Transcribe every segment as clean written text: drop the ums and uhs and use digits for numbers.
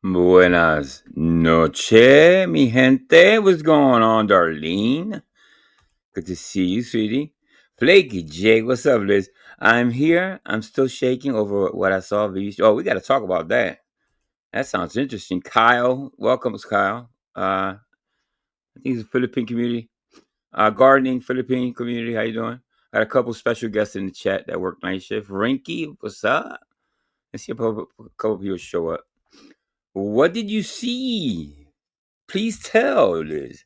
Buenas noches, mi gente. What's going on, Darlene? Good to see you, sweetie. Flaky Jake, what's up, Liz? I'm here. I'm still shaking over what I saw. Oh, we got to talk about that. That sounds interesting. Kyle, welcome, Kyle. I think it's a Philippine community. Gardening Philippine community. How you doing? I got a couple special guests in the chat that work night shift. Rinky, what's up? Let's see if a couple people show up. What did you see? Please tell, Liz.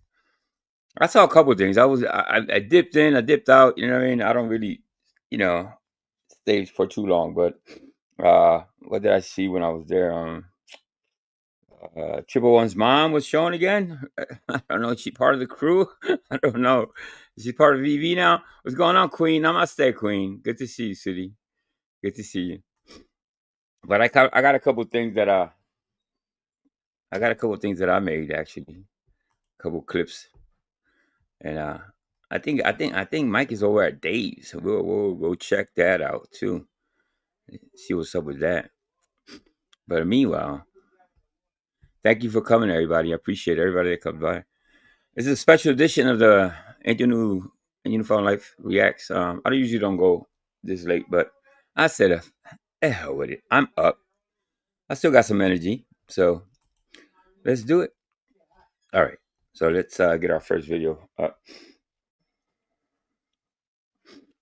I saw a couple of things. I dipped in, I dipped out. You know what I mean? I don't really, stay for too long. But what did I see when I was there? Triple One's mom was shown again. I don't know. Is she part of the crew? I don't know. Is she part of VV now? What's going on, Queen? Namaste, Queen. Good to see you, City. Good to see you. But I got a couple things that I made actually. A couple clips, and I think Mike is over at Dave's. So we'll go check that out too. See what's up with that. But meanwhile, thank you for coming, everybody. I appreciate everybody that comes by. This is a special edition of the AngelNFLReacts. I usually don't go this late, but I said, hell with it. I'm up. I still got some energy, so let's do it. All right, so let's get our first video up.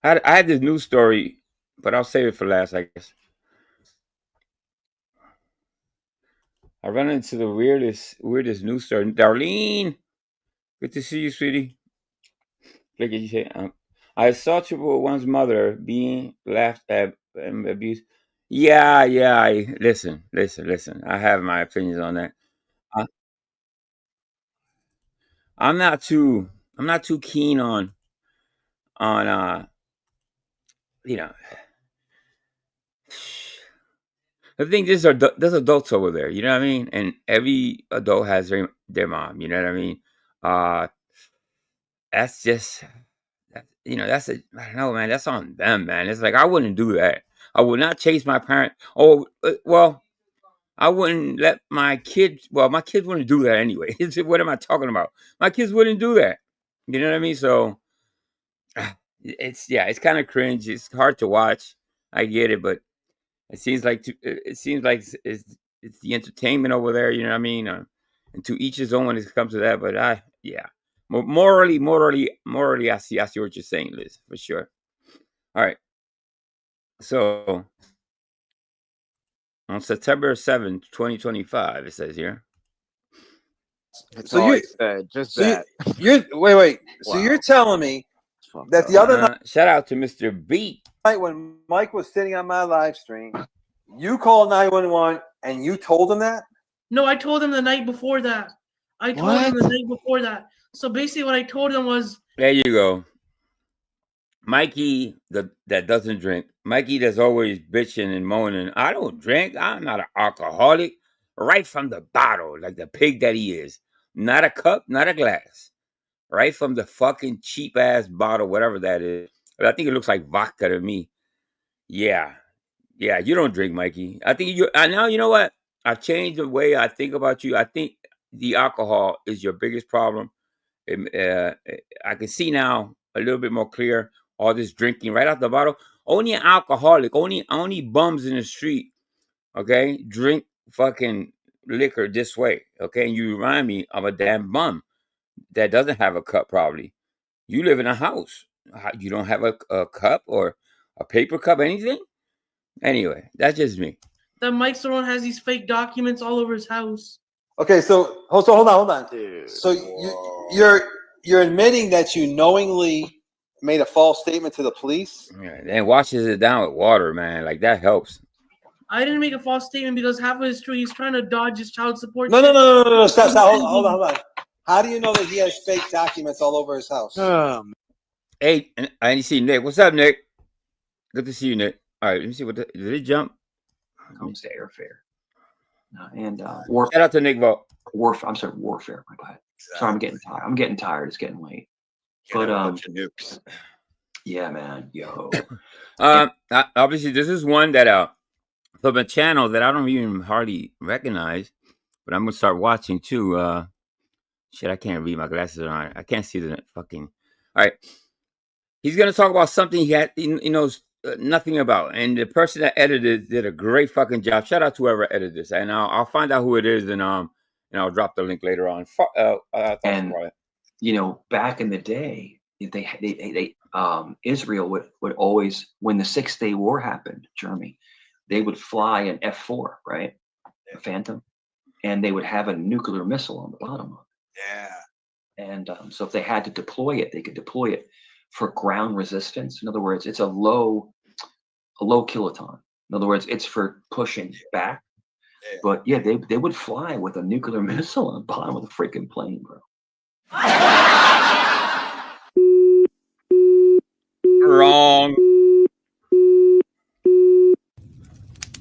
I had this news story, but I'll save it for last, I guess. I run into the weirdest news story. Darlene, good to see you, sweetie. Like you say, I saw Triple One's mother being laughed at and abused. Yeah. Listen. I have my opinions on that. I, I'm not too keen on you know. I think there's adults over there. You know what I mean? And every adult has their mom. You know what I mean? Uh, that's just that's I don't know, man. That's on them, man. It's like I wouldn't do that. I would not chase my parent. Oh, well, I wouldn't let my kids. Well, my kids wouldn't do that anyway. What am I talking about? My kids wouldn't do that. You know what I mean? So it's kind of cringe. It's hard to watch. I get it, but it seems like it's the entertainment over there. You know what I mean? And to each his own when it comes to that. But morally, I see what you're saying, Liz, for sure. All right. So on September 7th, 2025, it says here. That's all I said. Just that. Wait. Wow. So you're telling me that the other night, shout out to Mr. B. When Mike was sitting on my live stream, you called 911 and you told him that? No, I told him the night before that. So basically what I told him was... There you go. Mikey that doesn't drink. Mikey that's always bitching and moaning. I don't drink. I'm not an alcoholic. Right from the bottle, like the pig that he is. Not a cup, not a glass. Right from the fucking cheap ass bottle, whatever that is. But I think it looks like vodka to me. Yeah, you don't drink, Mikey. I think now you know what? I've changed the way I think about you. I think the alcohol is your biggest problem. I can see now a little bit more clear. All this drinking right out the bottle. Only an alcoholic, only bums in the street, okay, drink fucking liquor this way, okay? And you remind me of a damn bum that doesn't have a cup probably. You live in a house. You don't have a cup or a paper cup, anything? Anyway, that's just me. That Mike Cerrone has these fake documents all over his house. Okay, so hold on. Dude, so you're admitting that you knowingly made a false statement to the police? Yeah, then washes it down with water, man. Like that helps. I didn't make a false statement because half of his story he's trying to dodge his child support. No. Stop. Hold on. How do you know that he has fake documents all over his house? Hey, and I see Nick. What's up, Nick? Good to see you, Nick. All right, let me see did it jump? Comes to airfare. And shout out to Nick Vault. Warfare. I'm sorry, warfare. My bad. Sorry, I'm getting tired. It's getting late. But yeah, man, yo. Obviously, this is one that from a channel that I don't even hardly recognize, but I'm gonna start watching too. Shit, I can't read. My glasses are on. I can't see the fucking. All right, he's gonna talk about something he knows nothing about, and the person that edited did a great fucking job. Shout out to whoever edited this, and I'll find out who it is, and I'll drop the link later on. And back in the day, they Israel would always, when the 6 Day War happened, Jeremy, they would fly an F4, right, a Phantom, and they would have a nuclear missile on the bottom of it. Yeah. And so if they had to deploy it, they could deploy it for ground resistance. In other words, it's a low kiloton. In other words, it's for pushing back. Yeah. But yeah, they would fly with a nuclear missile on the bottom of the freaking plane, bro. Wrong.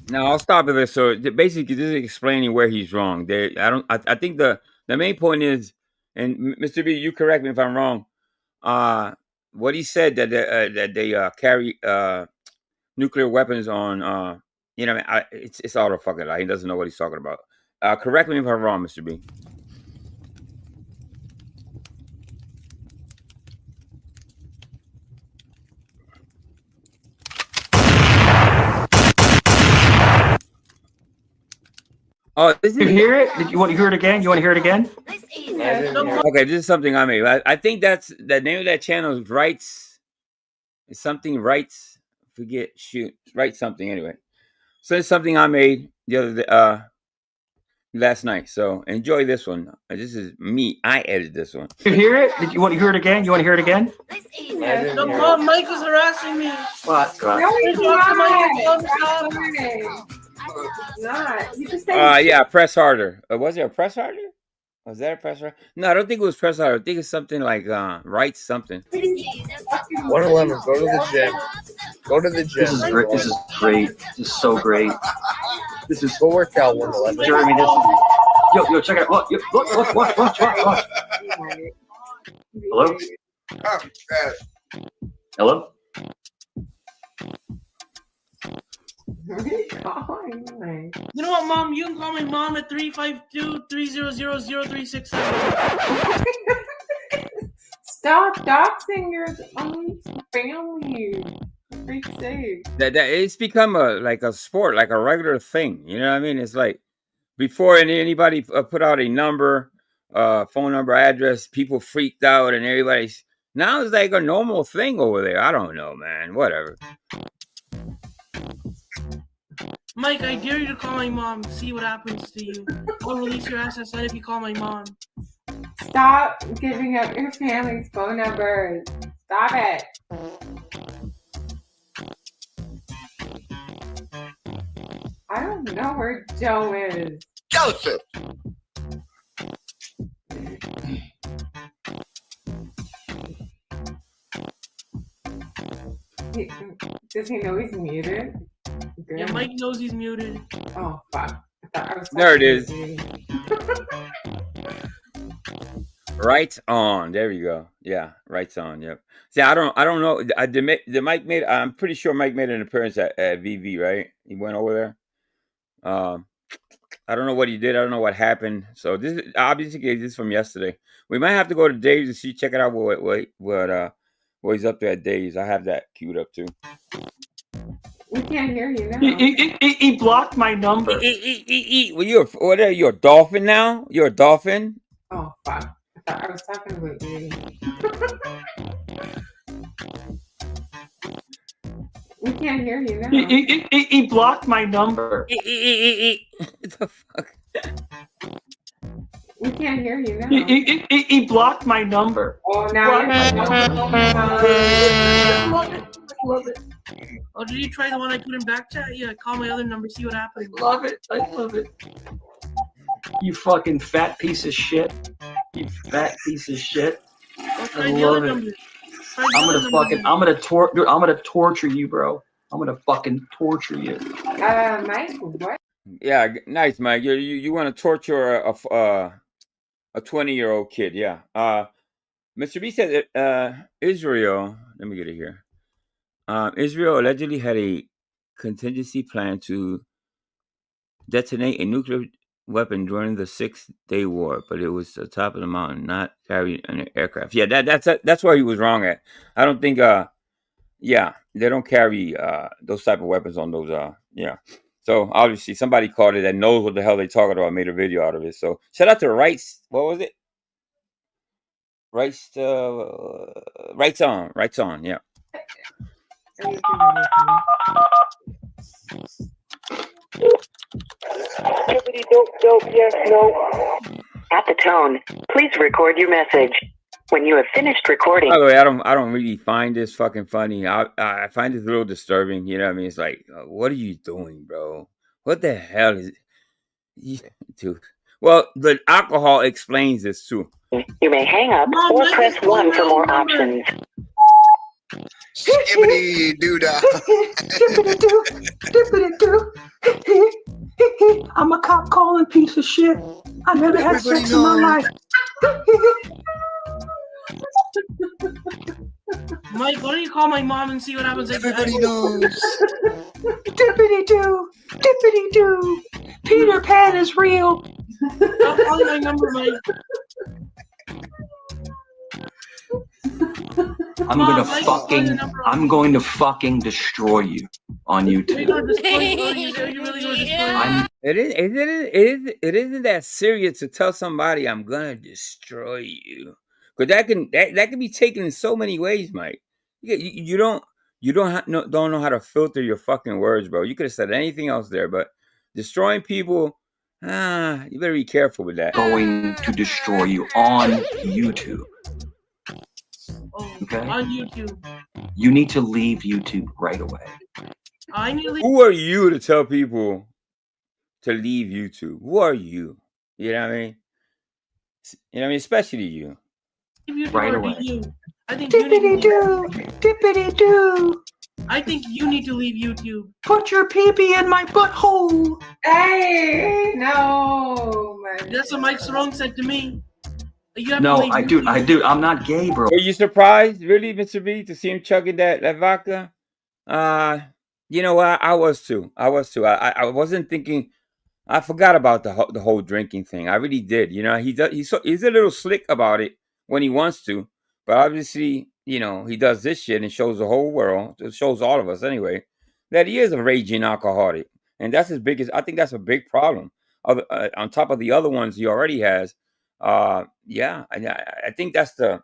Now I'll stop with this. So basically, this is explaining where he's wrong. I think the main point is, and Mr. B, you correct me if I'm wrong. What he said that they carry nuclear weapons on. You know, I mean, it's all the fucking lie. He doesn't know what he's talking about. Correct me if I'm wrong, Mr. B. Oh, Did you hear it? Did you want to hear it again? You want to hear it again? Okay, this is something I made. I think that's the name of that channel is Rights. It's something Rights. Forget shoot. Write something anyway. So it's something I made the other day, last night. So enjoy this one. This is me. I edited this one. Did you hear it? Did you want to hear it again? You want to hear it again? No, Mom, Mike is harassing me. What? No, he's Stop. not. You just said Yeah, press harder. Was there a press harder? Was that a press harder? No, I don't think it was press harder. I think it's something like write something. 111. Go to the gym. Go to the gym. This is great. This is great. This is so great. This is Go work out 111. Jeremy. This is, yo, check it out. Look, watch. Hello. Hello. You know what, Mom? You can call my mom at 352-300-0367. stop doxing your own family. For freak's sake. That it's become a sport, like a regular thing. You know what I mean? It's like before anybody put out a number, phone number, address, people freaked out, and everybody's now it's like a normal thing over there. I don't know, man. Whatever. Mike, I dare you to call my mom. See what happens to you. I'll release your SSN if you call my mom. Stop giving up your family's phone numbers. Stop it. I don't know where Joe is. Joseph. Does he know he's muted? Good. Yeah, Mike knows he's muted. Oh fuck! I thought I was There it is. talking Right on. There you go. Yeah, right on. Yep. See, I don't know. The Mike made. I'm pretty sure Mike made an appearance at VV. Right? He went over there. I don't know what he did. I don't know what happened. So this is obviously this is from yesterday. We might have to go to Dave's to check it out. What he's up there at Dave's. I have that queued up too. We can't hear you now. He blocked my number. Well, what are you, a dolphin now? You're a dolphin? Oh fuck! I thought I was talking about you. We can't hear you now. He blocked my number. What the fuck? We can't hear you now. He blocked my number. Oh, now Love it. Oh, did you try the one I put in back chat? Yeah, call my other number, see what happens. Love it. I love it. You fucking fat piece of shit. You fat piece of shit. I'll try I the love other it. number. I'm gonna torture you, bro. I'm gonna fucking torture you. Mike, what? Yeah, nice, Mike. You want to torture a 20-year-old kid? Yeah. Mr. B said that Israel. Let me get it here. Israel allegedly had a contingency plan to detonate a nuclear weapon during the Six-Day War, but it was the top of the mountain, not carry an aircraft. Yeah, that's where he was wrong at. I don't think. Yeah, they don't carry those type of weapons on those. Yeah. So obviously somebody called it that knows what the hell they talking about, made a video out of it. So shout out to Rights. What was it? Rights on. Yeah. Tippity dope dope, yes, no. At the tone, please record your message. When you have finished recording. By the way, I don't really find this fucking funny. I find this a little disturbing. You know what I mean? It's like, what are you doing, bro? What the hell is it? Dude. Well, the alcohol explains this too. You may hang up or press 1 for more options. Skibbity doo dah. I'm a cop calling piece of shit. I never had sex in my life. Mike, why don't you call my mom and see what happens? Everybody knows. Dippity doo, dippity doo. Peter Pan is real. Stop calling my number, Mike. I'm going to fucking destroy you on YouTube. It isn't that serious to tell somebody I'm gonna destroy you, because that can be taken in so many ways, Mike. You don't know how to filter your fucking words, bro. You could have said anything else there, but destroying people, you better be careful with that. Going to destroy you on YouTube. Okay. On YouTube. You need to leave YouTube right away. I need to leave. Who are you to tell people to leave YouTube? Who are you? You know what I mean? You know what I mean? Especially you. Right away. I think Dippity doo, dippity doo. I think you need to leave YouTube. Put your pee-pee in my butthole. Hey, no. Man. That's what Mike Strong said to me. No, I do. I'm not gay, bro. Were you surprised, really, Mr. B, to see him chugging that vodka? You know what? I was too. I wasn't thinking. I forgot about the whole drinking thing. I really did. You know, he's a little slick about it when he wants to, but obviously, you know, he does this shit and shows the whole world. It shows all of us anyway that he is a raging alcoholic, and that's his biggest. I think that's a big problem. On top of the other ones he already has. Yeah, I think that's the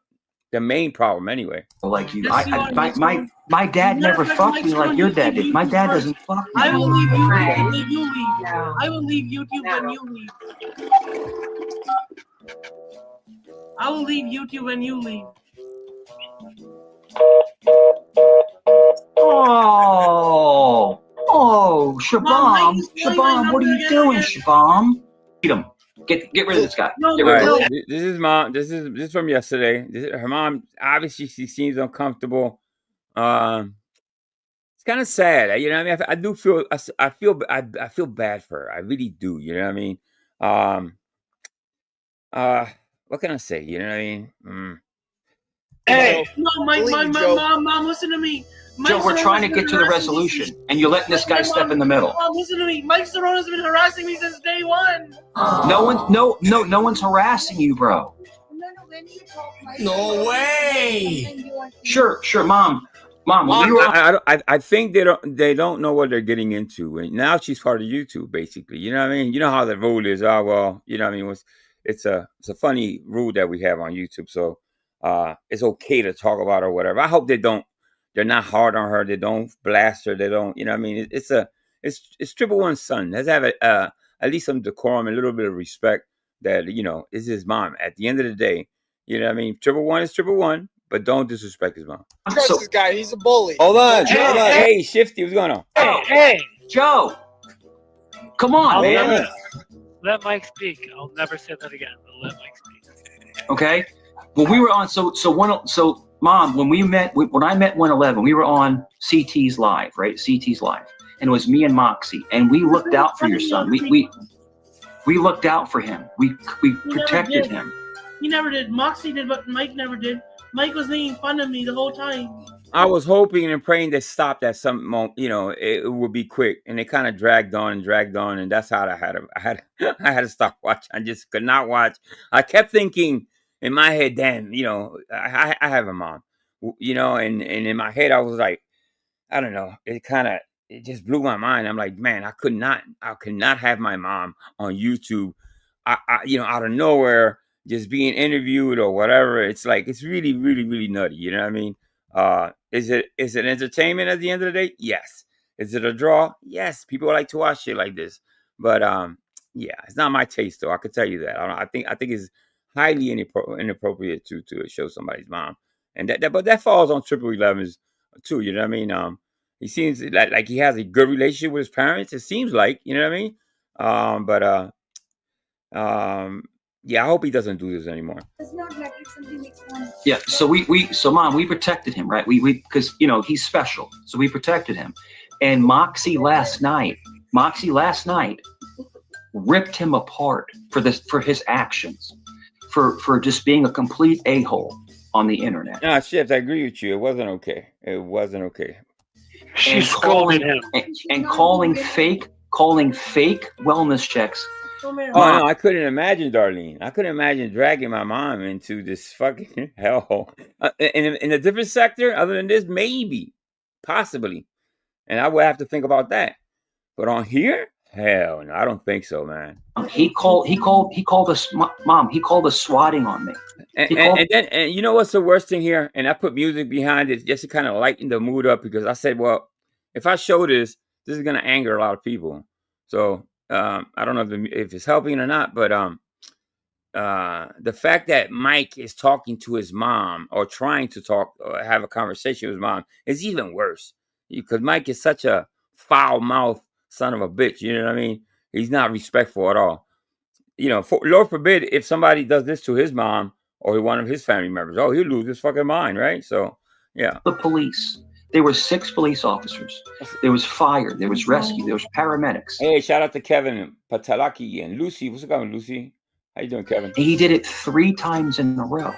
main problem anyway. Like you, my dad never fucked me like your dad did. My dad doesn't fuck me. I will leave YouTube when you leave. I will leave YouTube when you leave. I will leave YouTube when you leave. Oh, Shabam, what are you doing, Shabam? Beat him. Get rid of this guy. Get rid of him. This is mom. This is from yesterday. Her mom, obviously, she seems uncomfortable. It's kind of sad. You know what I mean? I do feel. I feel bad for her. I really do. You know what I mean? What can I say? You know what I mean? Hey, no, my mom, listen to me. Joe, we're trying to get to the resolution, and you're letting this guy step in the middle. Mom, listen to me. Mike Sorona's been harassing me since day one. No one's harassing you, bro. No way. Sure, Mom. I think they don't know what they're getting into, and now she's part of YouTube, basically. You know what I mean? You know how the rule is. Oh well, you know what I mean? It's a funny rule that we have on YouTube, so it's okay to talk about her or whatever. I hope they're not hard on her. They don't blast her. They don't, you know what I mean? It's Triple One's son. Let's have at least some decorum, a little bit of respect that, you know, is his mom. At the end of the day, you know what I mean? Triple One is Triple One, but don't disrespect his mom. Trust this guy. He's a bully. Hold on. Hey, Shifty, what's going on? Hey, Joe. Come on, man. Let Mike speak. I'll never say that again. But let Mike speak. Okay. When we were on, Mom, when I met 111, we were on CT's Live, right? CT's Live, and it was me and Moxie, and we looked out for your son. We looked out for him. We protected him. He never did. Moxie did, but Mike never did. Mike was making fun of me the whole time. I was hoping and praying that stopped at some moment. You know, it would be quick, and it kind of dragged on, and that's how I had to stop watching. I just could not watch. I kept thinking in my head, damn, you know, I have a mom, you know, and in my head I was like, I don't know, it just blew my mind. I'm like, man, I could not have my mom on YouTube, you know, out of nowhere, just being interviewed or whatever. It's like, it's really, really, really nutty. You know what I mean? Is it entertainment at the end of the day? Yes. Is it a draw? Yes. People like to watch shit like this, but yeah, it's not my taste though. I could tell you that. I think it's highly inappropriate to show somebody's mom, and but that falls on Triple 11s too. You know what I mean? He seems like he has a good relationship with his parents. It seems like, you know what I mean. Yeah, I hope he doesn't do this anymore. It's not like it's something makes fun. Yeah, so Mom, we protected him, right? We because he's special, so we protected him. And Moxie last night ripped him apart for his actions, for just being a complete a-hole on the internet. Nah, Shift, I agree with you. It wasn't okay. It wasn't okay. She scolded him and calling fake wellness checks. Oh no, I couldn't imagine, Darlene. I couldn't imagine dragging my mom into this fucking hellhole. In a different sector, other than this, maybe, possibly, and I would have to think about that. But on here, hell no, I don't think so, man. He called us, Mom. He called us swatting on me. And you know what's the worst thing here? And I put music behind it just to kind of lighten the mood up, because I said, well, if I show this is going to anger a lot of people. So I don't know if it's helping or not, but the fact that Mike is talking to his mom or trying to talk or have a conversation with his mom is even worse, because Mike is such a foul-mouthed son of a bitch. You know what I mean? He's not respectful at all. You know, Lord forbid if somebody does this to his mom or one of his family members, oh, he'll lose his fucking mind, right? So, yeah. The police. There were 6 police officers. There was fire. There was rescue. There was paramedics. Hey, shout out to Kevin Patalaki and Lucy. What's going, Lucy? How you doing, Kevin? He did it 3 times in a row.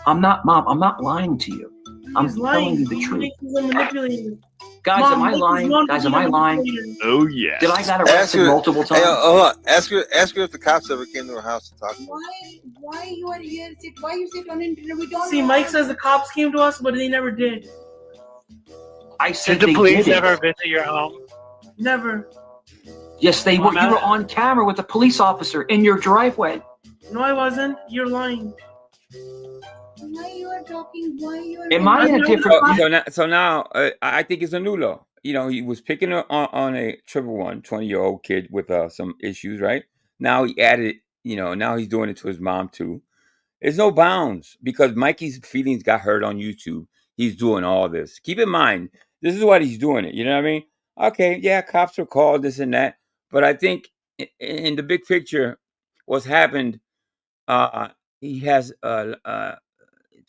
I'm not lying to you. I'm telling you the truth. Guys, am I lying? Guys, am I lying? Oh yeah. Did I got arrested multiple times? Hey, hold on. Ask her if the cops ever came to her house to talk to her. Why you are here? Why you sit on internet? We don't. See, Mike says the cops came to us, but they never did. I said Did the police did ever visit your home? Never. Yes, they were. You were on camera with a police officer in your driveway. No, I wasn't. You're lying. Why you are talking? Why you are? Am I in a different? So now I think it's a new law. You know, he was picking on a 20-year-old kid with some issues, right? Now he added, now he's doing it to his mom too. There's no bounds, because Mikey's feelings got hurt on YouTube. He's doing all this. Keep in mind, this is what he's doing it. You know what I mean? Okay, yeah, cops are called, this and that. But I think in the big picture, what's happened, he has a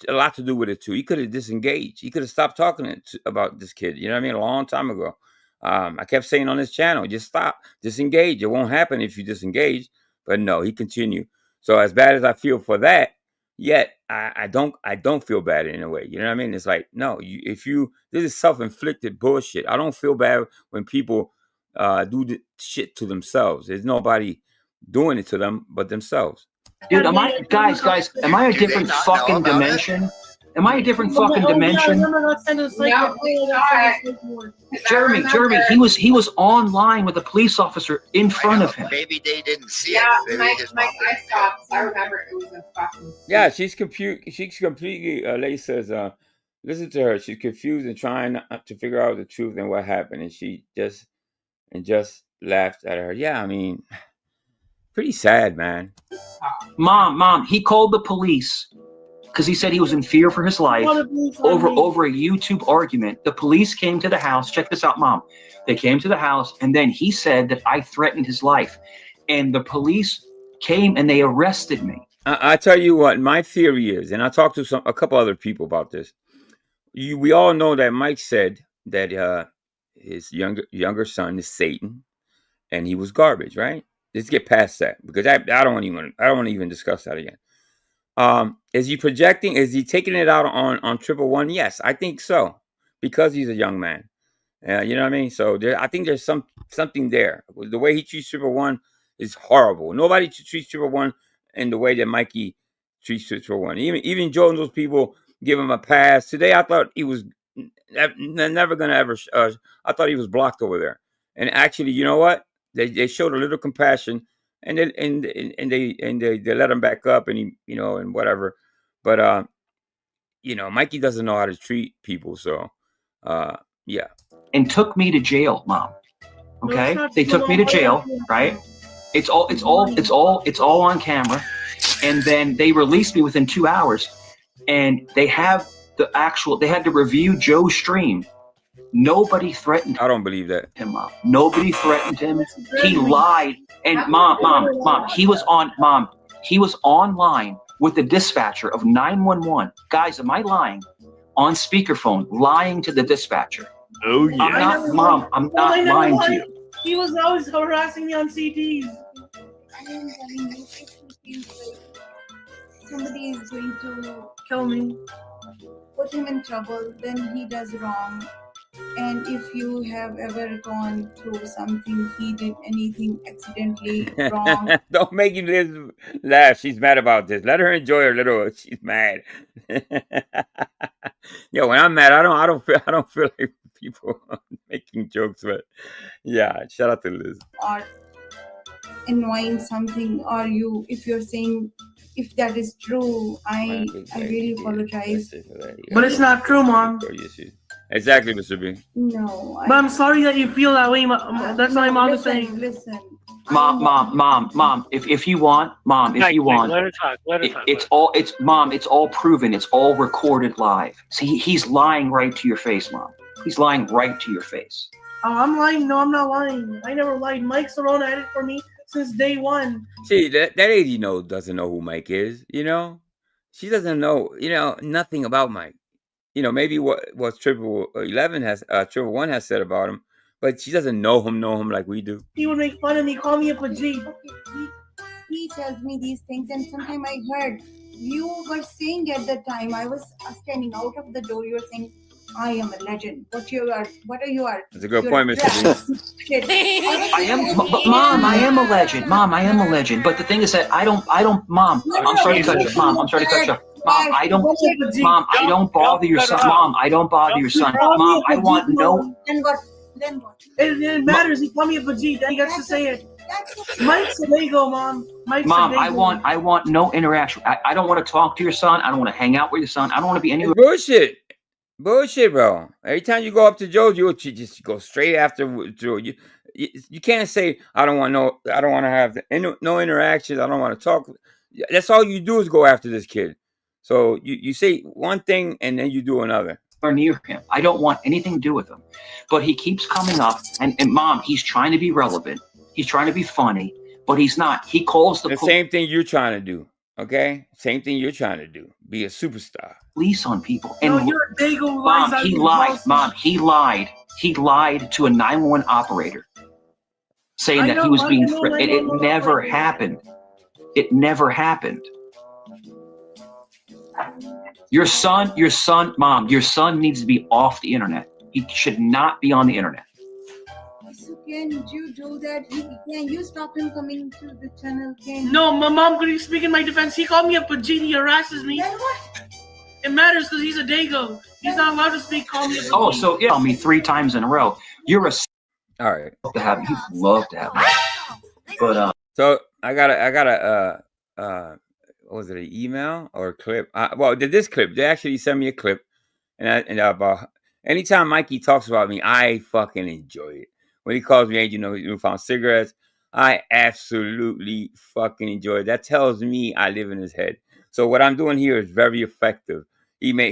lot to do with it too. He could have disengaged. He could have stopped talking about this kid. You know what I mean? A long time ago. I kept saying on this channel, just stop, disengage. It won't happen if you disengage. But no, he continued. So as bad as I feel for that, yet I don't feel bad in a way. You know what I mean? It's like, no, this is self-inflicted bullshit. I don't feel bad when people do the shit to themselves. There's nobody doing it to them but themselves. Dude, guys, am I a different fucking dimension? Am I a different fucking dimension? Jeremy, he was online with a police officer in front of him. Maybe they didn't see Yeah, it. Mike, I stopped. I remember it was a fucking. Yeah, she's completely. Lay says, listen to her. She's confused and trying to figure out the truth and what happened, and she just laughed at her. Yeah, I mean, pretty sad, man. Mom, he called the police because he said he was in fear for his life over a YouTube argument. The police came to the house. Check this out, Mom. They came to the house, and then he said that I threatened his life, and the police came and they arrested me. I tell you what, my theory is, and I talked to a couple other people about this. We all know that Mike said that his younger son is Satan, and he was garbage, right? Let's get past that, because I don't want to even discuss that again. Is he projecting? Is he taking it out on 111? Yes, I think so, because he's a young man. You know what I mean? So I think there's something there. The way he treats 111 is horrible. Nobody treats 111 in the way that Mikey treats 111. Even Joe and those people give him a pass. Today, I thought he was never gonna ever. I thought he was blocked over there. And actually, you know what? They showed a little compassion, and they let him back up, and he, and whatever. But Mikey doesn't know how to treat people, so yeah. And took me to jail, Mom. Okay, they took me to jail, right? It's all on camera. And then they released me within 2 hours, and they had to review Joe's stream. Nobody threatened I don't believe that. him, Mom. Nobody threatened him. He lied. And Mom, he was online with the dispatcher of 911. Guys, am I lying? On speakerphone, lying to the dispatcher. Oh yeah. I'm not lying to you. He was always harassing me on CDs. I am telling you, if he feels like somebody is going to Kill me. put him in trouble, then he does wrong. And if you have ever gone through something, he did anything accidentally wrong. Don't make you laugh. She's mad about this. Let her enjoy her little. She's mad. Yo, when I'm mad, I don't feel like people making jokes. But yeah, shout out to Liz. Or annoying something, or if you're saying, if that is true, I really apologize. But it's not true, Mom. Exactly, Mr. B. No. But I'm sorry that you feel that way. That's what my mom is saying. Listen. Mom, if you want, Mom, if you want, let her talk. It's all proven. It's all recorded live. See, he's lying right to your face, Mom. He's lying right to your face. Oh, I'm lying. No, I'm not lying. I never lied. Mike Serrano had it for me since day one. See, that lady doesn't know who Mike is. She doesn't know nothing about Mike. Maybe what 111 has 111 has said about him, but she doesn't know him like we do. He would make fun of me, call me a G. He tells me these things, and sometimes I heard you were saying at the time, I was standing out of the door, you were saying, I am a legend. What are you? That's a good point, Mr. B. Mom, I am a legend. Mom, I am a legend. But the thing is that I don't, Mom, I'm sorry to cut you. Mom, I'm sorry to cut you. Mom, I don't bother your son. Mom, I don't bother your son. Mom, I want no. Then what? It matters. He called me a G. Then he gets to say it. Mike's a Lego, Mom. Mom, I want no interaction. I don't want to talk to your son. I don't want to hang out with your son. I don't want to be anywhere. Bullshit, bro. Every time you go up to Joe, you just go straight after Joe. You can't say I don't want to have no interactions. I don't want to talk. That's all you do is go after this kid. So you say one thing and then you do another. Or near him. I don't want anything to do with him. But he keeps coming up, and Mom, he's trying to be relevant. He's trying to be funny, but he's not. He calls the same thing you're trying to do. Okay? Same thing you're trying to do. Be a superstar. Police on people. And no, you're a Dago. Mom, he lied. Mom, he lied. He lied to a 911 operator, saying that he was being threatened. It never happened. It never happened. Your son, Mom, your son needs to be off the internet. He should not be on the internet. So can you do that? Can you stop him coming to the channel? No, my mom, could you speak in my defense? He called me a Pajit. He harasses me. Then what? It matters because he's a Dago. He's not allowed to speak. Call me a Pajit. Oh, so tell me 3 times in a row. You're a. All right. To have you love to have me. But so I got a what was it, an email or a clip? This clip, they actually sent me a clip, and about anytime Mikey talks about me, I fucking enjoy it. When he calls me Angel, you found cigarettes, I absolutely fucking enjoy it. That tells me I live in his head. So what I'm doing here is very effective. He may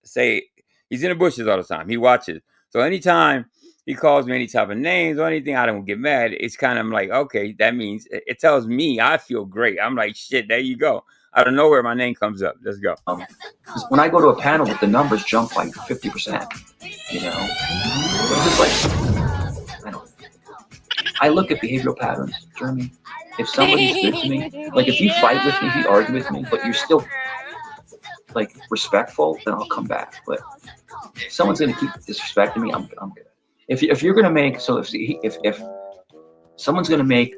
say he's in the bushes all the time. He watches. So anytime he calls me any type of names or anything, I don't get mad. It's kind of like, okay, that means it tells me I feel great. I'm like, shit, there you go. Out of nowhere, my name comes up. Let's go. When I go to a panel, the numbers jump like 50%. It's just like, I look at behavioral patterns, Jeremy. If somebody's good to me, like if you fight with me, if you argue with me, but you're still like respectful, then I'll come back. But if someone's gonna keep disrespecting me, I'm good. If you're gonna make if someone's gonna make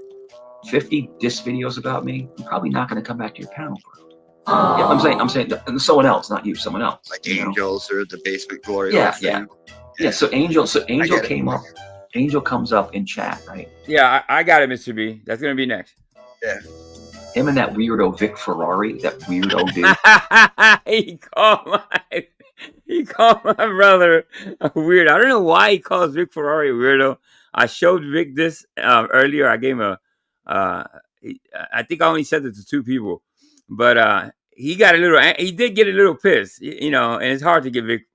50 diss videos about me, I'm probably not gonna come back to your panel, bro. Yeah, I'm saying someone else, not you, someone else. Like Angels or the Basement Glory. Yeah. So Angel came up. Angel comes up in chat, right? Yeah, I got it, Mr. B. That's gonna be next. Yeah. Him and that weirdo Vic Ferrari, that weirdo dude. He called my brother a weirdo. I don't know why he calls Vic Ferrari a weirdo. I showed Vic this earlier. I gave him I think I only said it to 2 people, but he got a little. He did get a little pissed, you know, and it's hard to get Vic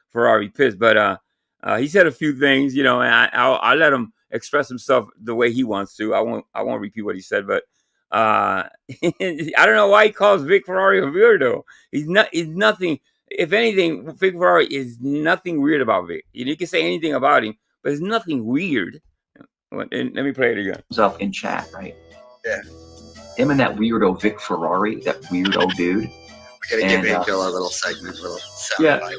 Ferrari pissed, but he said a few things, you know, and I'll let him express himself the way he wants to. I won't repeat what he said, but I don't know why he calls Vic Ferrari a weirdo. He's nothing. If anything, Vic Ferrari is nothing weird about Vic. You can say anything about him, but there's nothing weird. Let me play it again. Up in chat, right? Yeah. Him and that weirdo Vic Ferrari, that weirdo dude. We gotta give Angel a little segment, little sound Yeah. bite.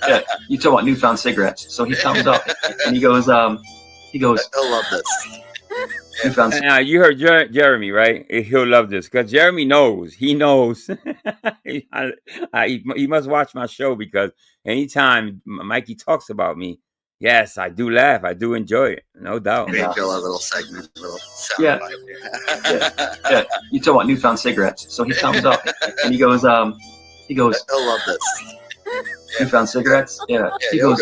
Yeah. You talk about newfound cigarettes. So he comes up and he goes, I love this. newfound cigarettes. You heard Jeremy, right? He'll love this because Jeremy knows. He knows. He must watch my show because anytime Mikey talks about me, yes, I do laugh. I do enjoy it, no doubt. Give Angel a little segment, little sound bite. Yeah. You talk about newfound cigarettes. So he comes up and he goes, I love this. newfound cigarettes? Yeah. He goes,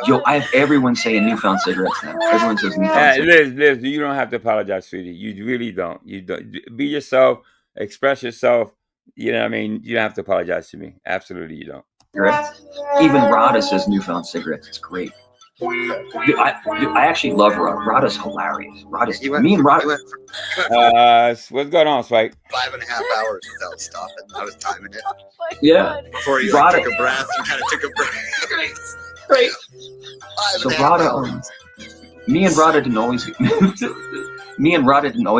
yo, I have everyone saying newfound cigarettes now. Everyone says newfound cigarettes. Liz, you don't have to apologize, sweetie. You really don't. You don't. Be yourself. Express yourself. You know what I mean? You don't have to apologize to me. Absolutely, you don't. Cigarettes. Even Rada says newfound cigarettes. It's great. I actually love Rada. Rada's hilarious. Me and Rada. What's going on, Spike? 5.5 hours without stopping. I was timing it. Yeah. Before he Rada took a breath, you kind of took a breath. Great. 5.5 So Rada, hours. me and Rada didn't always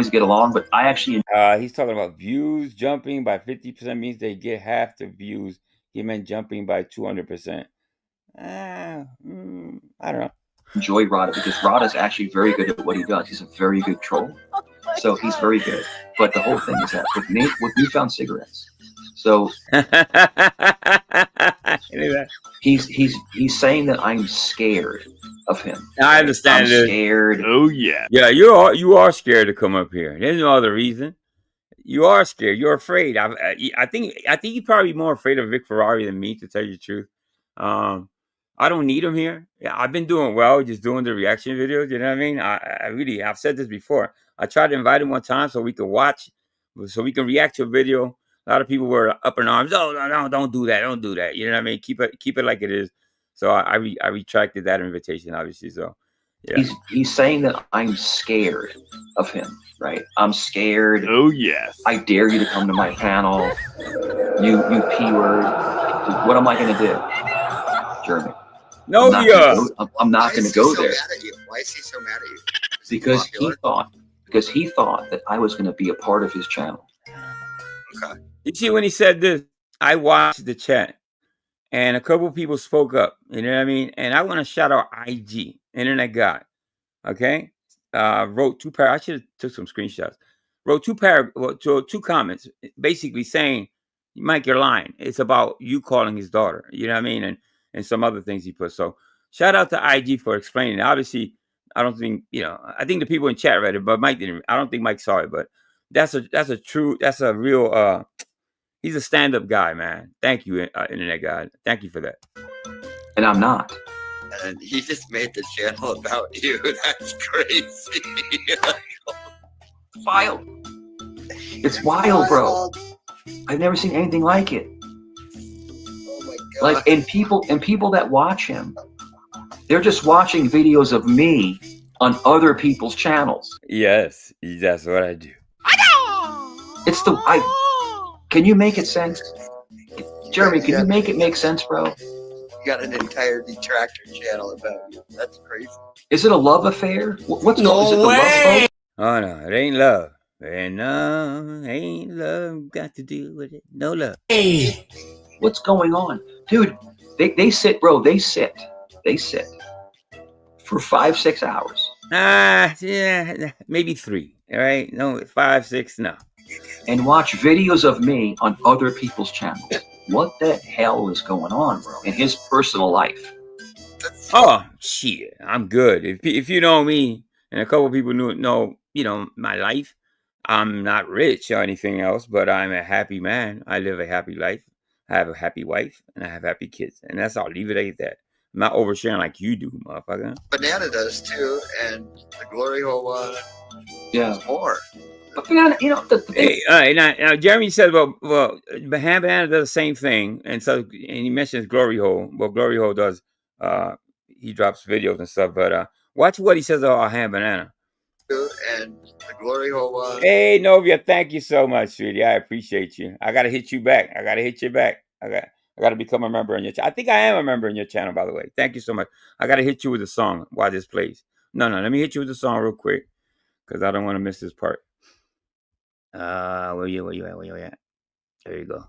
get along, but I actually. He's talking about views jumping by 50% means they get half the views. He meant jumping by 200%. I don't know. Enjoy Rada because Rada's actually very good at what he does. He's a very good troll, so he's very good. But the whole thing is that with newfound cigarettes, so he's saying that I'm scared of him. I understand. I'm scared. Oh yeah. Yeah, you are scared to come up here. There's no other reason. You are scared. You're afraid. I think you're probably more afraid of Vic Ferrari than me, to tell you the truth. I don't need him here. Yeah, I've been doing well, just doing the reaction videos. You know what I mean? I've said this before. I tried to invite him one time so we could watch, so we can react to a video. A lot of people were up in arms. Oh, no, don't do that. Don't do that. You know what I mean? Keep it like it is. So I retracted that invitation, obviously. So yeah. He's saying that I'm scared of him, right? I'm scared. Oh yes. I dare you to come to my panel. You P word. What am I going to do, Jeremy? No, I'm not going to go there. Why is he so mad at you? Because he thought that I was going to be a part of his channel. Okay. You see, when he said this, I watched the chat, and a couple people spoke up. You know what I mean? And I want to shout out IG, Internet God. Okay, wrote 2 I should have took some screenshots. Wrote 2 comments, basically saying, "Mike, you're lying. It's about you calling his daughter." You know what I mean? And some other things he put. So shout out to IG for explaining it. Obviously, I don't think, I think the people in chat read it, but Mike didn't. I don't think Mike saw it, but that's a real, he's a stand-up guy, man. Thank you, Internet God. Thank you for that. And I'm not. And he just made the channel about you. That's crazy. Wild. It's wild, bro. I've never seen anything like it. Like, and people that watch him, they're just watching videos of me on other people's channels. Yes, that's what I do. It's can you make it sense? Jeremy, can you make it make sense, bro? You got an entire detractor channel about you. That's crazy. Is it a love affair? What's is it the love? Oh no, it ain't love. And no, ain't love got to do with it. No love. Hey, what's going on, dude? They sit, bro. They sit for 5-6 hours. Yeah, maybe 3. All right, no, 5, 6, no. And watch videos of me on other people's channels. What the hell is going on, bro? In his personal life. Oh shit, I'm good. If you know me, and a couple of people know my life, I'm not rich or anything else, but I'm a happy man. I live a happy life. I have a happy wife, and I have happy kids, and that's all. Leave it at that. not oversharing like you do, motherfucker. Banana does too, and the glory hole Yeah. more. But Banana, you know, the thing. Hey, now Jeremy said, well, Banana does the same thing, and he mentions Glory Hole. Well, Glory Hole does. He drops videos and stuff, but watch what he says about Ham Banana. And the glory hole. Hey, Novia, thank you so much, sweetie. I appreciate you. I gotta hit you back. I gotta become a member in your channel. I think I am a member in your channel, by the way. Thank you so much. I gotta hit you with a song while this plays. No, let me hit you with the song real quick, because I don't want to miss this part. Where you at? There you go.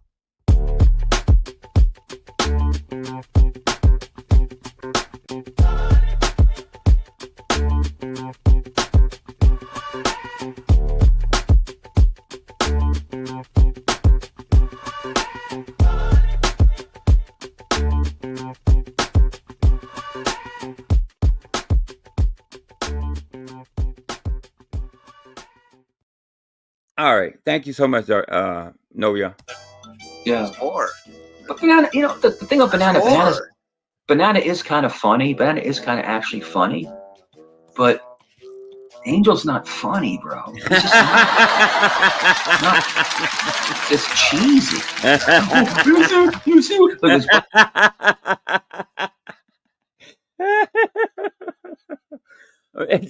All right, thank you so much, Novia. Yeah. More. But Banana, you know, the thing of Banana is kind of funny. Banana is kind of actually funny, but Angel's not funny, bro. It's just not, it's cheesy. You see. Look,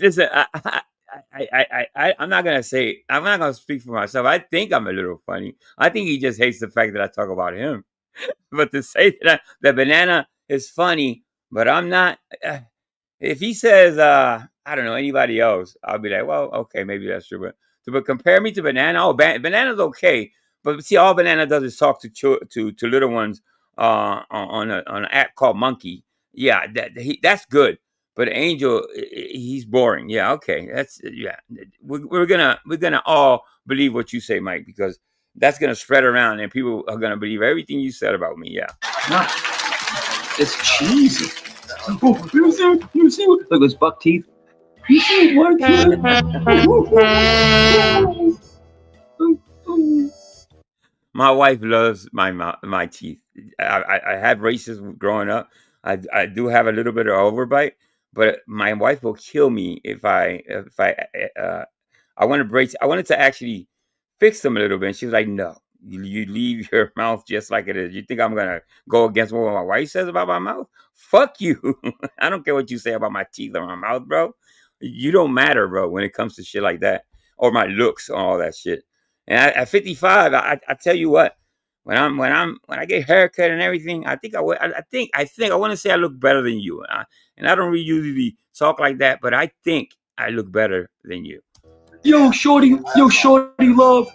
listen, I'm not gonna speak for myself. I think I'm a little funny. I think he just hates the fact that I talk about him. But to say that Banana is funny, but I'm not. If he says, I don't know, anybody else, I'll be like, well, okay, maybe that's true. But compare me to Banana. Oh, Banana's okay. But see, all Banana does is talk to little ones on an app called Monkey. Yeah, that's good. But Angel, he's boring. Yeah, okay, we're gonna all believe what you say, Mike, because that's gonna spread around and people are gonna believe everything you said about me. Yeah, it's cheesy. You see. Look at his buck teeth. You see what? My wife loves my teeth. I had braces growing up. I do have a little bit of overbite, but my wife will kill me if I want to brace. I wanted to actually fix them a little bit. And she was like, "No, you leave your mouth just like it is. You think I'm gonna go against what my wife says about my mouth? Fuck you. I don't care what you say about my teeth or my mouth, bro. You don't matter, bro, when it comes to shit like that, or my looks and all that shit." And at 55, I tell you what, when I get haircut and everything, I think I want to say I look better than you. And I don't really usually talk like that, but I think I look better than you. Yo, shorty love,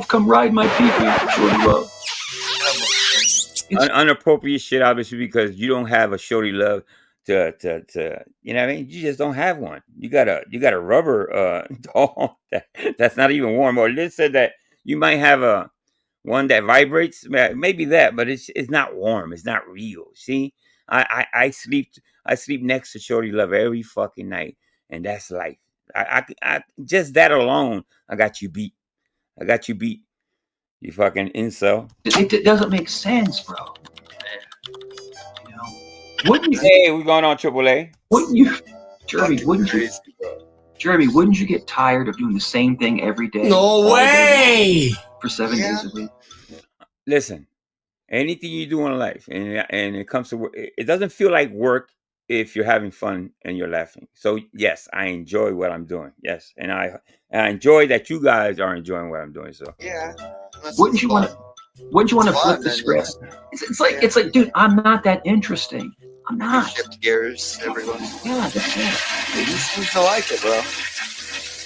come ride my pee-pee, shorty love. Unappropriate shit, obviously, because you don't have a shorty love to you know what I mean? You just don't have one. You got a rubber doll that's not even warm. Or Liz said that you might have a one that vibrates, maybe that, but it's not warm. It's not real. See, I sleep next to shorty love every fucking night, and that's life. I just that alone, I got you beat. You fucking incel. It doesn't make sense, bro. You know, wouldn't you? Hey, we going on AAA? Wouldn't you, Jeremy? Wouldn't you get tired of doing the same thing every day? No way. For 7 days a week. Listen, anything you do in life, and it comes to work, it doesn't feel like work if you're having fun and you're laughing. So yes, I enjoy what I'm doing. Yes, and I enjoy that you guys are enjoying what I'm doing. So yeah, wouldn't you want to flip the script? It's like, dude, I'm not that interesting. I'm not. Shift gears, everyone. Yeah, that's it. He seems to like it, bro.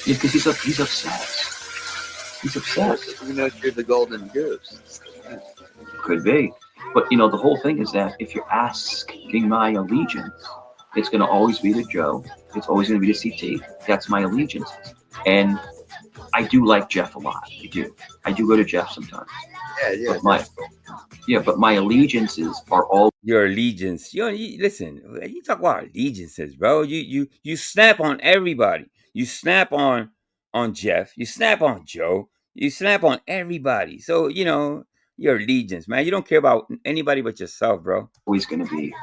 Because he's obsessed. He's obsessed. You know, you're the golden goose. Could be. But, you know, the whole thing is that if you're asking my allegiance, it's going to always be to Joe. It's always going to be to CT. That's my allegiance. And I do like Jeff a lot. I do. I do go to Jeff sometimes. But my allegiances are all your allegiance. Listen, you talk about allegiances, bro. You snap on everybody. You snap on Jeff. You snap on Joe. You snap on everybody. So, you know, your allegiance, man. You don't care about anybody but yourself, bro. Always going to be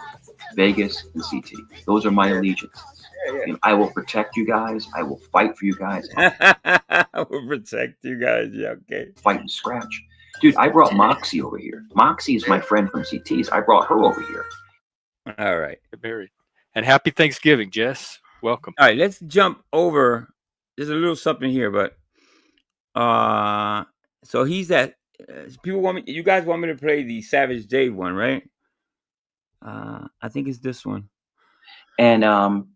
Vegas and CT. Those are my allegiance. And I will protect you guys. I will fight for you guys. I will protect you guys. Yeah, okay. Fight and scratch. Dude, I brought Moxie over here. Moxie is my friend from CT's. I brought her over here. All right. Get married. And happy Thanksgiving, Jess. Welcome. All right, let's jump over. There's a little something here, but so he's that. People want me. You guys want me to play the Savage Dave one, right? I think it's this one. And all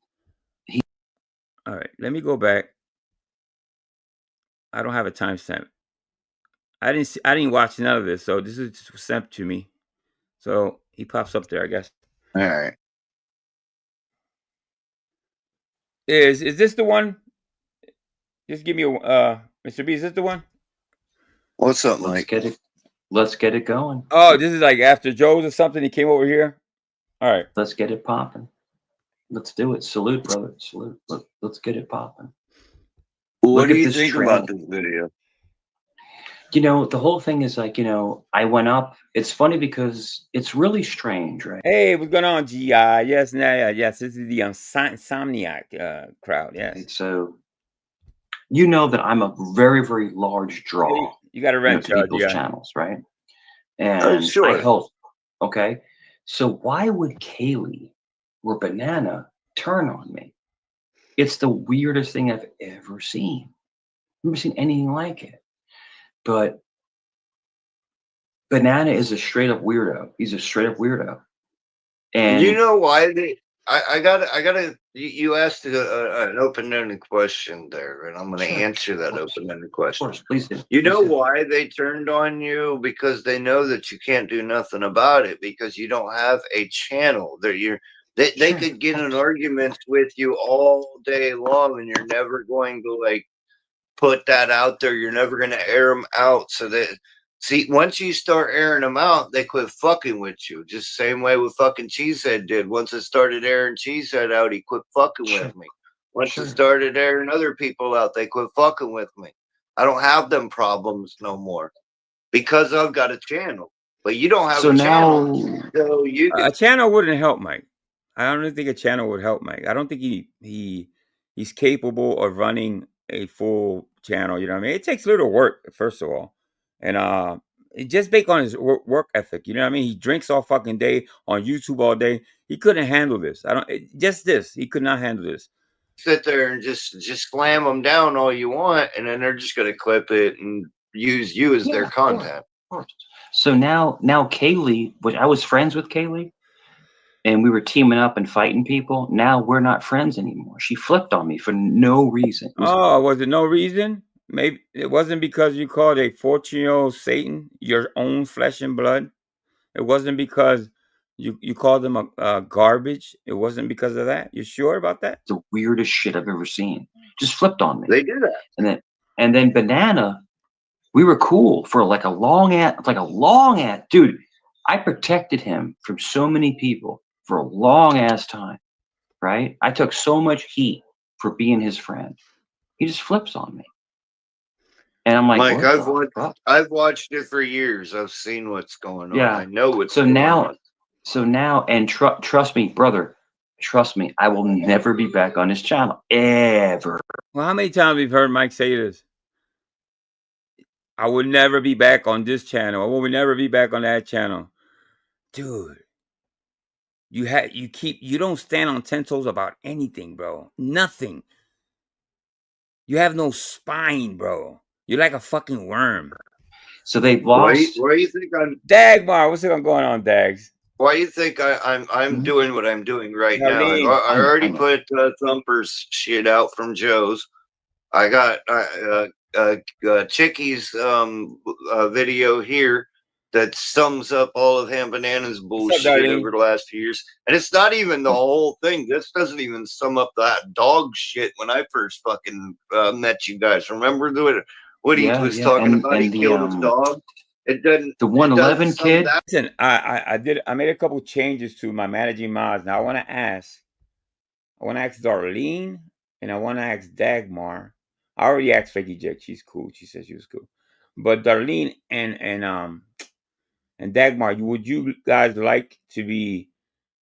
right, let me go back. I don't have a timestamp. I didn't watch none of this, so this is just sent to me. So he pops up there, I guess. All right. Is this the one? Just give me a Mr. B. Is this the one? What's up, Mike? Let's get it going. Oh, this is like after Joe's or something. He came over here. All right. Let's get it popping. Let's do it. Salute, brother. Salute. Let's get it popping. What do you think about this video? You know, the whole thing is like, you know, I went up. It's funny because it's really strange, right? Hey, what's going on, GI? Yes, yes. This is the Insomniac crowd. Yes. So, you know that I'm a very, very large draw. You got to rent to people's channels, right? And sure. I hope. Okay. So why would Kaylee or Banana turn on me? It's the weirdest thing I've ever seen. I've never seen anything like it. But Banana is a straight up weirdo. He's a straight up weirdo. And you know why they? I gotta. You asked an open-ended question there, and I'm going to answer that open-ended question. Of course, please do. You know why they turned on you? Because they know that you can't do nothing about it because you don't have a channel. They could get in arguments with you all day long, and you're never going to like put that out there. You're never going to air them out. So that see, once you start airing them out, they quit fucking with you. Just same way with fucking Cheesehead did. Once it started airing Cheesehead out, he quit fucking with me. Once it started airing other people out, they quit fucking with me. I don't have them problems no more because I've got a channel. But you don't have a channel. So you can... A channel wouldn't help Mike. I don't think a channel would help Mike. I don't think he's capable of running a full channel. You know what I mean? It takes a little work, first of all. And just based on his work ethic, you know what I mean? He drinks all fucking day on YouTube all day. He couldn't handle this. He could not handle this. Sit there and just slam them down all you want, and then they're just going to clip it and use you as their content. Of course. So now Kaylee, which I was friends with Kaylee, and we were teaming up and fighting people. Now we're not friends anymore. She flipped on me for no reason. Was it no reason? Maybe it wasn't because you called a 14-year-old Satan your own flesh and blood. It wasn't because you called them a garbage. It wasn't because of that. You sure about that? The weirdest shit I've ever seen. Just flipped on me. They do that. And then Banana, we were cool for like a long ass dude. I protected him from so many people for a long ass time, right? I took so much heat for being his friend. He just flips on me. And I'm like, Mike, I've watched it for years. I've seen what's going on. Yeah. I know what's going on. So now, and trust me, brother, trust me, I will never be back on this channel ever. Well, how many times we've heard Mike say this? I will never be back on this channel. I will never be back on that channel. Dude, you don't stand on 10 toes about anything, bro. Nothing. You have no spine, bro. You're like a fucking worm. So they've lost. Why do you think I'm Dagmar? What's going on, Dags? Why do you think I'm doing what I'm doing right now? I already put Thumper's shit out from Joe's. I got Chickie's video here that sums up all of Ham Banana's bullshit over the last few years. And it's not even the whole thing. This doesn't even sum up that dog shit when I first fucking met you guys. Remember what he was talking about? He killed his dog. It doesn't. The 111 kid. Listen, I made a couple changes to my managing mods. Now I want to ask Darlene and I want to ask Dagmar. I already asked Fakey Jack. She's cool. She said she was cool. But Darlene and Dagmar, would you guys like to be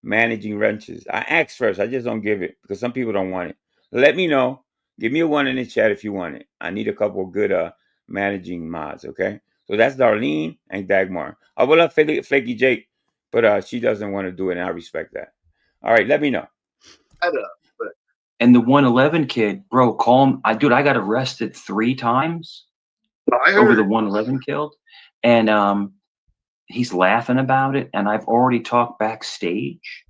managing wrenches. I ask first. I just don't give it because some people don't want it. Let me know. Give me a 1 in the chat if you want it. I need a couple of good managing mods, okay? So that's Darlene and Dagmar. I will have Flaky Jake, but she doesn't want to do it, and I respect that. All right, let me know. And the 111 kid, bro, call him. Dude, I got arrested 3 times over the 111 killed. And he's laughing about it. And I've already talked backstage,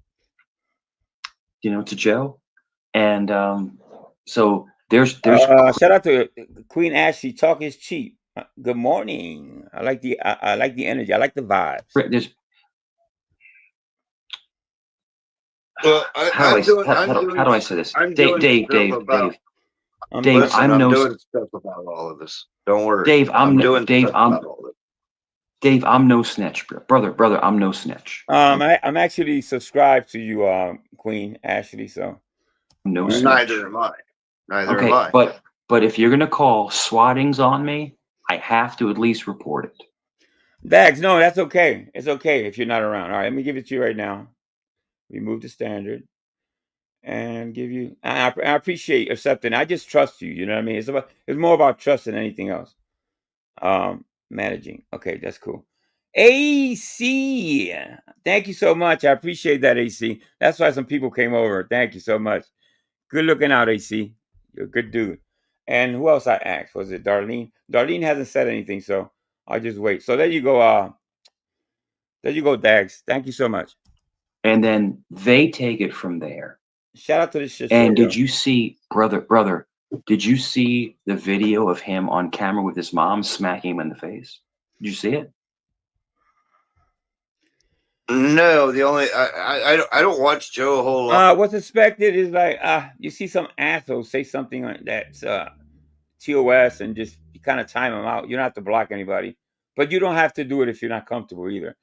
to Joe. And so there's shout out to Queen Ashley. Talk is cheap. Good morning. I like the energy. I like the vibes. There's Well, how do I say this? Dave, I'm doing no stuff about all of this. Don't worry. Dave, I'm no snitch, brother. I'm no snitch. I'm actually subscribed to you, Queen Ashley. So no snitch. Neither am I. Neither am I. But if you're gonna call swatting's on me, I have to at least report it. Dags, no, that's okay. It's okay if you're not around. All right, let me give it to you right now. Remove the standard and give you. I appreciate accepting. I just trust you. You know what I mean? It's more about trust than anything else. Managing. Okay, that's cool. AC, thank you so much. I appreciate that, AC. That's why some people came over. Thank you so much. Good looking out, AC. You're a good dude. And who else I asked? Was it Darlene? Darlene hasn't said anything, so I'll just wait. So there you go. There you go, Dags. Thank you so much. And then they take it from there. Shout out to this shit. And did you see, brother? Did you see the video of him on camera with his mom smacking him in the face? Did you see it? No, the only I don't watch Joe a whole lot. What's expected is like you see some asshole say something that's TOS and just you kind of time them out. You don't have to block anybody, but you don't have to do it if you're not comfortable either.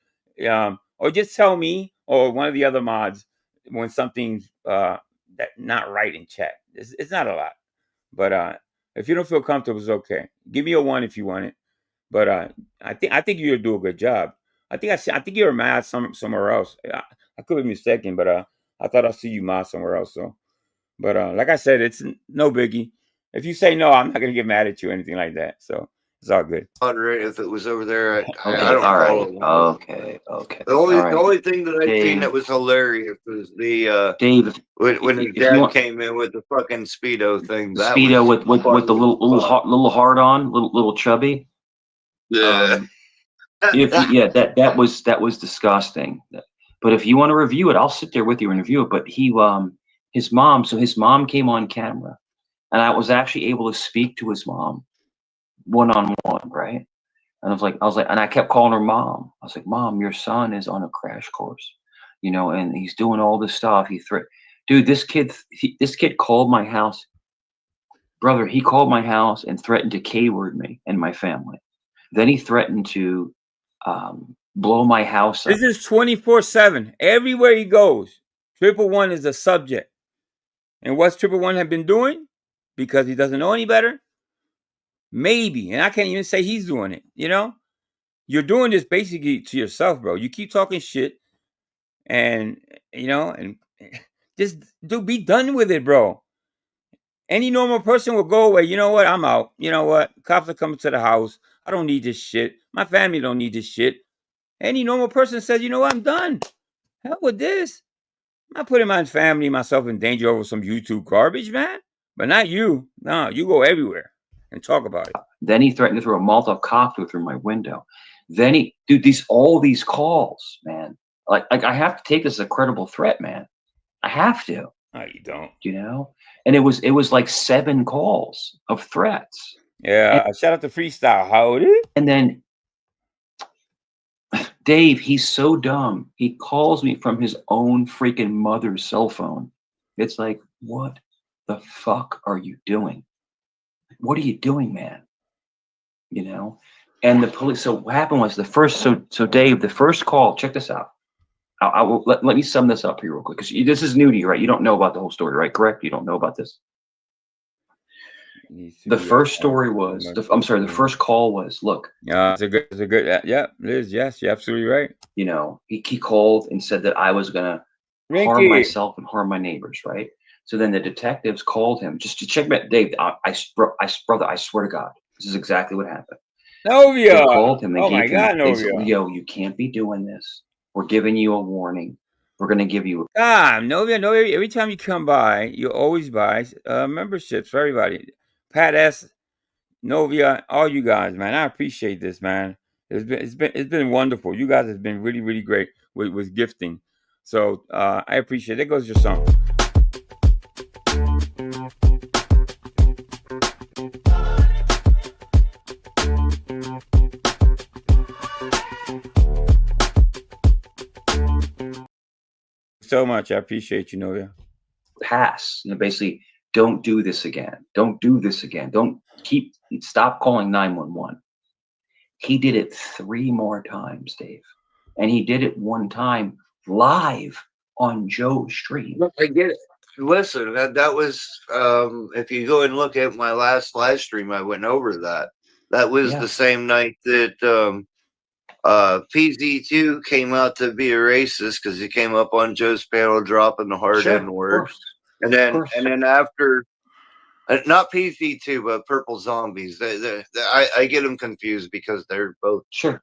Or just tell me or one of the other mods when something's that not right in chat. It's not a lot, but if you don't feel comfortable, it's okay. Give me a 1 if you want it. But I think you'll do a good job. I think you're mad somewhere else. I could be mistaken, but I thought I see you mad somewhere else. So, but like I said, it's no biggie. If you say no, I'm not gonna get mad at you or anything like that. So it's all good. If it was over there, I Okay, don't all follow. Okay. The only thing that I've seen that was hilarious was the Dave when his dad came in with the fucking Speedo thing. The Speedo with the little heart on, little chubby. Yeah. That was disgusting. But if you want to review it, I'll sit there with you and review it. But his mom came on camera, and I was actually able to speak to his mom one-on-one, right? And I was like, and I kept calling her mom. I was like, Mom, your son is on a crash course, and he's doing all this stuff. Dude, this kid called my house, brother. He called my house and threatened to K-word me and my family. Then he threatened to blow my house up. This is 24/7. Everywhere he goes, 111 is the subject. And what's 111 have been doing? Because he doesn't know any better? Maybe. And I can't even say he's doing it. You're doing this basically to yourself, bro. You keep talking shit and, and just be done with it, bro. Any normal person will go away. You know what? I'm out. You know what? Cops are coming to the house. I don't need this shit. My family don't need this shit. Any normal person says, you know what? I'm done. Hell with this. I'm not putting my family, myself in danger over some YouTube garbage, man. But not you. No, you go everywhere and talk about it. Then he threatened to throw a Molotov cocktail through my window. Then all these calls, man. Like I have to take this as a credible threat, man. I have to. No, you don't. And it was like 7 calls of threats. Yeah, shout out to Freestyle. Howdy. And then Dave, he's so dumb. He calls me from his own freaking mother's cell phone. It's like, what the fuck are you doing? What are you doing, man? And the police. So what happened was so Dave, the first call, check this out. I will let me sum this up here real quick, because this is new to you, right? You don't know about the whole story, right? Correct? You don't know about this. The first story was, the first call was, look. Yeah, it's a good, yeah, Liz, yes, you're absolutely right. He called and said that I was gonna harm myself and harm my neighbors, right? So then the detectives called him just to check back. Dave, brother, I swear to God, this is exactly what happened. Novia. They called him. They Oh gave my God, him. They said, Novia. "Yo, you can't be doing this. We're giving you a warning. We're going to give you." Novia. Every time you come by, you always buy memberships for everybody. Pat S, Novia, all you guys, man. I appreciate this, man. It's been wonderful. You guys have been really, really great with gifting. So I appreciate it. There goes your song. So much. I appreciate you, Novia. Pass. Basically, don't do this again. Don't do this again. Stop calling 911. He did it 3 more times, Dave. And he did it one time live on Joe's stream. I get it. Listen, that was if you go and look at my last live stream, I went over that. That was the same night that PZ2 came out to be a racist because he came up on Joe's panel dropping the hard N word. And then after not PZ2 but Purple Zombies. I get them confused because they're both the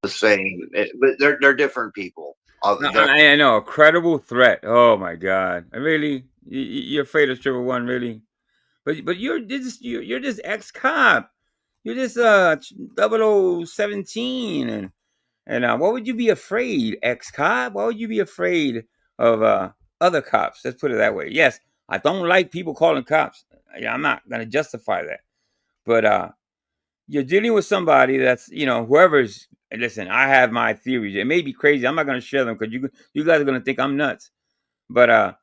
same, but they're different people. I know, a credible threat. Oh my God! Really, you're afraid of Triple One, really? But you're this ex-cop. You're this 0017, and what would you be afraid, ex-cop? Why would you be afraid of other cops? Let's put it that way. Yes, I don't like people calling cops. I'm not gonna justify that, but you're dealing with somebody that's whoever's. Listen, I have my theories. It may be crazy. I'm not going to share them because you guys are going to think I'm nuts. But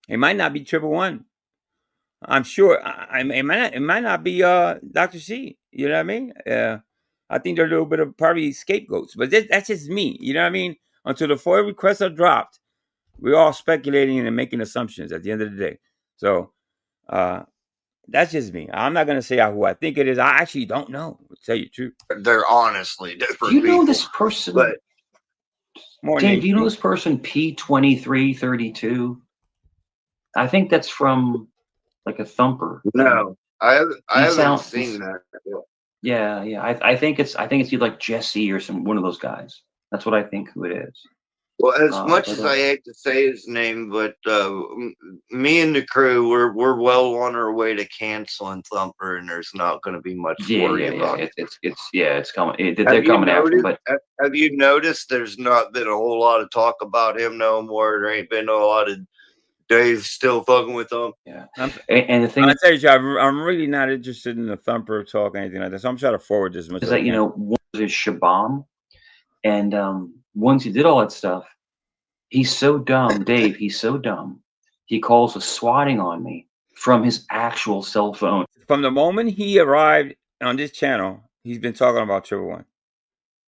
it might not be Triple One. I'm sure. It might not be Dr. C. You know what I mean? I think they're a little bit of probably scapegoats. But that's just me. You know what I mean? Until the FOIA requests are dropped, we're all speculating and making assumptions at the end of the day. So that's just me. I'm not going to say who I think it is. I actually don't know, to tell you the truth. They're honestly different. Do you know this person? But Dave, do you know this person P2332? I think that's from like a Thumper. No, I haven't seen that. Yeah. I think it's either like Jesse or one of those guys. That's what I think who it is. Well, as much as I hate to say his name, but me and the crew, we're well on our way to canceling Thumper, and there's not going to be much worry about it. It's coming. They're coming after him. But have you noticed there's not been a whole lot of talk about him no more? There ain't been a lot of Dave still fucking with them. Yeah, and the thing I tell you, I'm really not interested in the Thumper talk or anything like that. So I'm trying to forward this as much as I can. One is Shabam, and once he did all that stuff, he's so dumb, Dave. He's so dumb. He calls a swatting on me from his actual cell phone. From the moment he arrived on this channel, he's been talking about Triple One.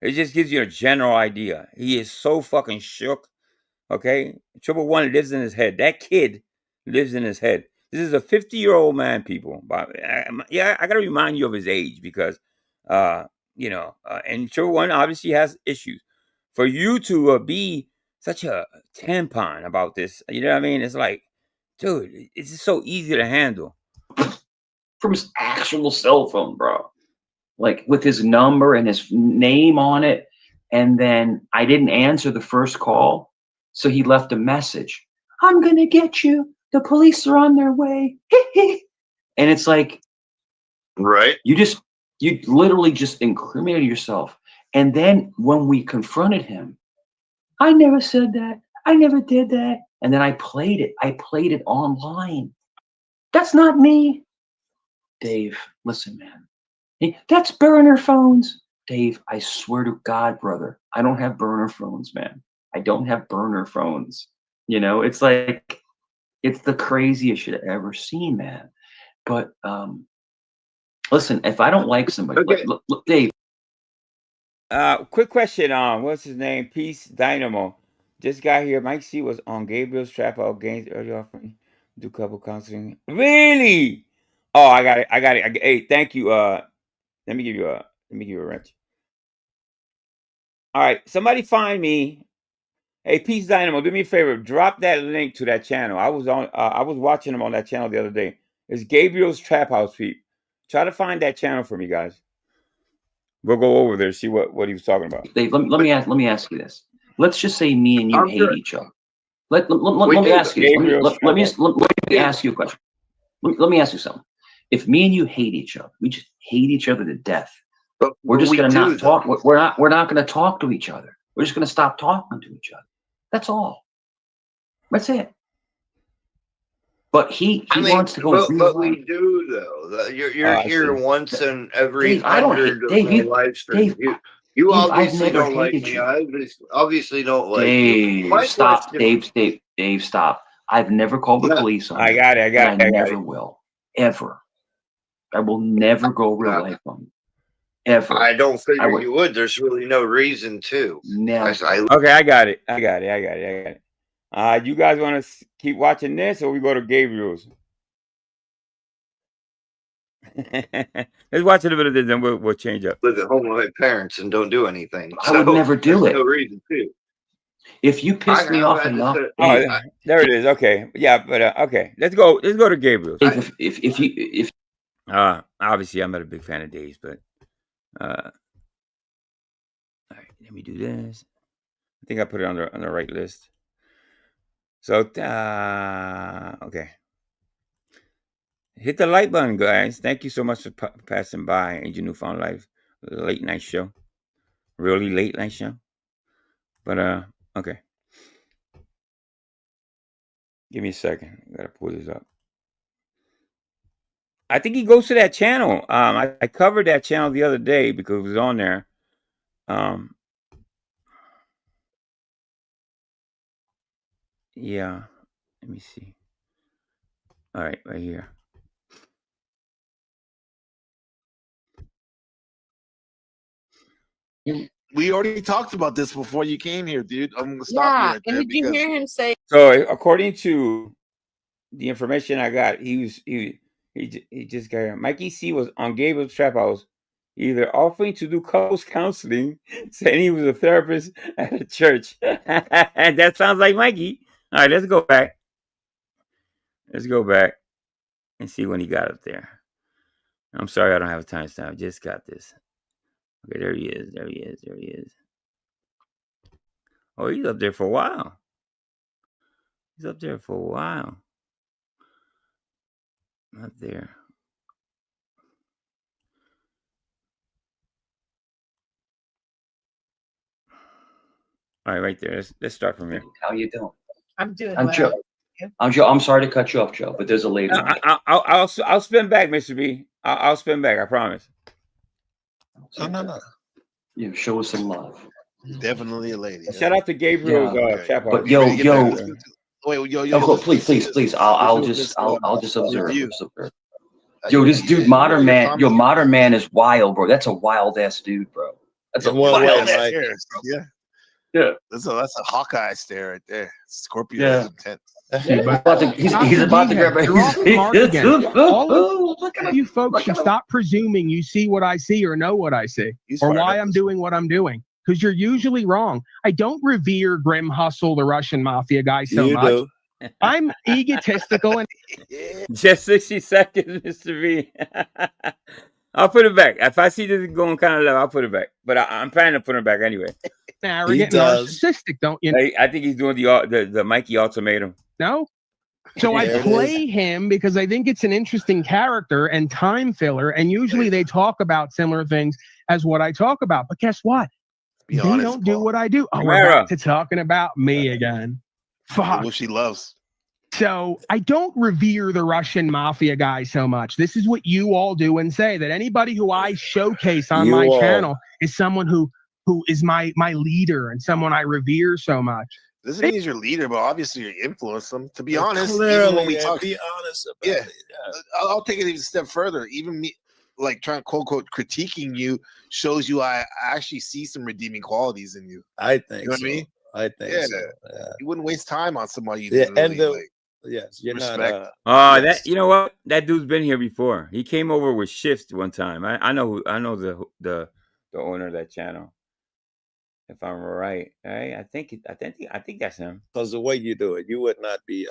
It just gives you a general idea. He is so fucking shook. Okay, Triple One lives in his head. That kid lives in his head. This is a 50-year-old man, people. But I got to remind you of his age because, and Triple One obviously has issues. For you to be such a tampon about this, you know what I mean? It's like, dude, it's just so easy to handle. From his actual cell phone, bro. Like with his number and his name on it. And then I didn't answer the first call. So he left a message. I'm going to get you. The police are on their way. And it's like, right. You literally just incriminated yourself. And then when we confronted him, I never said that. I never did that. And then I played it. I played it online. That's not me. Dave, listen, man. That's burner phones. Dave, I swear to God, brother, I don't have burner phones, man. I don't have burner phones. It's like, it's the craziest shit I've ever seen, man. But listen, if I don't like somebody, look, Dave. Quick question. What's his name? Peace Dynamo. This guy here, Mike C, was on Gabriel's Trap Out Games earlier offering. Do couple counseling. Really? Oh, I got it. Hey, thank you. Let me give you a wrench. All right, somebody find me Hey, Peace Dynamo, do me a favor. Drop that link to that channel. I was watching him on that channel the other day. It's Gabriel's Trap House Peep. Try to find that channel for me, guys. We'll go over there, see what he was talking about. Dave, let me ask you this. Let's just say me and you hate each other. Let me ask you. Let me ask you a question. Let me ask you something. If me and you hate each other, we just hate each other to death. But we're just going to not talk. We're not going to talk to each other. We're just going to stop talking to each other. That's all. That's it. But he wants to go. But we do though. You're here once in every Dave, I don't hate Dave. live stream. You obviously don't like me. I obviously don't like you. Dave, stop. Dave, stop. I've never called the police on you. I got it. I never will. Ever. I will never go real life on you. Ever. I don't figure you would. There's really no reason to. Never. Okay, I got it. You guys want to keep watching this, or we go to Gabriel's? Let's watch a little bit of this, then we'll change up. Live at home with my parents and don't do anything. I would never do it. No reason to. If you piss me off enough, there it is. Okay, yeah, but okay, let's go to Gabriel's. If obviously I'm not a big fan of Dave's, but all right, let me do this. I think I put it on the right list. So okay, hit the like button, guys. Thank you so much for passing by Angel Newfound Life late night show, really late night show. But okay, give me a second. I gotta pull this up. I think he goes to that channel. I covered that channel the other day because it was on there. Yeah, let me see. All right, right here. We already talked about this before you came here, dude. I'm gonna stop you. And did you hear him say? So according to the information I got, he just got here. Mikey C was on Gabriel's Trap House, either offering to do couples counseling, saying he was a therapist at a church. And that sounds like Mikey. All right, let's go back. Let's go back and see when he got up there. I'm sorry I don't have a timestamp. I just got this. Okay, there he is. There he is. There he is. Oh, he's up there for a while. He's up there for a while. Not there. All right, right there. Let's start from here. How you doing? I'm doing I'm well. Joe. I'm sorry to cut you off, Joe, but there's a lady. I'll spin back, Mr. B. I'll spin back. I promise. No. You show us some love. Definitely a lady. Shout out to Gabriel's chat box. But yo, wait, oh, please. I'll just observe. Yo, this dude, Modern Man. Yo, Modern Man is wild, bro. That's a wild ass dude, bro. That's a wild ass. Yeah. That's a Hawkeye stare right there. Scorpio is intense. He's about to grab a Look at you folks should stop presuming you see what I see or know what I see or why I'm doing what I'm doing, because you're usually wrong. I don't revere Grim Hustle, the Russian mafia guy, so much. I'm egotistical and just 60 seconds, Mr. V. I'll put it back. If I see this going kind of low, I'll put it back. But I'm planning to put it back anyway. Arrogant, narcissistic, don't you? I think he's doing the Mikey ultimatum. No. So I play him because I think it's an interesting character and time filler. And usually they talk about similar things as what I talk about. But guess what? They don't do what I do. Oh, we're back to talking about me again. Fuck. What she loves. So I don't revere the Russian mafia guy so much. This is what you all do and say, that anybody who I showcase on my channel is someone who is my leader and someone I revere so much. Doesn't mean he's your leader, but obviously you influence them. To be honest, clearly, even when we talk, be honest about it. I'll take it even a step further. Even me, like trying quote unquote critiquing you, shows you I actually see some redeeming qualities in you. I think. You know what I mean? I think. Yeah. So. You wouldn't waste time on somebody. You Yeah, didn't really, yes, you're respect. not. That you know what? That dude's been here before. He came over with Shift one time. I know the owner of that channel. if I'm right. Right? I think that's him. Because the way you do it, you would not be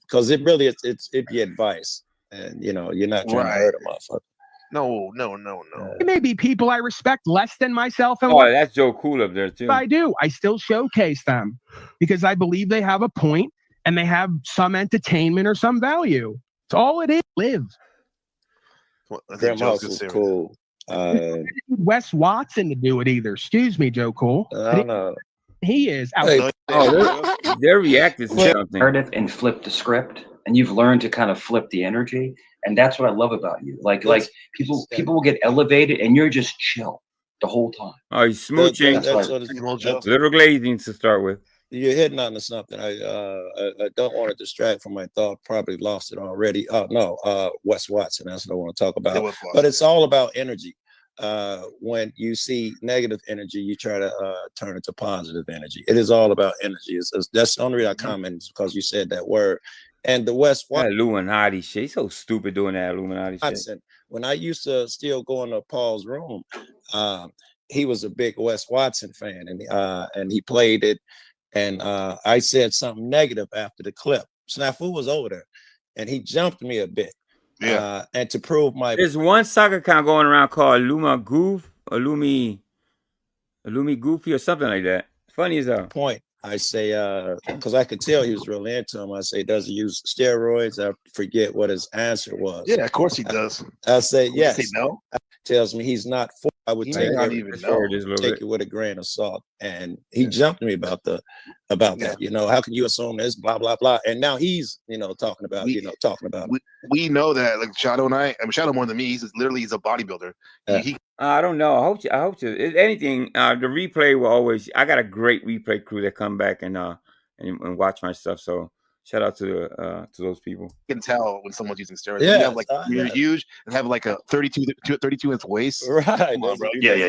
because it really it'd be advice, and you're not trying to hurt a motherfucker. No. There may be people I respect less than myself, and Oh, that's Joe Cool up there too. I do. I still showcase them because I believe they have a point and they have some entertainment or some value. It's all it is. Live. Grandma's was cool. Wes Watson to do it either. Excuse me, Joe Cool. I don't know. He is. They're reacting to something. Narrative and flip the script, and you've learned to kind of flip the energy, and that's what I love about you. Like people will get elevated, and you're just chill the whole time. Oh, he's smooching. That's Little glazing to start with. You're hitting onto something. I don't want to distract from my thought. Probably lost it already. Wes Watson. That's what I want to talk about. But it's all about energy. When you see negative energy, you try to turn it to positive energy. It is all about energy. That's the only reason I commented, because you said that word. And the Wes Watson, Illuminati shit. He's so stupid doing that Illuminati shit. When I used to still go into Paul's room, he was a big Wes Watson fan, and he played it. And I said something negative after the clip. Snafu was over there, and he jumped me a bit. Yeah. And to prove my... There's one soccer account going around called Lumi Goofy or something like that. Funny as hell. Point. I say, because I could tell he was really into him. I say, does he use steroids? I forget what his answer was. Yeah, of course he does. I say, yes. Say no? Tells me he's not for. I would take it with a grain of salt. And he jumped me about that. How can you assume this? Blah blah blah. And now he's talking about we know that, like Shadow and I mean Shadow more than me. He's a bodybuilder. I don't know. I hope to. If anything, the replay will always. I got a great replay crew that come back and watch my stuff. So shout out to those people. You can tell when someone's using steroids. Yeah, you have you're huge and have like a 32 inch waist. Right. Come on, bro. Yeah.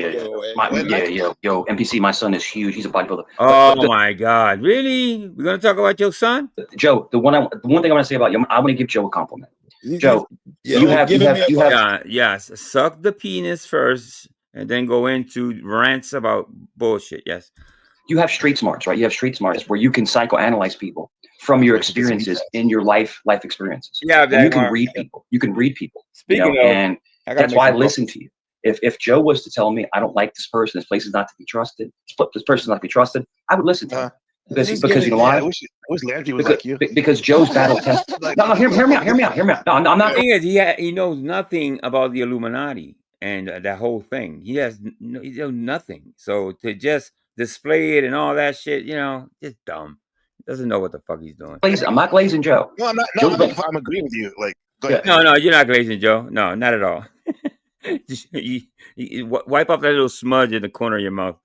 Yo, MPC, my son is huge. He's a bodybuilder. Oh my God, really? We're gonna talk about your son, Joe? The one thing I want to say about you, I want to give Joe a compliment. Joe, you have yes. Suck the penis first, and then go into rants about bullshit. Yes. You have street smarts, right? You have street smarts where you can psychoanalyze people from your experiences in your life experiences. Yeah, and you can read people. You can read people. Speaking of, and that's why I listen to you. If Joe was to tell me I don't like this person, this place is not to be trusted, this person is not to be trusted, I would listen to him. Because you know why? I wish Landry was like you. Because Joe's battle tested. No, hear me out. No, I'm not. The thing is, he knows nothing about the Illuminati and that whole thing. He knows nothing. So to just display it and all that shit, just dumb. Doesn't know what the fuck he's doing. I'm not glazing Joe. No, I'm not. No, I'm agreeing with you. Like, go ahead. No, you're not glazing Joe. No, not at all. you wipe off that little smudge in the corner of your mouth.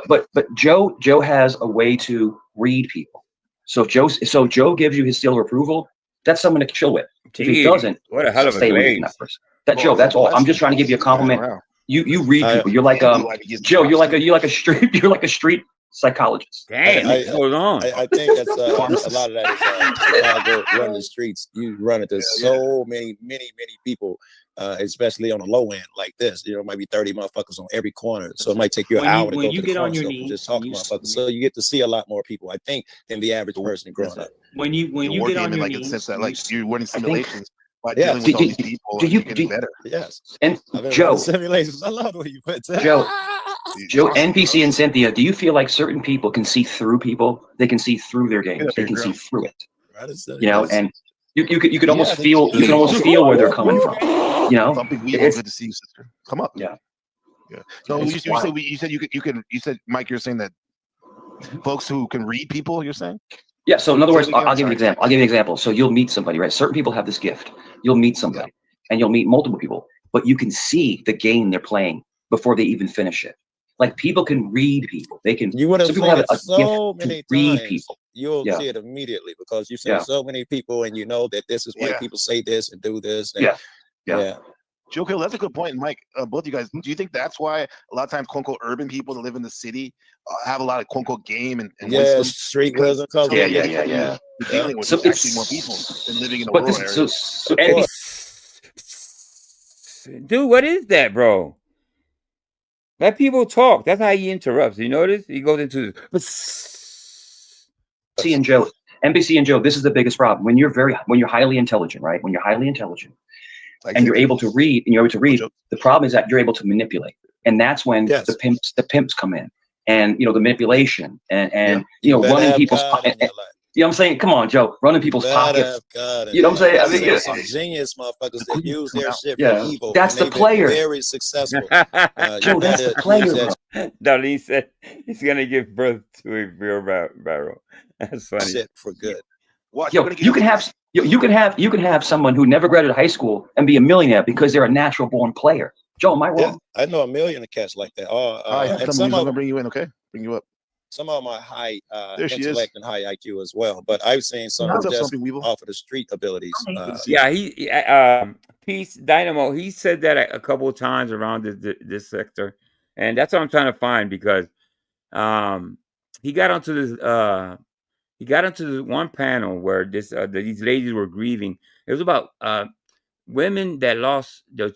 But Joe has a way to read people. So if Joe gives you his seal of approval, that's someone to chill with. If he doesn't, what a hell of a glaze. Joe, that's all. I'm just trying to give you a compliment. You read people. You're like Joe. You're like a street psychologist. Damn, hold on. I think that's a lot of that is go run the streets. You run into so many people, especially on the low end like this. It might be 30 motherfuckers on every corner. So it might take you an hour to go to the corner store just talk to motherfuckers. So you get to see a lot more people, I think, than the average person growing up. When you get on your knees, in the sense that you're winning simulations. Yeah. Do you better? Yes. And Joe, simulations. I love what you put. Joe, NPC and Cynthia, do you feel like certain people can see through people? They can see through their games. They can see through it. And you could almost feel where they're coming from. Something good to see you, sister. Come up. Yeah. So you said Mike, you're saying that folks who can read people, you're saying? Yeah. So in other words, I'll give you an example. So you'll meet somebody, right? Certain people have this gift. You'll meet somebody, and you'll meet multiple people, but you can see the game they're playing before they even finish it. Like people can read people. They can. You would have seen it so many read times. people. You'll see it immediately because you've seen so many people, and you know that this is why people say this and do this. And, Joe Kill, that's a good point. And Mike, both you guys, do you think that's why a lot of times quote unquote urban people that live in the city have a lot of quote unquote game and wisdom? Street wisdom. Yeah. Dealing with actually more people than living in a rural area. Dude, what is that, bro? Let people talk. That's how he interrupts. You notice? He goes into NBC and Joe. NBC and Joe. This is the biggest problem. When you're highly intelligent, right? When you're highly intelligent, and you're able to read, the problem is that you're able to manipulate, and that's when the pimps come in, and the manipulation and running people's. You know what I'm saying? Come on, Joe. Running people's pockets. You know what I'm saying? I mean, some genius motherfuckers that use their shit Yeah, for evil. that's and the they've player. been very successful. Joe, that's the player, bro. Darlene said he's gonna give birth to a real barrel. That's funny. Shit for good. Yo, you can have someone who never graduated high school and be a millionaire because they're a natural born player. Joe, am I wrong? Yeah, I know a million of cats like that. And some of them bring you in, okay? Bring you up. Some of them are high There she intellect and high IQ as well, but I've seen some just off of the street abilities. Yeah, he Peace Dynamo. He said that a couple of times around this sector, and that's what I'm trying to find because he got onto this one panel where these ladies were grieving. It was about women that lost their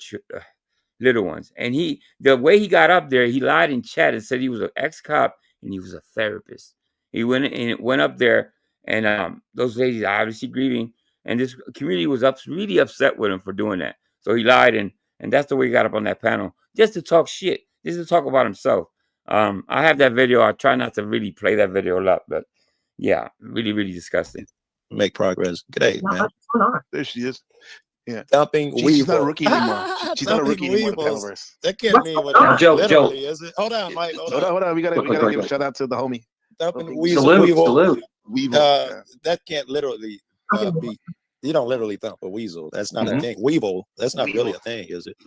little ones, and the way he got up there, he lied in chat and said he was an ex-cop and he was a therapist. He went up there, and those ladies are obviously grieving, and this community was really upset with him for doing that. So he lied, and that's the way he got up on that panel, just to talk shit, just to talk about himself. I have that video. I try not to really play that video a lot, but yeah, really, really disgusting. Make progress. Good day, man. There she is. Yeah. Dumping Weevil. She's not a rookie anymore. She's not a rookie anymore. That can't mean what Joe, is it? Hold on, Mike. Hold on. We gotta give a shout out to the homie. Dumping Weevil. Salute. That can't literally be. You don't literally thump a weasel. That's not a thing. Weevil. That's not really a thing, is it?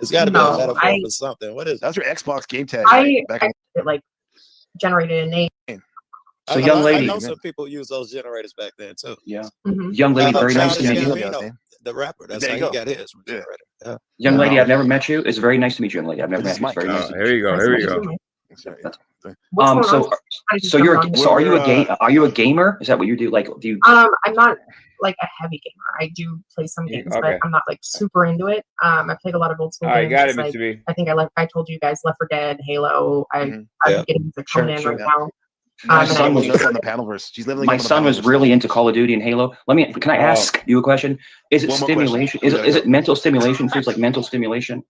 It's got to be a metaphor for something. What is? That's your Xbox game tag. Generated a name. So, young lady. I know some people use those generators back then too. Yeah. Young lady, very nice to meet you. The rapper. That's how he got his generator. Yeah. Young lady, I've never met you. It's very nice to meet you, young lady. I've never met you. It's very nice. Here you go. Here you go. Are you a gamer? Is that what you do? Like, do you? I'm not like a heavy gamer. I do play some games, but I'm not like super into it. I played a lot of old school games. Got it, Mr. B. I think I told you guys Left 4 Dead, Halo. I'm getting into Conan right now. My son was on the Panelverse. She's living. My son was really into Call of Duty and Halo. Can I ask you a question? Is it stimulation? Is it mental stimulation? Feels like mental stimulation.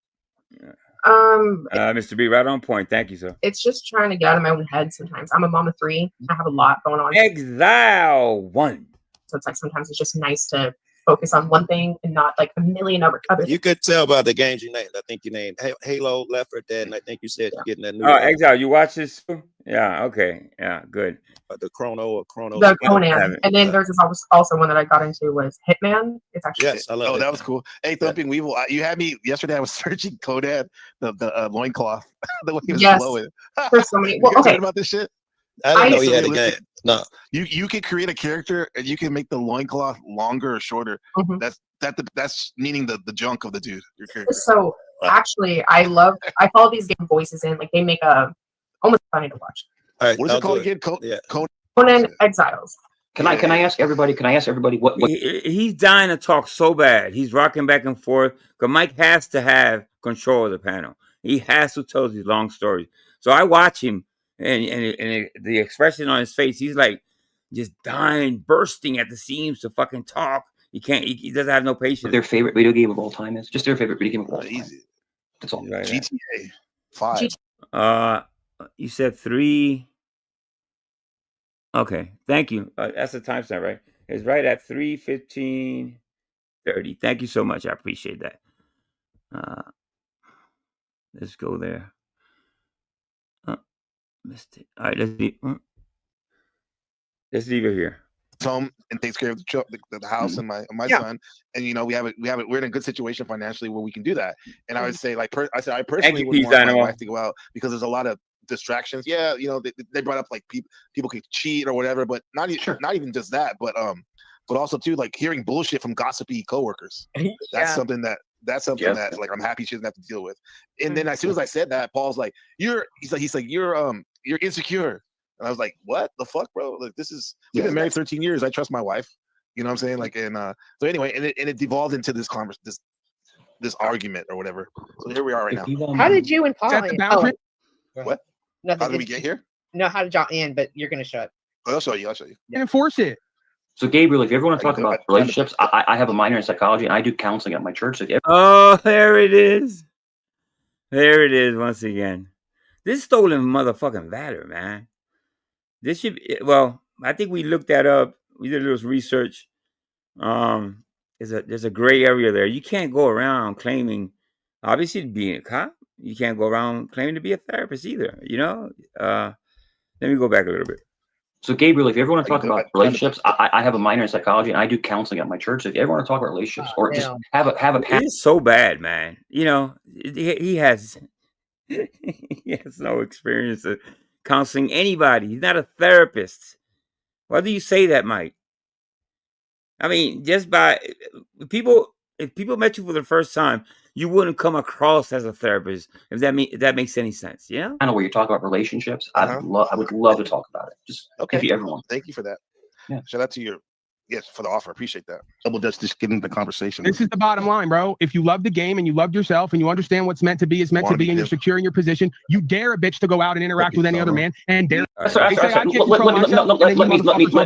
Mr. B, right on point. Thank you, sir. It's just trying to get out of my own head sometimes. I'm a mom of 3. I have a lot going on. Exile 1. So it's like sometimes it's just nice to focus on one thing and not like a million other You could tell by the games you named. I think you named Halo, Left 4 Dead, and I think you said you're getting that new. Exile, you watch this too? Yeah, okay. Yeah, good. The Chrono. The Conan. And then there's also one that I got into was Hitman. It's actually I love it. That was cool. Hey, Thumping Weevil, you had me yesterday. I was searching Conan, the loincloth, the way he was blowing. There's so many. You heard about this shit? I didn't know he had a game. No. You can create a character and you can make the loincloth longer or shorter. That's meaning the junk of the dude. Your character. So actually I follow these game voices in, like they make almost funny to watch. All right, what is it called again? Conan Exiles. Can I ask everybody what he's dying to talk so bad. He's rocking back and forth. Because Mike has to have control of the panel. He has to tell these long stories. So I watch him. And the expression on his face, he's like just dying, bursting at the seams to fucking talk. He doesn't have no patience. Their favorite video game of all time is just their favorite video game of all time. Easy. That's all. Right, GTA 5. You said 3. Okay, thank you. That's the timestamp, right? It's right at 3:15:30. Thank you so much. I appreciate that. Let's go there. Missed it. All right, let's leave it here. Home and takes care of the house and my son, and we're in a good situation financially where we can do that. And I would say I personally wouldn't want my wife to go out because there's a lot of distractions. Yeah, they brought up like people could cheat or whatever, but not even just that, but also too like hearing bullshit from gossipy coworkers. That's something that like I'm happy she doesn't have to deal with. And then as soon as I said that, Paul's like, he's like you're insecure. And I was like, what the fuck, bro? Like we've been married 13 years. I trust my wife. You know what I'm saying? Like, and so anyway, and it devolved into this argument or whatever. So here we are right now. How did you and Paul? What? Nothing. How did we get here? No, how did y'all end? But you're gonna shut. I'll show you. I'll show you. Enforce it. So Gabriel, if you ever want to talk about relationships, I have a minor in psychology and I do counseling at my church. So if you ever Oh, there it is. There it is once again. This stolen motherfucking valor, man. This should be, well, I think we looked that up. We did a little research. There's a gray area there. You can't go around claiming, obviously, to be a cop. You can't go around claiming to be a therapist either. You know. Let me go back a little bit. So Gabriel, if you ever want to talk about relationships, I have a minor in psychology and I do counseling at my church. So if you ever want to talk about relationships or just have a It's so bad, man. You know, he has he has no experience of counseling anybody. He's not a therapist. Why do you say that, Mike? I mean, just by if people met you for the first time, you wouldn't come across as a therapist. If that makes any sense, yeah. I know where you talk about relationships. I would love to talk about it. Just okay. If you ever want. Thank you for that. Yeah. Shout out to your for the offer. Appreciate that. Double Dutch just getting the conversation. This is the bottom line, bro. If you love the game and you love yourself and you understand what's meant to be is meant to be and you're secure in your position, you dare a bitch to go out and interact with any other man and dare. Let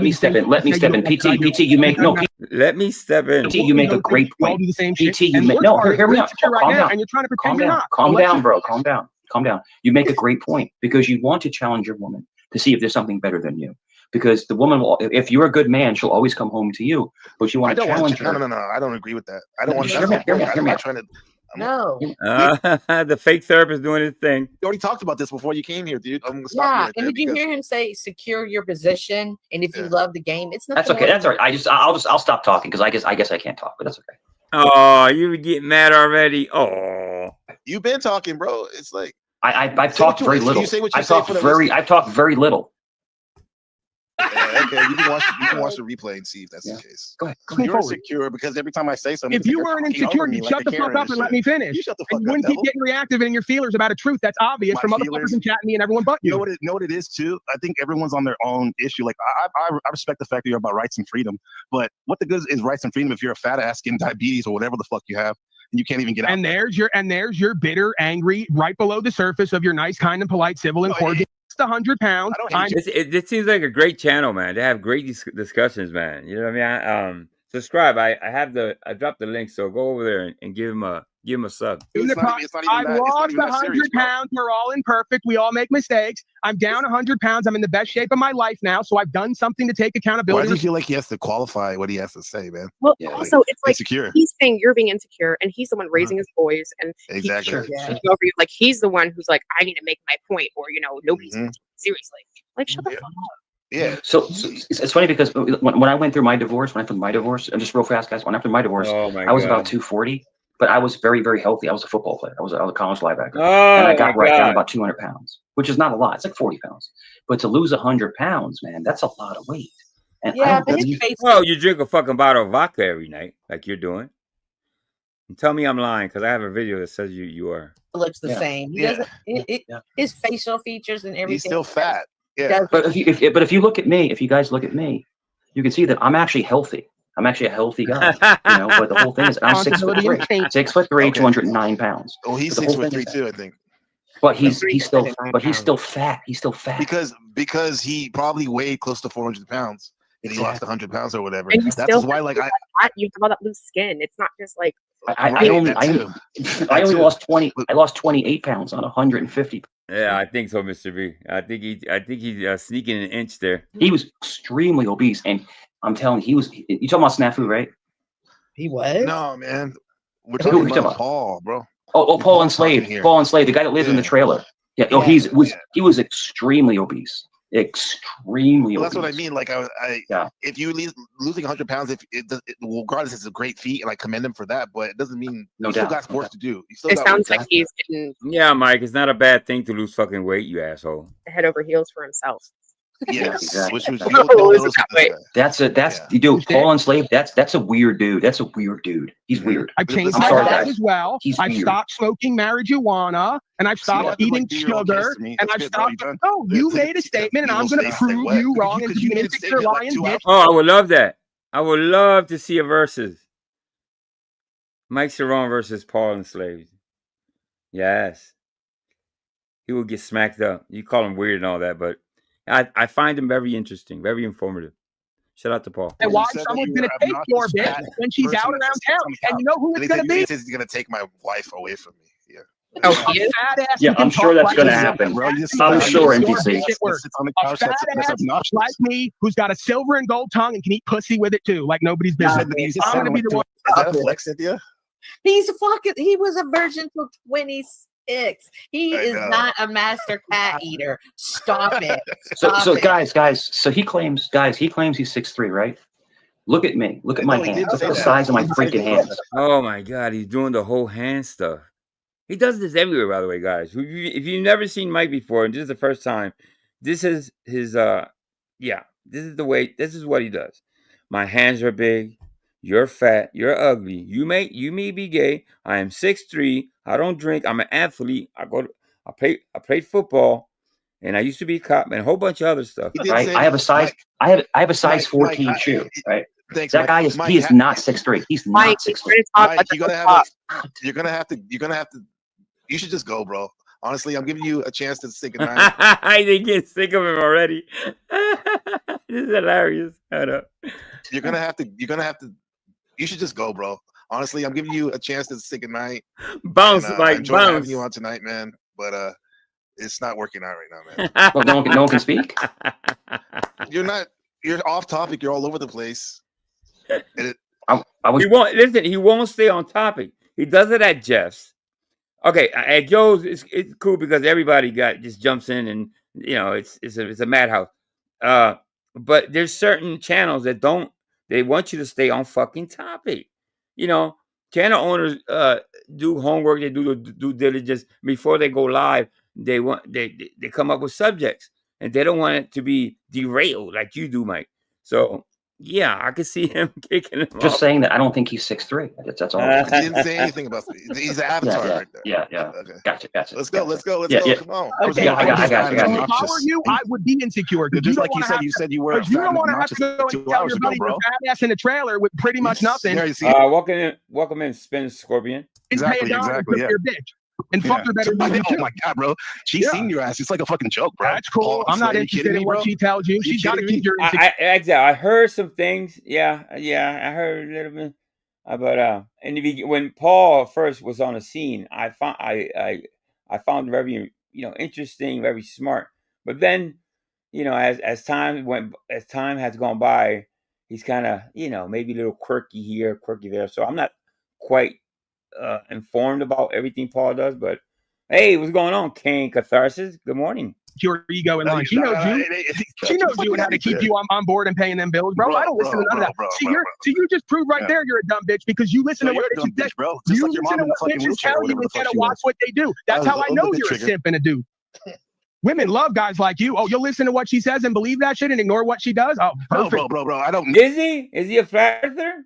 me step in. Let me step in. PT, you make no. Let me step in. PT, you make a great point. Do the same shit. PT, you make no. Hear me out. Calm down. And you're trying to pretend you're not. Calm down, bro. Calm down. Calm down. You make a great point because you want to challenge your woman to see if there's something better than you. Because the woman will, if you're a good man, she'll always come home to you. But you want to challenge her. No. I don't agree with that. I don't want to. Hear me out. No. The fake therapist doing his thing. You already talked about this before you came here, dude. I'm gonna stop Yeah, you right and there did you hear him say secure your position? And if you love the game, it's not. That's okay. That's all right. I'll stop talking because I guess I can't talk, but that's okay. Oh, you get mad already. Oh, you've been talking, bro. It's like I've talked very little. I've talked very little. Okay, you can watch the replay and see if that's the case. Go ahead. You're insecure because every time I say something, if you weren't insecure, you'd shut the fuck up and let me finish. You shut the fuck up. You wouldn't keep getting reactive in your feelers about a truth that's obvious from motherfuckers and chatting me and everyone but you. You know what it is too? I think everyone's on their own issue. Like I respect the fact that you're about rights and freedom, but what the good is rights and freedom if you're a fat ass getting diabetes or whatever the fuck you have? And you can't even get out. And there's your bitter, angry, right below the surface of your nice, kind, and polite, civil, and cordial. It's 100 pounds. It seems like a great channel, man. They have great discussions, man. You know what I mean? Subscribe. I dropped the link, so go over there and give him a sub. I've lost 100 pounds. We're all imperfect. We all make mistakes. I'm down 100 pounds. I'm in the best shape of my life now, so I've done something to take accountability. Why do you feel like he has to qualify what he has to say, man? Well, also it's like insecure. He's saying you're being insecure, and he's the one raising his voice, and exactly. over you. Like he's the one who's like, I need to make my point, or nobody's taking it seriously. Like shut the fuck up. Yeah. So it's funny because when I went through my divorce, and just real fast, guys, after my divorce, I was about 240, but I was very, very healthy. I was a football player. I was a college linebacker, and I got right down about 200 pounds, which is not a lot. It's like 40 pounds. But to lose 100 pounds, man, that's a lot of weight. And you drink a fucking bottle of vodka every night, like you're doing. And tell me I'm lying because I have a video that says you are. It looks the same. He doesn't. His facial features and everything. He's still fat. Yeah. But if you look at me, if you guys look at me, you can see that I'm actually healthy. I'm actually a healthy guy. But the whole thing is I'm 6'3", 6'3", 209 pounds. Oh, he's 6'3" too, I think. But he's still fat. He's still fat. Because he probably weighed close to 400 pounds and he lost 100 pounds or whatever. And that's why, like, you talk about loose skin. It's not just like I only lost 20. I lost 28 pounds on 150. Yeah, I think so, Mr. B. I think he's sneaking an inch there. He was extremely obese, and I'm telling you, you talking about snafu, right? He was? No, man. We're talking about Paul, bro. Oh, Paul Enslaved. Paul Enslaved, the guy that lives in the trailer. Yeah, no, he was extremely obese. Extremely obese. That's what I mean. Like, if you losing 100 pounds, regardless, it's a great feat, and I commend him for that. But it doesn't mean you still got sports to do. It sounds like he's getting Mike. It's not a bad thing to lose fucking weight, you asshole. Head over heels for himself. Yes, exactly. That's dude. Paul Enslaved. That's a weird dude. That's a weird dude. He's weird. I've changed my diet as well. I've stopped smoking marijuana, and I've stopped eating sugar, and I've stopped. Oh, you made a statement, and I'm going to prove you wrong and you insecure lying bitch. Oh, I would love that. I would love to see a versus. Mike Cerrone versus Paul Enslaved. Yes. he will get smacked up. You call him weird and all that, but I find him very interesting, very informative. Shout out to Paul. And why someone's going to take your bitch when she's out around town. And you know who it's going to be? He's going to take my wife away from me. Yeah. Oh, he is? Yeah, I'm sure that's going to happen. I'm sure, NPC. A fat ass like me who's got a silver and gold tongue and can eat pussy with it too, like nobody's business. I'm going to be the one. Is that a flex, Cynthia? He was a virgin till 26. He is not a master cat eater. Stop it. So guys, so he claims he's 6'3", right? Look at me. Look at my hands. Look at the size of my freaking hands. Oh my God, he's doing the whole hand stuff. He does this everywhere, by the way, guys. If you've never seen Mike before, and this is the first time, this is his this is what he does. My hands are big. You're fat. You're ugly. You may be gay. I am 6'3". I don't drink. I'm an athlete. I played football, and I used to be a cop and a whole bunch of other stuff. Right? I have a size. I have a size 14 shoe. Right? Thanks, that guy is. He is not 6'3". He's not 6'3". You're gonna have to. You should just go, bro. Honestly, I'm giving you a chance to say goodnight. I didn't get sick of him already. This is hilarious. Hold up. You're gonna have to. You should just go, bro. Honestly, I'm giving you a chance to say goodnight. Bounce, and, Mike. Enjoy bounce. having you on tonight, man. But it's not working out right now, man. Well, no one can speak. You're not. You're off topic. You're all over the place. He won't listen. He won't stay on topic. He does it at Jeff's. Okay, at Joe's, it's cool because everybody just jumps in, and it's a madhouse. But there's certain channels that don't. They want you to stay on fucking topic. Channel owners do homework. They do due diligence before they go live. They come up with subjects, and they don't want it to be derailed like you do, Mike. So yeah, I could see him kicking him Just off. saying that I don't think he's 6'3". That's all. He didn't say anything about he's an avatar right there. Yeah. Okay. Gotcha. Let's go. Come on. Okay. I got If I were you, I would be insecure. Just like you said you were. Because you don't want to have to go and tell your buddy your fat ass in a trailer with pretty much nothing. Welcome in, Spin Scorpion. Exactly. Your bitch. And fuck her better than you too. Oh my God, bro. She's seen your ass. It's like a fucking joke, bro. That's cool. I'm not interested in what she tells you. She's got to keep your Exactly. I heard some things. Yeah. I heard a little bit. But when Paul first was on the scene, I found very interesting, very smart. But then, as time has gone by, he's kind of maybe a little quirky here, quirky there. So I'm not quite informed about everything Paul does, but hey, what's going on, Kane Catharsis? Good morning. Your ego and line. She knows you. She knows you and how to keep you on board and paying them bills, bro. I don't listen to none of that. See, you just proved right there you're a dumb bitch because you listen to what bitches say. You listen to what bitches tell you instead of watch what they do. That's how I know you're a simp and a dude. Women love guys like you. Oh, you'll listen to what she says and believe that shit and ignore what she does? Oh, perfect. Bro. I don't. Is he a flat earther?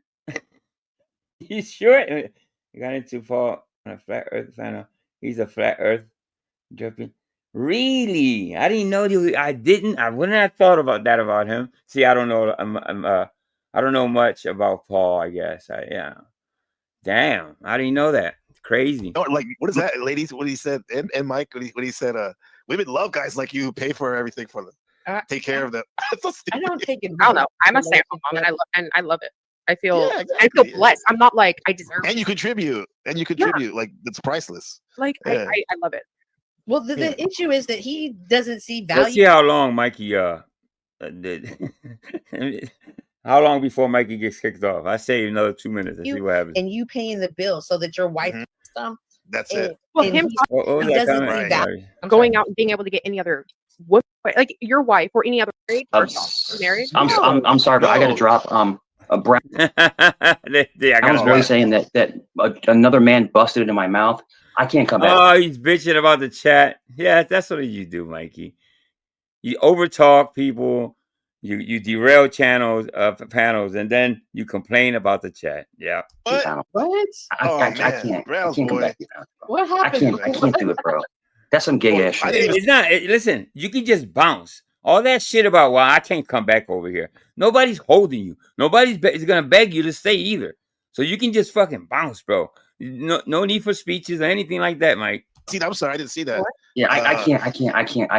He's sure. You got into Paul on a flat earth fan. He's a flat earth jumping. Really? I didn't know you. I wouldn't have thought about that about him. See, I don't know. I don't know much about Paul. I guess. Damn, I didn't know that. It's crazy. No, like what is that, ladies? What he said, and Mike, what he said. Women love guys like you who pay for everything for them. Take care of them. I don't take it. I don't know. I'm a stay-at-home mom, and I love it. I feel blessed. I'm not like I deserve. And you contribute. Like it's priceless. Like I love it. Well, the issue is that he doesn't see value. Let's see how long Mikey did. How long before Mikey gets kicked off? I say another 2 minutes and see what happens. And you paying the bill so that your wife some. That's it. Well, him he doesn't see value. Going out and being able to get any other like your wife or any other married person married. I'm sorry, but I got to drop. I was really saying that another man busted into my mouth. I can't come back. Oh, he's bitching about the chat. Yeah, that's what you do, Mikey. You overtalk people. You derail panels, and then you complain about the chat. Yeah. What? I can't come back. What happened? I can't do it, bro. That's some gay ass shit. It's not. Listen, you can just bounce. All that shit about, well, I can't come back over here. Nobody's holding you. Nobody's going to beg you to stay either. So you can just fucking bounce, bro. No need for speeches or anything like that, Mike. See, I'm sorry, I didn't see that. Yeah, I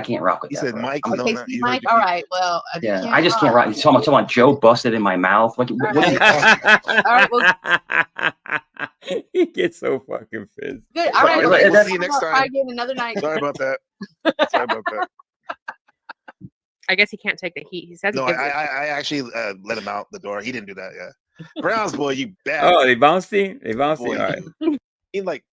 can't rock with He that. said, bro. Mike, Okay, no, see, Mike. All right. Well, if you Yeah, can't I just can't rock. You talking about Joe busted in my mouth? Like, what are you talking? All right. Well, He gets so fucking pissed. good. All right. Okay, Okay, we'll see you next try time. again another night. Sorry about that. Sorry about that. I guess he can't take the heat. He says No, he I actually let him out the door. He didn't do that. Yeah, Browns boy, you bad. Oh, they bounced him. They bounced him. Boy, All right. he like,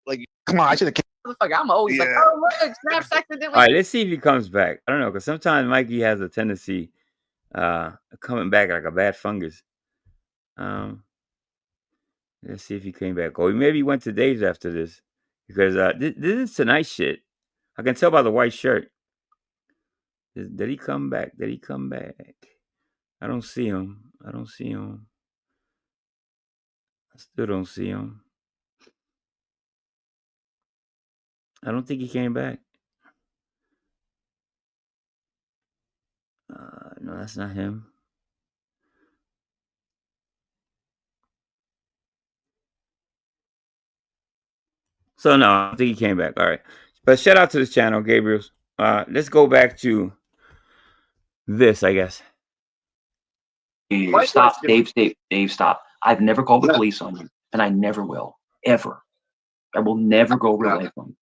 come on, I should have. Motherfucker, I'm always like, Yeah. oh look, Snaps accidentally. All right, let's see if he comes back. I don't know, because sometimes Mikey has a tendency coming back like a bad fungus. Let's see if he came back. Or maybe he went to Dave's after this, because this is tonight's shit. I can tell by the white shirt. Did he come back? Did he come back? I don't see him. I don't see him. I still don't see him. I don't think he came back. No, that's not him. So no, I don't think he came back. All right. But shout out to this channel, Gabriel's. Let's go back to this, I guess. Stop, Dave, stop. I've never called the police on you, and I never will, ever. I will never go real life on you,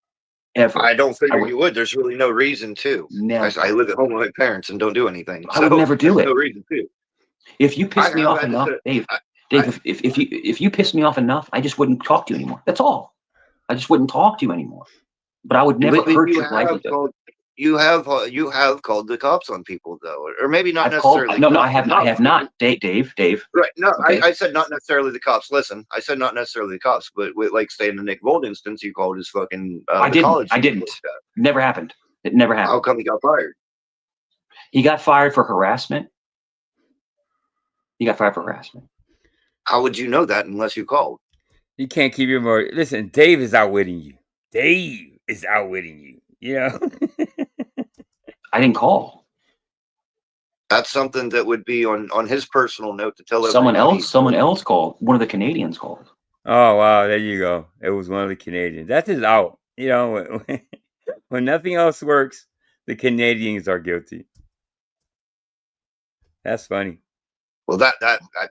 ever. I don't figure you would. There's really no reason to. Never. I live at home with my parents and don't do anything. I would never do it. No reason to. If you piss me off enough, Dave, if you piss me off enough, I just wouldn't talk to you anymore. That's all. I just wouldn't talk to you anymore. But I would never hurt your livelihood. You have called the cops on people though, or maybe not necessarily. No, I have not. Dave. Right. No, okay. I said not necessarily the cops. Listen, I said not necessarily the cops, but with, like, say in the Nick Volt instance, you called his fucking. I didn't. Never happened. It never happened. How come he got fired? He got fired for harassment. How would you know that unless you called? You can't keep your word. Listen, Dave is outwitting you. Dave is outwitting you. You know. I didn't call. That's something that would be on his personal note to tell Someone everybody. Someone else called. One of the Canadians called. Oh wow, there you go. It was one of the Canadians. That is out. You know, when nothing else works, the Canadians are guilty. That's funny. Well, that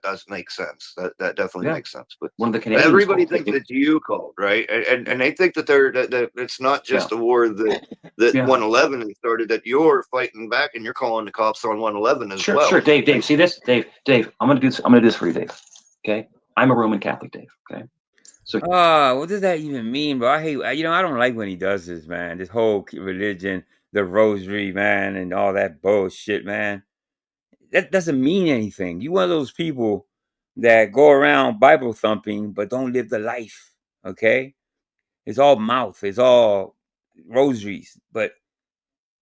does make sense. That definitely makes sense. But one of the Canadians. Everybody thinks that you called, right? And they think that that it's not just a war that 111 has started. That you're fighting back and you're calling the cops on 111 as well. Sure, Dave. See this, Dave. I'm gonna do this. I'm gonna do this for you, Dave. Okay. I'm a Roman Catholic, Dave. Okay. So. What does that even mean, bro? I hate. I don't like when he does this, man. This whole religion, the rosary, man, and all that bullshit, man. That doesn't mean anything. You one of those people that go around Bible thumping but don't live the life. Okay, it's all mouth. It's all rosaries, but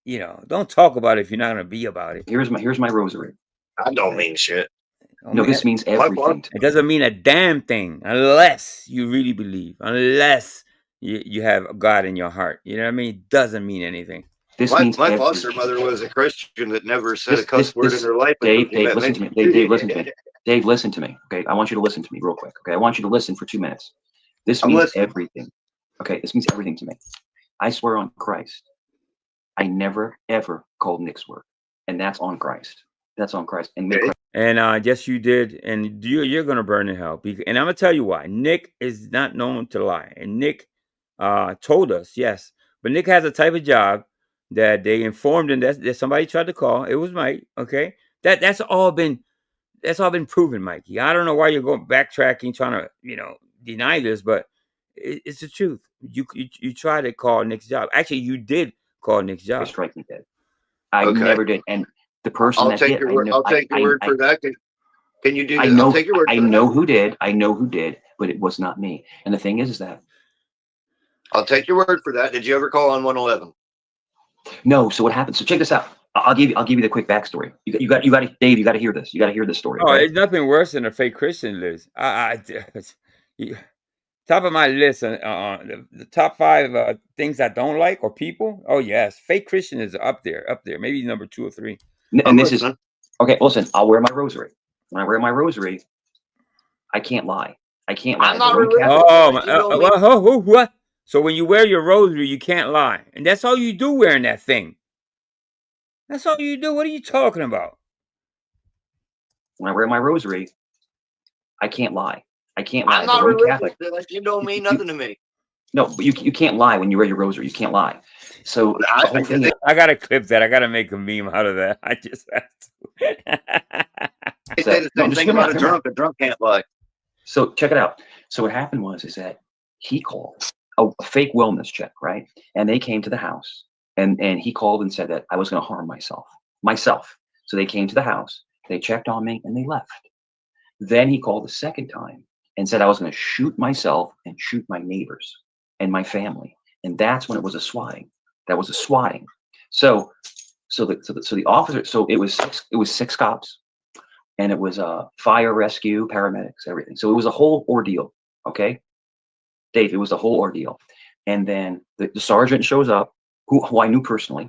don't talk about it if you're not gonna be about it. Here's my rosary. I don't mean shit. No, this means everything. It doesn't mean a damn thing unless you really believe. Unless you have God in your heart. You know what I mean? It doesn't mean anything. My foster mother was a Christian that never said a cuss word in her life. Dave, listen to me. Dave, listen to me. Dave, listen to me. Okay, I want you to listen to me real quick. Okay, I want you to listen for 2 minutes. This means everything. Okay, this means everything to me. I swear on Christ, I never ever called Nick's work, and that's on Christ. That's on Christ. And yes, you did, and you're gonna burn in hell. And I'm gonna tell you why. Nick is not known to lie, and Nick told us yes, but Nick has a type of job that they informed him that somebody tried to call. It was Mike. Okay, that's all been proven, Mikey. I don't know why you're going backtracking, trying to deny this, but it's the truth. You tried to call Nick's job. Actually, you did call Nick's job. Strike me dead. I never did, and the person I'll take your word. I'll take your word for that. Can you do that? I'll take your word. I know who did. I know who did, but it was not me. And the thing is that I'll take your word for that. Did you ever call on 111? No. So what happened? So check this out. I'll give you the quick backstory. You got to Dave. You got to hear this. You got to hear this story. Oh, it's nothing worse than a fake Christian list. Top of my list the top 5 things I don't like or people. Oh yes, fake Christian is up there. Maybe number 2 or 3. And this is okay. Listen, I'll wear my rosary. When I wear my rosary, I can't lie. I can't lie. I'm not what? So when you wear your rosary, you can't lie. And that's all you do wearing that thing. That's all you do. What are you talking about? When I wear my rosary, I can't lie. I can't lie. I'm not Roman religious. Catholic. You don't mean nothing to me. No, but you can't lie when you wear your rosary. You can't lie. So the whole thing is, I gotta clip that. I gotta make a meme out of that. I just have to. They say the same thing about a drunk. A drunk can't lie. So check it out. So what happened is that he called a fake wellness check, right? And they came to the house, and he called and said that I was going to harm myself. So they came to the house, they checked on me, and they left. Then he called the second time and said I was going to shoot myself and shoot my neighbors and my family. And that's when it was a swatting. That was a swatting. So the officer. So it was 6 cops, and it was fire rescue, paramedics, everything. So it was a whole ordeal. Okay, Dave, it was a whole ordeal. And then the sergeant shows up, who I knew personally,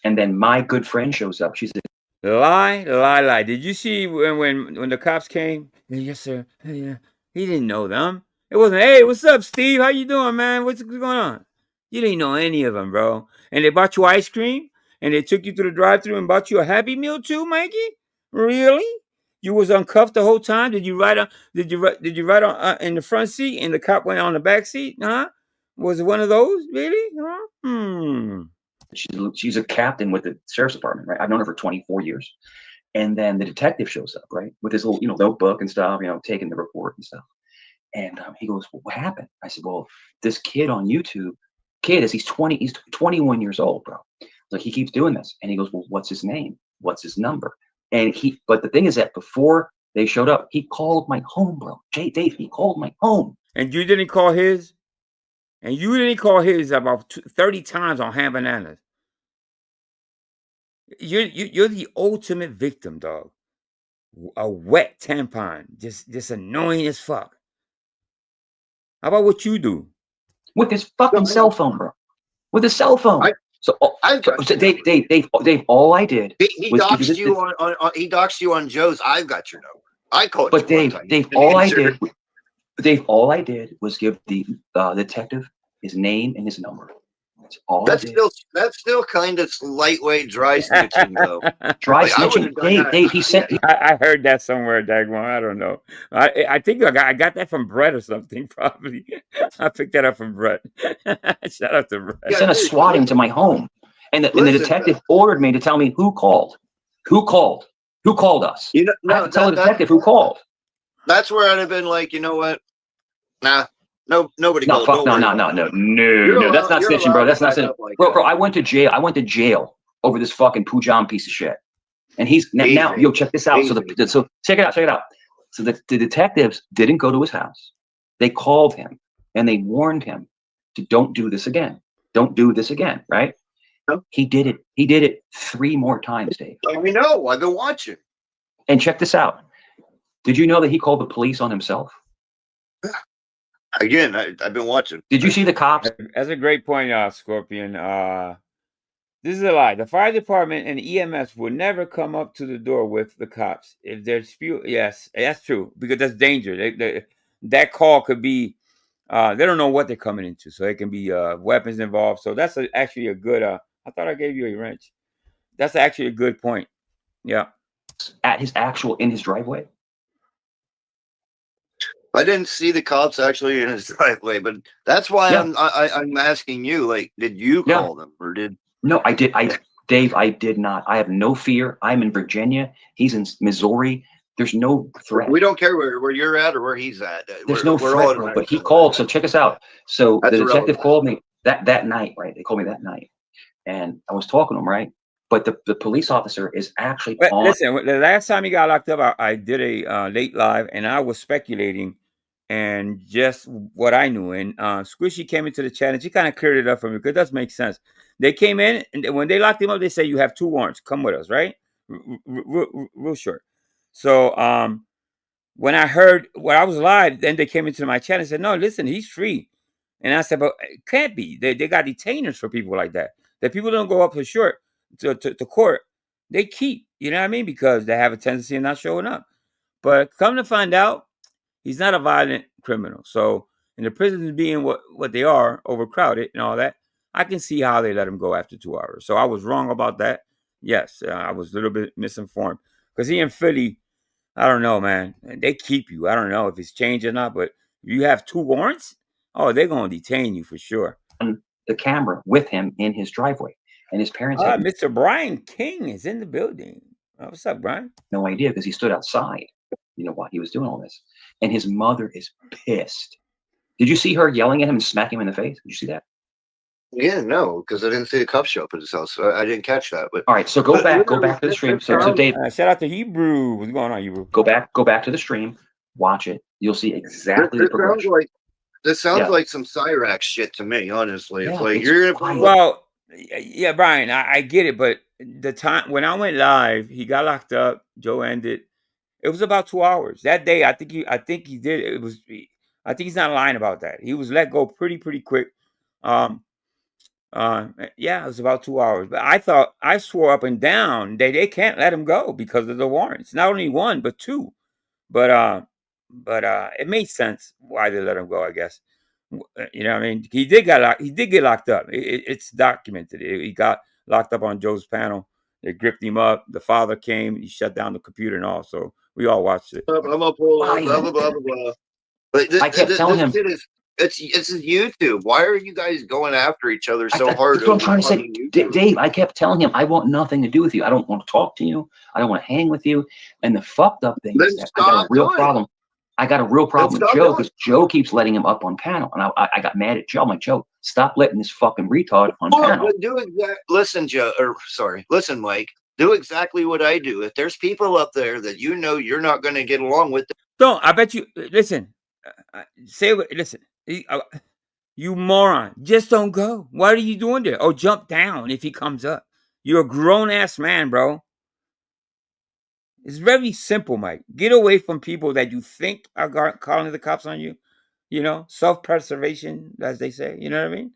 and then my good friend shows up. She said, Lie. Did you see when the cops came? Yes, sir. Yeah. He didn't know them. It wasn't, hey, what's up, Steve? How you doing, man? What's going on? You didn't know any of them, bro. And they bought you ice cream, and they took you to the drive-thru and bought you a Happy Meal too, Mikey? Really? You was uncuffed the whole time? Did you ride on? Did you ride on in the front seat and the cop went on the back seat? Huh? Was it one of those? Really? Huh? She's a captain with the sheriff's department, right? I've known her for 24 years. And then the detective shows up, right, with his little, notebook and stuff, taking the report and stuff. And he goes, well, what happened? I said, well, this kid on YouTube, he's 21 years old, bro. Like, he keeps doing this. And he goes, well, what's his name? What's his number? And but the thing is that before they showed up, he called my home, bro. Dave, he called my home. And you didn't call his? And you didn't call his about 30 times on Ham Bananas. You're the ultimate victim, dog. A wet tampon, just annoying as fuck. How about what you do? With his fucking cell phone, bro. With his cell phone. Dave, all I did. He doxed you he doxed you on Joe's. I've got your number. I called. But Dave, all I did was give the detective his name and his number. That's all. That's still kind of lightweight dry snitching, though. Dry snitching. Dave, he said. I heard that somewhere, Dagmar. I don't know. I think I got that from Brett or something. Probably. I picked that up from Brett. Shout out to Brett. He sent a swatting to my home, and the detective ordered me to tell me who called. Who called us? I have to tell the detective who called. That's where I'd have been like, you know what? Nah. No, nobody. No, fuck, no. That's not snitching, bro. That's not snitching, bro. I went to jail over this fucking Pujam piece of shit. And he's now. Yo, check this out. So check it out. So the detectives didn't go to his house. They called him and they warned him to don't do this again. Don't do this again. Right? He did it. He did it 3 more times, Dave. We know. I've been watching. And check this out. Did you know that he called the police on himself? Again, I've been watching. Did you see the cops? That's a great point, Scorpion. This is a lie. The fire department and EMS will never come up to the door with the cops if there's yes, that's true, because that's danger. That call could be they don't know what they're coming into, so it can be weapons involved. So that's actually a good. I thought I gave you a wrench. That's actually a good point. Yeah. In his driveway. I didn't see the cops actually in his driveway, but that's why I'm asking you. Like, did you call them or did? No, I did. Dave, I did not. I have no fear. I'm in Virginia. He's in Missouri. There's no threat. We don't care where you're at or where he's at. There's no threat, bro, but he called. So check us out. So the detective called me that night, right? They called me that night, and I was talking to him, right? But the police officer is actually on. Listen, the last time he got locked up, I did a late live, and I was speculating. And just what I knew, and Squishy came into the chat, and she kind of cleared it up for me because it does make sense. They came in, and when they locked him up, they say you have 2 warrants. Come with us, right? Real short. So when I heard what I was live, then they came into my chat and said, "No, listen, he's free." And I said, "But it can't be. They got detainers for people like that. That people don't go up for short to court. They keep, you know what I mean, because they have a tendency of not showing up. But come to find out, he's not a violent criminal. So and the prisons being what they are, overcrowded and all that, I can see how they let him go after 2 hours. So I was wrong about that. Yes, I was a little bit misinformed because he in Philly, I don't know, man. They keep you. I don't know if it's changed or not, but if you have 2 warrants, oh, they're gonna detain you for sure. The camera with him in his driveway, and his parents had Mr. Brian King is in the building. What's up, Brian? no idea because he stood outside, you know, while he was doing all this, and his mother is pissed. Did you see her yelling at him and smacking him in the face? Did you see that? Yeah, no, because I didn't see the cop show up at his house. So I didn't catch that. But all right, so go back to the stream. So Dave, shout out to Hebrew. What's going on, Hebrew? Go back to the stream. Watch it. You'll see exactly the progression. This sounds like some Cyrax shit to me, honestly. It's like you're well, yeah, Brian, I get it, but the time when I went live, he got locked up. Joe ended. It was about 2 hours that day. I think he did. It was. I think he's not lying about that. He was let go pretty quick. Yeah, it was about 2 hours. But I swore up and down they can't let him go because of the warrants. Not only 1 but 2. But it made sense why they let him go, I guess. You know what I mean? He did get locked up. It's documented. He got locked up on Joe's panel. They gripped him up. The father came. He shut down the computer and all. So we all watched it. I'm up, blah blah blah blah. But I kept telling him it's YouTube. Why are you guys going after each other so hard? That's what I'm trying to say, Dave. I kept telling him I want nothing to do with you. I don't want to talk to you. I don't want to hang with you. And the fucked up thing is that I got a real problem. I got a real problem with Joe because Joe keeps letting him up on panel, and I got mad at Joe. I'm like, Joe, stop letting this fucking retard on panel. Listen, Joe. Listen, Mike. Do exactly what I do. If there's people up there that you know you're not going to get along with, don't. I bet you. Listen. Listen. You moron. Just don't go. What are you doing there? Oh, jump down if he comes up. You're a grown ass man, bro. It's very simple, Mike. Get away from people that you think are calling the cops on you. You know, self-preservation, as they say. You know what I mean?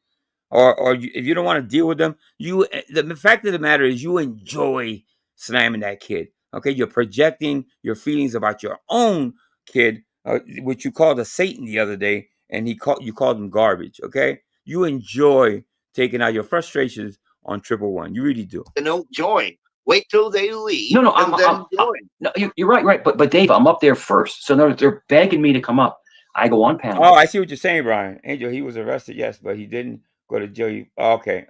Or if you don't want to deal with them, the fact of the matter is you enjoy slamming that kid. Okay, you're projecting your feelings about your own kid, which you called a Satan the other day, and you called him garbage. Okay, you enjoy taking out your frustrations on 111. You really do. And don't join. Wait till they leave. No, you're right. But Dave, I'm up there first, so they're begging me to come up. I go on panel. Oh, I see what you're saying, Brian. Angel, he was arrested, yes, but he didn't go to jail. Okay.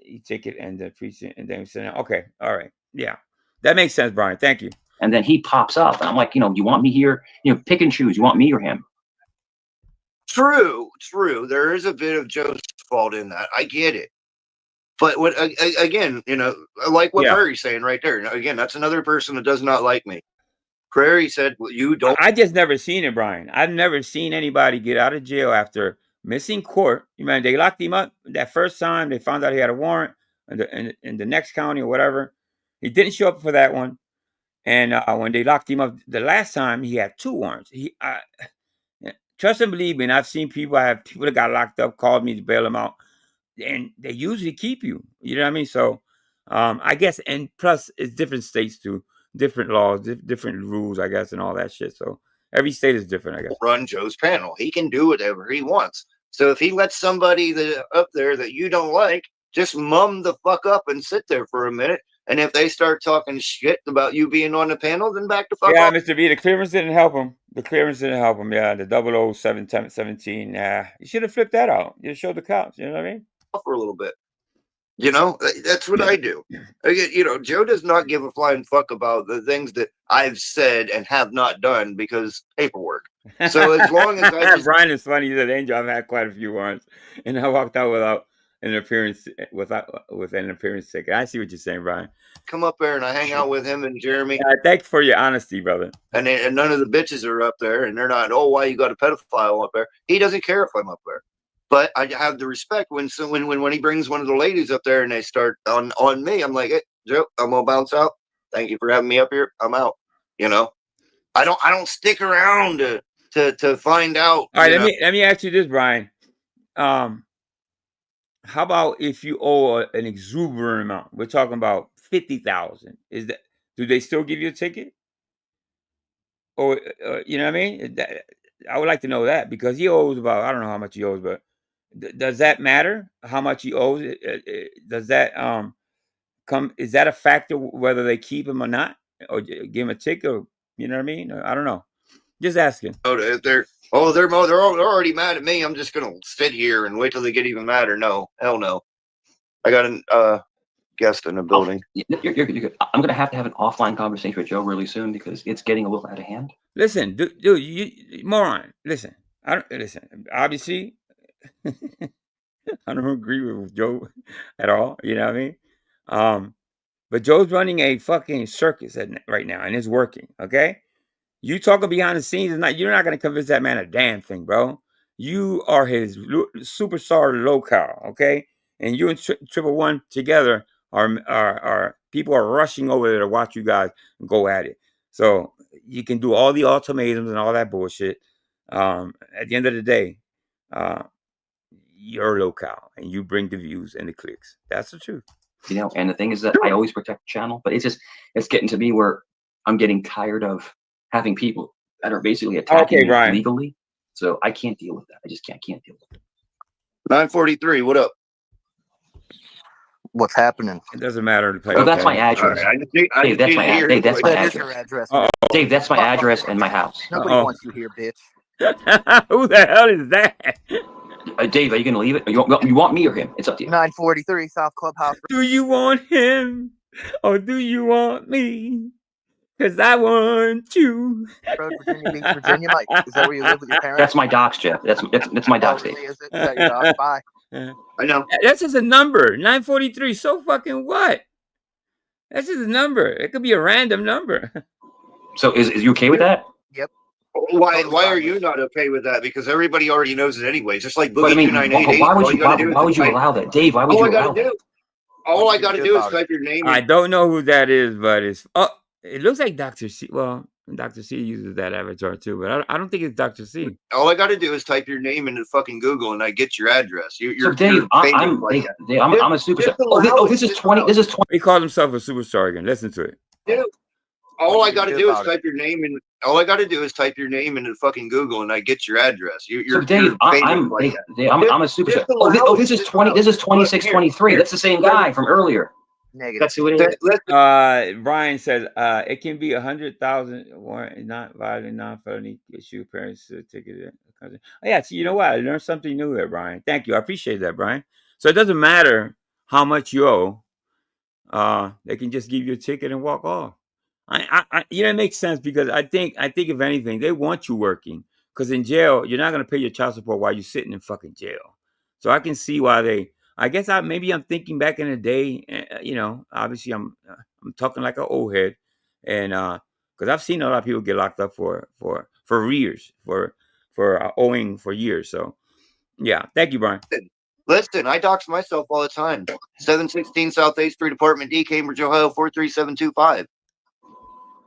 You take it and the precinct and then send it. Okay, all right, yeah, that makes sense, Brian. Thank you. And then he pops up, and I'm like, you want me here? Pick and choose. You want me or him? True. There is a bit of Joe's fault in that. I get it. But again, I like what Prairie's saying right there. Now, again, that's another person that does not like me. Prairie said, well, you don't. I just never seen it, Brian. I've never seen anybody get out of jail after missing court. You mean they locked him up that first time? They found out he had a warrant in the next county or whatever. He didn't show up for that one. And when they locked him up the last time, he had 2 warrants. Trust and believe me, and I've seen people that got locked up, called me to bail them out. And they usually keep you. You know what I mean? So I guess, and plus it's different states too, different laws, different rules, I guess, and all that shit. So every state is different, I guess. Run Joe's panel. He can do whatever he wants. So if he lets somebody up there that you don't like, just mum the fuck up and sit there for a minute. And if they start talking shit about you being on the panel, then back the fuck up. Yeah, Mr. B, the clearance didn't help him. Yeah, the 00717. You should have flipped that out. You showed the cops. You know what I mean? For a little bit. That's what I do. Again, Joe does not give a flying fuck about the things that I've said and have not done because paperwork. So as long as Brian is funny. He said, Angel, I've had quite a few warrants, and I walked out without an appearance with an appearance ticket. I see what you're saying, Brian. Come up there and I hang out with him and Jeremy. Thanks for your honesty, brother. And none of the bitches are up there, and they're not. Oh, why you got a pedophile up there? He doesn't care if I'm up there. But I have the respect when he brings one of the ladies up there and they start on me. I'm like, hey, Joe, I'm gonna bounce out. Thank you for having me up here. I'm out. I don't stick around to find out. All right, let me ask you this, Brian. How about if you owe an exuberant amount? We're talking about $50,000. Do they still give you a ticket? Or you know what I mean? I would like to know that, because he owes about, I don't know how much he owes, but does that matter? How much he owes? Does that is that a factor whether they keep him or not, or give him a ticket, or you know what I mean? I don't know. Just asking. They're already mad at me. I'm just gonna sit here and wait till they get even madder. No, hell no. I got a guest in the building. You're good. I'm gonna have to have an offline conversation with Joe really soon because it's getting a little out of hand. Listen, dude, you moron. Listen, obviously, I don't agree with Joe at all. You know what I mean? But Joe's running a fucking circus right now, and it's working. Okay, you talking behind the scenes, you're not gonna convince that man a damn thing, bro. You are his superstar locale. Okay, and you and Triple One together are people are rushing over there to watch you guys go at it. So you can do all the ultimatums and all that bullshit. At the end of the day, you're locale and you bring the views and the clicks. That's the truth. You know, and the thing is that I always protect the channel, but it's getting to me where I'm getting tired of having people that are basically attacking me legally. So I can't deal with that. I just can't deal with it. 943, what up? What's happening? It doesn't matter. Oh, that's my address. Dave, that's my address. Dave, that's my address and my house. Nobody wants you here, bitch. Who the hell is that? Dave, are you gonna leave it? You want me or him? It's up to you. 943 South Clubhouse. Do you want him or do you want me? Because I want you. Road, Virginia Beach, Virginia. Mike, is that where you live with your parents? That's my docs, Jeff. That's my docs, Dave. Is that your docs? Bye. I know. That's just a number. 943. So fucking what? That's just a number. It could be a random number. So is you okay with that? Yep. Why are you not okay with that? Because everybody already knows it anyway. Just like Boogie 2988. Why would you allow that, Dave? Why would you allow that? All I got to do is type your name. I don't know who that is, but it looks like Dr. C. Well, Dr. C uses that avatar too, but I don't think it's Dr. C. All I got to do is type your name into fucking Google, and I get your address. So Dave, I'm a superstar. This is 20. This is 20. He called himself a superstar again. Listen to it. Dude, all I got to do is type your name in. All I got to do is type your name into fucking Google, and I get your address. So Dave, I'm a superstar. This is 20. This is 2623. That's the same guy from earlier. Negative. That's who it is. Brian says it can be 100,000 warrant, not violent, non-felony issue. Parents ticket. Oh, yeah, so you know what? I learned something new there, Brian. Thank you. I appreciate that, Brian. So it doesn't matter how much you owe. They can just give you a ticket and walk off. It makes sense because I think if anything, they want you working, because in jail you're not gonna pay your child support while you're sitting in fucking jail. So I can see why they. I guess I'm thinking back in the day. Obviously I'm talking like an old head, and because I've seen a lot of people get locked up for arrears, for owing for years. So yeah, thank you, Brian. Listen, I dox myself all the time. 716 South 8th Street, Apartment D, Cambridge, Ohio 43725.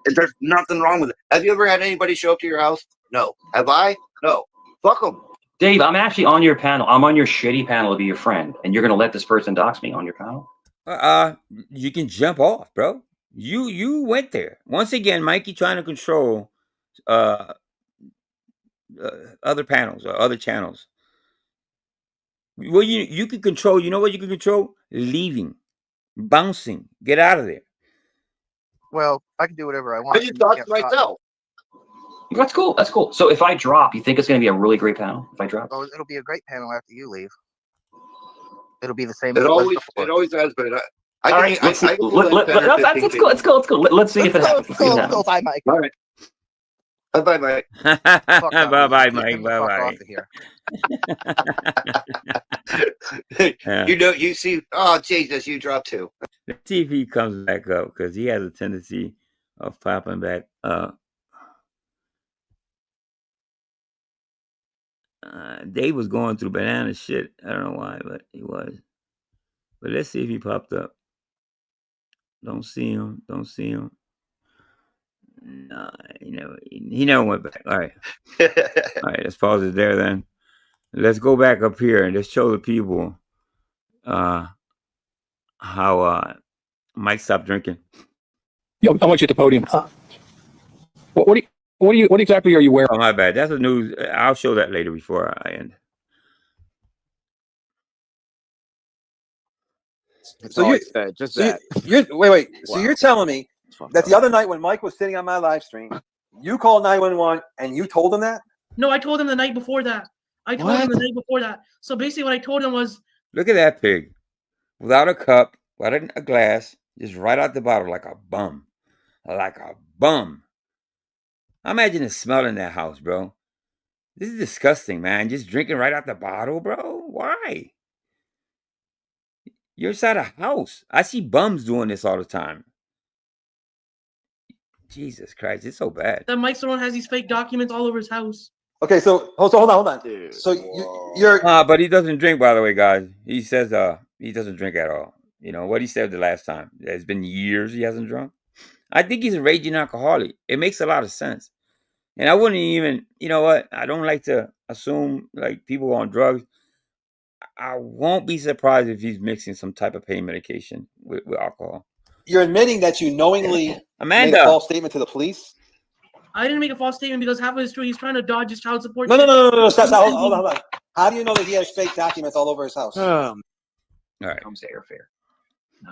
There's nothing wrong with it. Have you ever had anybody show up to your house? No. Have I? No. Fuck them. Dave, I'm actually on your panel. I'm on your shitty panel to be your friend, and you're gonna let this person dox me on your panel? You can jump off, bro. You went there once again, Mikey, trying to control other panels or other channels. Well, you can control. You know what you can control? Leaving, bouncing, get out of there. Well, I can do whatever I want. I just doxed myself. That's cool. That's cool. So if I drop, you think it's going to be a really great panel? If I drop, oh, it'll be a great panel after you leave. It'll be the same. It always has been. That's cool. Let's go. Let's see if it happens. Go. Bye, Mike. All right. Bye, Mike. Bye, Mike. Bye. You see. Oh, Jesus, you dropped too. Let's see if he comes back up, because he has a tendency of popping back up. Dave was going through banana shit. I don't know why, but he was. But let's see if he popped up. Don't see him. No, he never went back. All right. All right, let's pause it there then. Let's go back up here and let's show the people how Mike stopped drinking. Yo, I want you at the podium. What do What exactly are you wearing? Oh, my bad. That's the news. I'll show that later before I end. So you're wait. So you're telling me that the other night when Mike was sitting on my live stream, you called 911 and you told him that? No, I told him the night before that. So basically, what I told him was, look at that pig, without a cup, without a glass, just right out the bottle like a bum, like a bum. Imagine the smell in that house, bro. This is disgusting, man. Just drinking right out the bottle, bro. Why? You're inside a house. I see bums doing this all the time. Jesus Christ, it's so bad. that Mike Stone has these fake documents all over his house. Okay, so hold on. Dude, so you're but he doesn't drink, by the way, guys. He says he doesn't drink at all. You know what he said the last time. It's been years he hasn't drunk. I think he's a raging alcoholic. It makes a lot of sense. And I wouldn't even, you know what? I don't like to assume like people on drugs. I won't be surprised if he's mixing some type of pain medication with alcohol. You're admitting that you knowingly made a false statement to the police? I didn't make a false statement because half of it's true. He's trying to dodge his child support. No. Stop. Hold on. How do you know that he has fake documents all over his house? All right. Comes to airfare.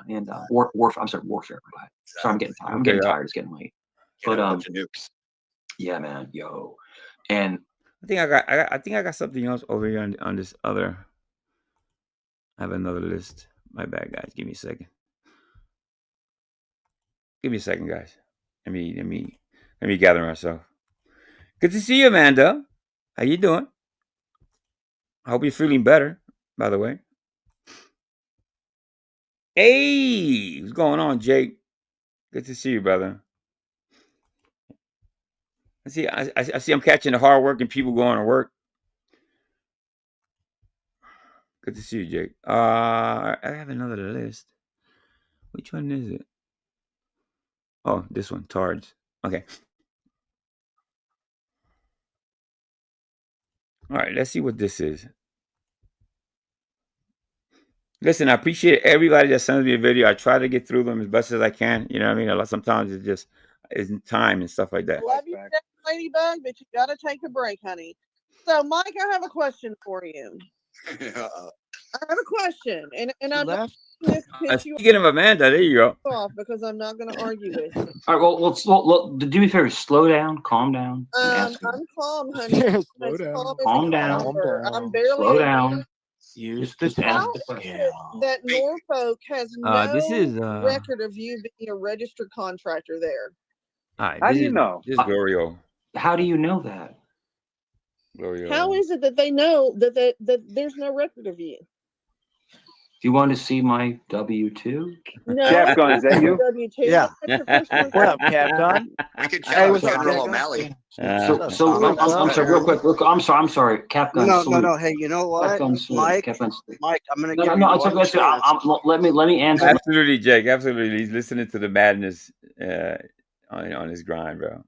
And warfare. I'm sorry, warfare. Sorry, I'm getting tired. I'm getting tired. It's getting late. But yeah, man, yo, and I think I got something else over here on this other. I have another list. My bad, guys. Give me a second. Give me a second, guys. Let me gather myself. Good to see you, Amanda. How you doing? I hope you're feeling better, by the way. Hey, what's going on, Jake? Good to see you, brother. I see I'm catching the hard-working people going to work. Good to see you, Jake. I have another list. Which one is it? Oh, this one, Tards. Okay. All right, let's see what this is. Listen, I appreciate everybody that sends me a video. I try to get through them as best as I can. You know what I mean? A lot, sometimes it just isn't time and stuff like that. Love you, Ladybug, but you got to take a break, honey. So, Mike, I have a question for you. I have a question, and I'm not speaking of Amanda, there you go. off because I'm not going to argue with you. all right. Well, let's do me a favor. Slow down. Calm down. I'm calm, honey. Calm down. I'm barely. Slow down. Use the that Norfolk has no this is record of you being a registered contractor there. How do you know? This is Glorio. How do you know that? Glorio. How is it that they know that there's no record of you? Do you want to see my W-2? No. Capcom, is that you? W-2. Yeah. What up, Capcom? Hey, what's up, General O'Malley? I'm sorry, real quick. I'm sorry. Capcom. No. Hey, you know what, Mike? Mike, I'm gonna give you it's okay. Let me answer. Absolutely, Jake. Absolutely, he's listening to the madness on his grind, bro.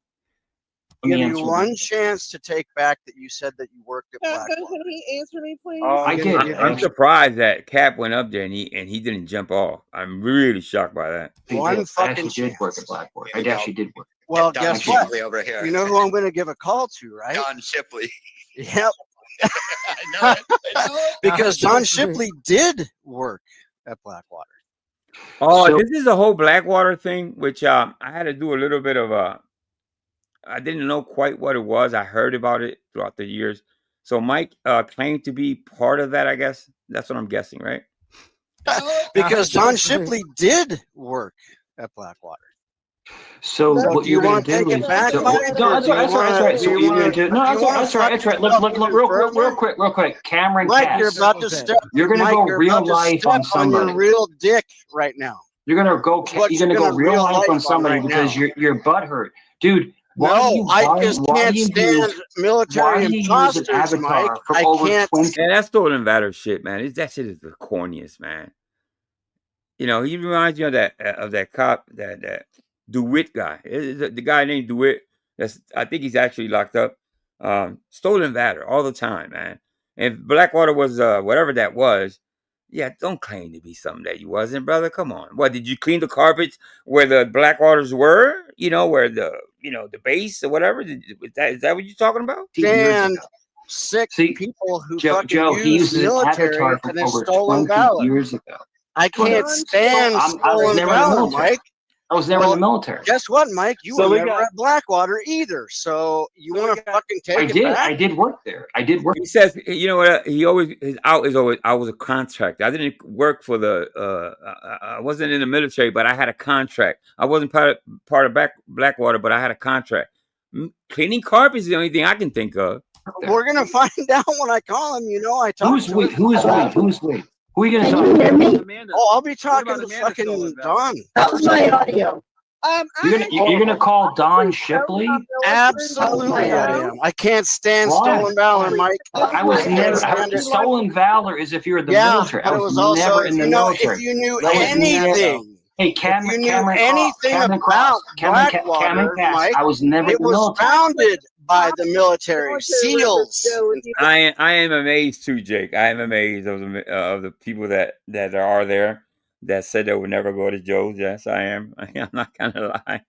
Give you one chance to take back that you said that you worked at Blackwater. Can he answer me, please? I did. I'm surprised that Cap went up there and he didn't jump off. I'm really shocked by that. One fucking chance. I did work at Blackwater. I actually did work. Well, guess what? Over here. You know who I'm going to give a call to, right? Don Shipley. Yep. I know it. Because Don Shipley did work at Blackwater. Oh, this is a whole Blackwater thing, which I had to do a little bit of I didn't know quite what it was. I heard about it throughout the years. So Mike claimed to be part of that, I guess. That's what I'm guessing, right? Because Don Shipley did work at Blackwater. So what you're going to do is... That's right. So what you're going to do... No, that's right. Look, real quick. Cameron Mike, Cass. you're about to step... You're going to go real life on somebody. On your real dick right now. You're going to go real life on somebody because your butt hurt. Dude... No, I just can't stand military imposters, Mike. I can't. Yeah, that's stolen valor shit, man. That shit is the corniest, man. You know, he reminds you of that cop, that DeWitt guy. The guy named DeWitt. I think he's actually locked up. Stolen valor all the time, man. And Blackwater was whatever that was. Yeah, don't claim to be something that you wasn't, brother. Come on. What, did you clean the carpets where the black waters were? You know, where the base or whatever? Is that what you're talking about? Stand sick people who fucking Joe, he use uses an military avatar and from it's over stolen 20 valor. years ago. I can't stand I was stolen never in the valor, military. Mike. I was never in the military. Guess what, Mike? You So were we never got- at Blackwater either. So you want to fucking take it back? I did work there. I did work. He says, you know what? He always his out is always. I was a contractor. I didn't work for the. I wasn't in the military, but I had a contract. I wasn't part of Blackwater, but I had a contract. Cleaning carpets is the only thing I can think of. We're gonna find out when I call him. You know, I talked Who's to we? him. Who's we? Who's we? Who are you Can gonna you talk hear to? me? Oh, I'll be talking to fucking Don. How's my audio? You're gonna call Don Shipley? Absolutely, I am. I can't stand stolen valor, Mike. I was never. Stolen valor is if you're in the military. I but it was was also never in the military. if you knew That was never- anything. Hey, Cameron about Blackwater, Mike, I was never in it the was military. founded by the military, SEALs. I am amazed too, Jake. I am amazed of the people that are there that said they would never go to Joe's. Yes, I am. I'm not gonna lie.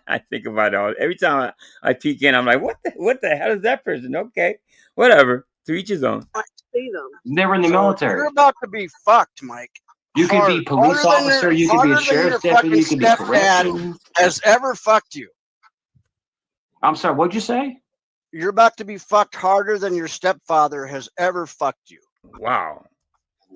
I think about it all every time I peek in. I'm like, what the hell is that person? Okay, whatever. To each his own. I see them. Never in the military. You're about to be fucked, Mike. You could be police officer. You could be a sheriff's deputy. You could be corrections. Has ever fucked you. I'm sorry. What'd you say? You're about to be fucked harder than your stepfather has ever fucked you. Wow.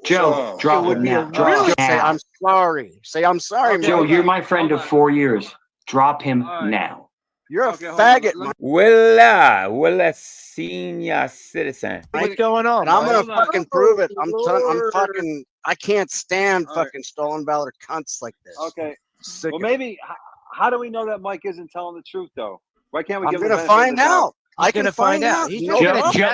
Joe, drop it now. Drop him Say now. I'm sorry. Say I'm sorry, Joe, Mike. you're my friend of 4 years. Drop him now. You're a faggot, Mike. Well, senior citizen. What's going on? I'm gonna fucking prove it. I'm fucking. I can't stand fucking stolen valor cunts like this. Okay. Sick Well, of it. maybe. How do we know that Mike isn't telling the truth, though? Why can't we I'm give him gonna the benefit of find the doubt? out. I can find out.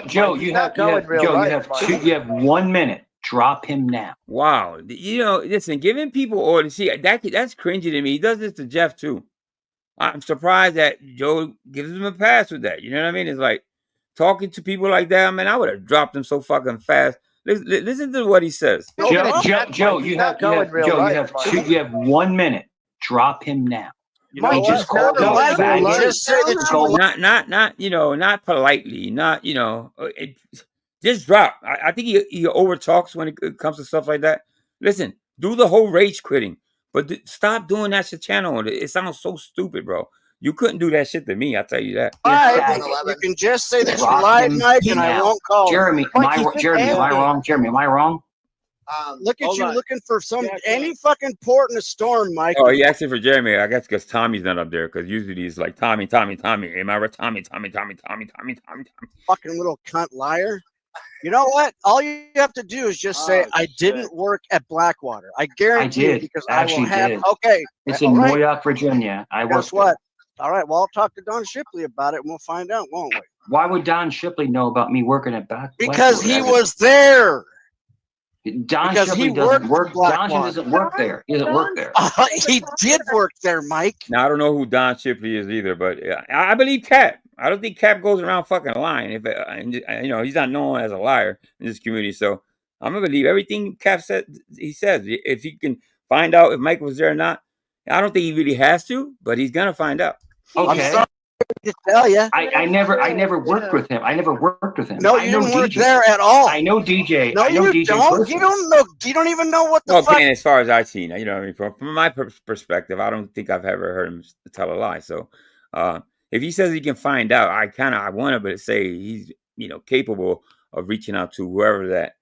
Joe, you have 1 minute. Drop him now. Wow. You know, listen, giving people orders. See, that's cringy to me. He does this to Jeff too. I'm surprised that Joe gives him a pass with that. You know what I mean? It's like talking to people like that. Man, I would have dropped him so fucking fast. Listen to what he says. Joe, you have 1 minute. Drop him now. Mike, just call him Mike. Just say that you not politely, just drop. I think he overtalks when it comes to stuff like that. Listen, do the whole rage quitting, but stop doing that shit channel. It sounds so stupid, bro. You couldn't do that shit to me. I'll tell you that. You can just say that you lied, Mike, and I won't call. Jeremy, am I wrong? Jeremy, am I wrong? Look at you looking for any fucking port in a storm, Mike. Oh, he asked it for Jeremy. I guess because Tommy's not up there. Because usually he's like Tommy. Am I right? Tommy. Fucking little cunt liar. You know what? All you have to do is just say, I didn't work at Blackwater. I guarantee you, because I will have. Okay. It's in Moyock, Virginia. Guess what? All right. Well, I'll talk to Don Shipley about it, and we'll find out, won't we? Why would Don Shipley know about me working at Blackwater? Because he was there. Don Shipley doesn't work. Don doesn't work there. He doesn't work there. He did work there, Mike. Now I don't know who Don Shipley is either, but I believe Cap. I don't think Cap goes around fucking lying. He's not known as a liar in this community, so I'm gonna believe everything Cap said. He says if he can find out if Mike was there or not. I don't think he really has to, but he's gonna find out. Okay. I'm sorry to tell you. I never worked with him. No, you didn't work there at all. I know DJ. No, I know you DJ don't. personally. You don't know. You don't even know what the fuck. Okay, and as far as I've seen, you know what I mean? From my perspective, I don't think I've ever heard him tell a lie. So if he says he can find out, I want to say he's capable of reaching out to whoever that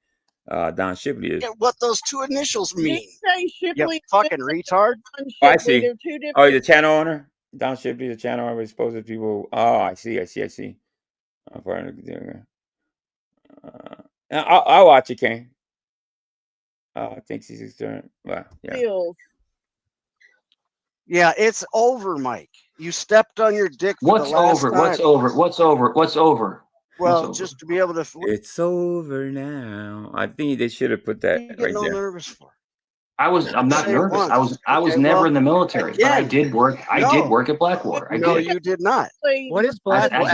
Don Shipley is. What those two initials mean? Say Shipley. You fucking retard. Oh, I see. They're two different. Oh, he's a channel owner? Don Shipley, the channel owner, supposed to people. Oh, I see. I'll watch it, Kane. I think he's turn. Well, yeah. Yeah, it's over, Mike. You stepped on your dick. For What's the last over? time. What's over? Well, just to be able to. It's over now. I think they should have put that What are you right getting all there. nervous for? I'm not nervous. I was never in the military, but I did work. I did work at Blackwater. I No, did. you did not. What is Blackwater? As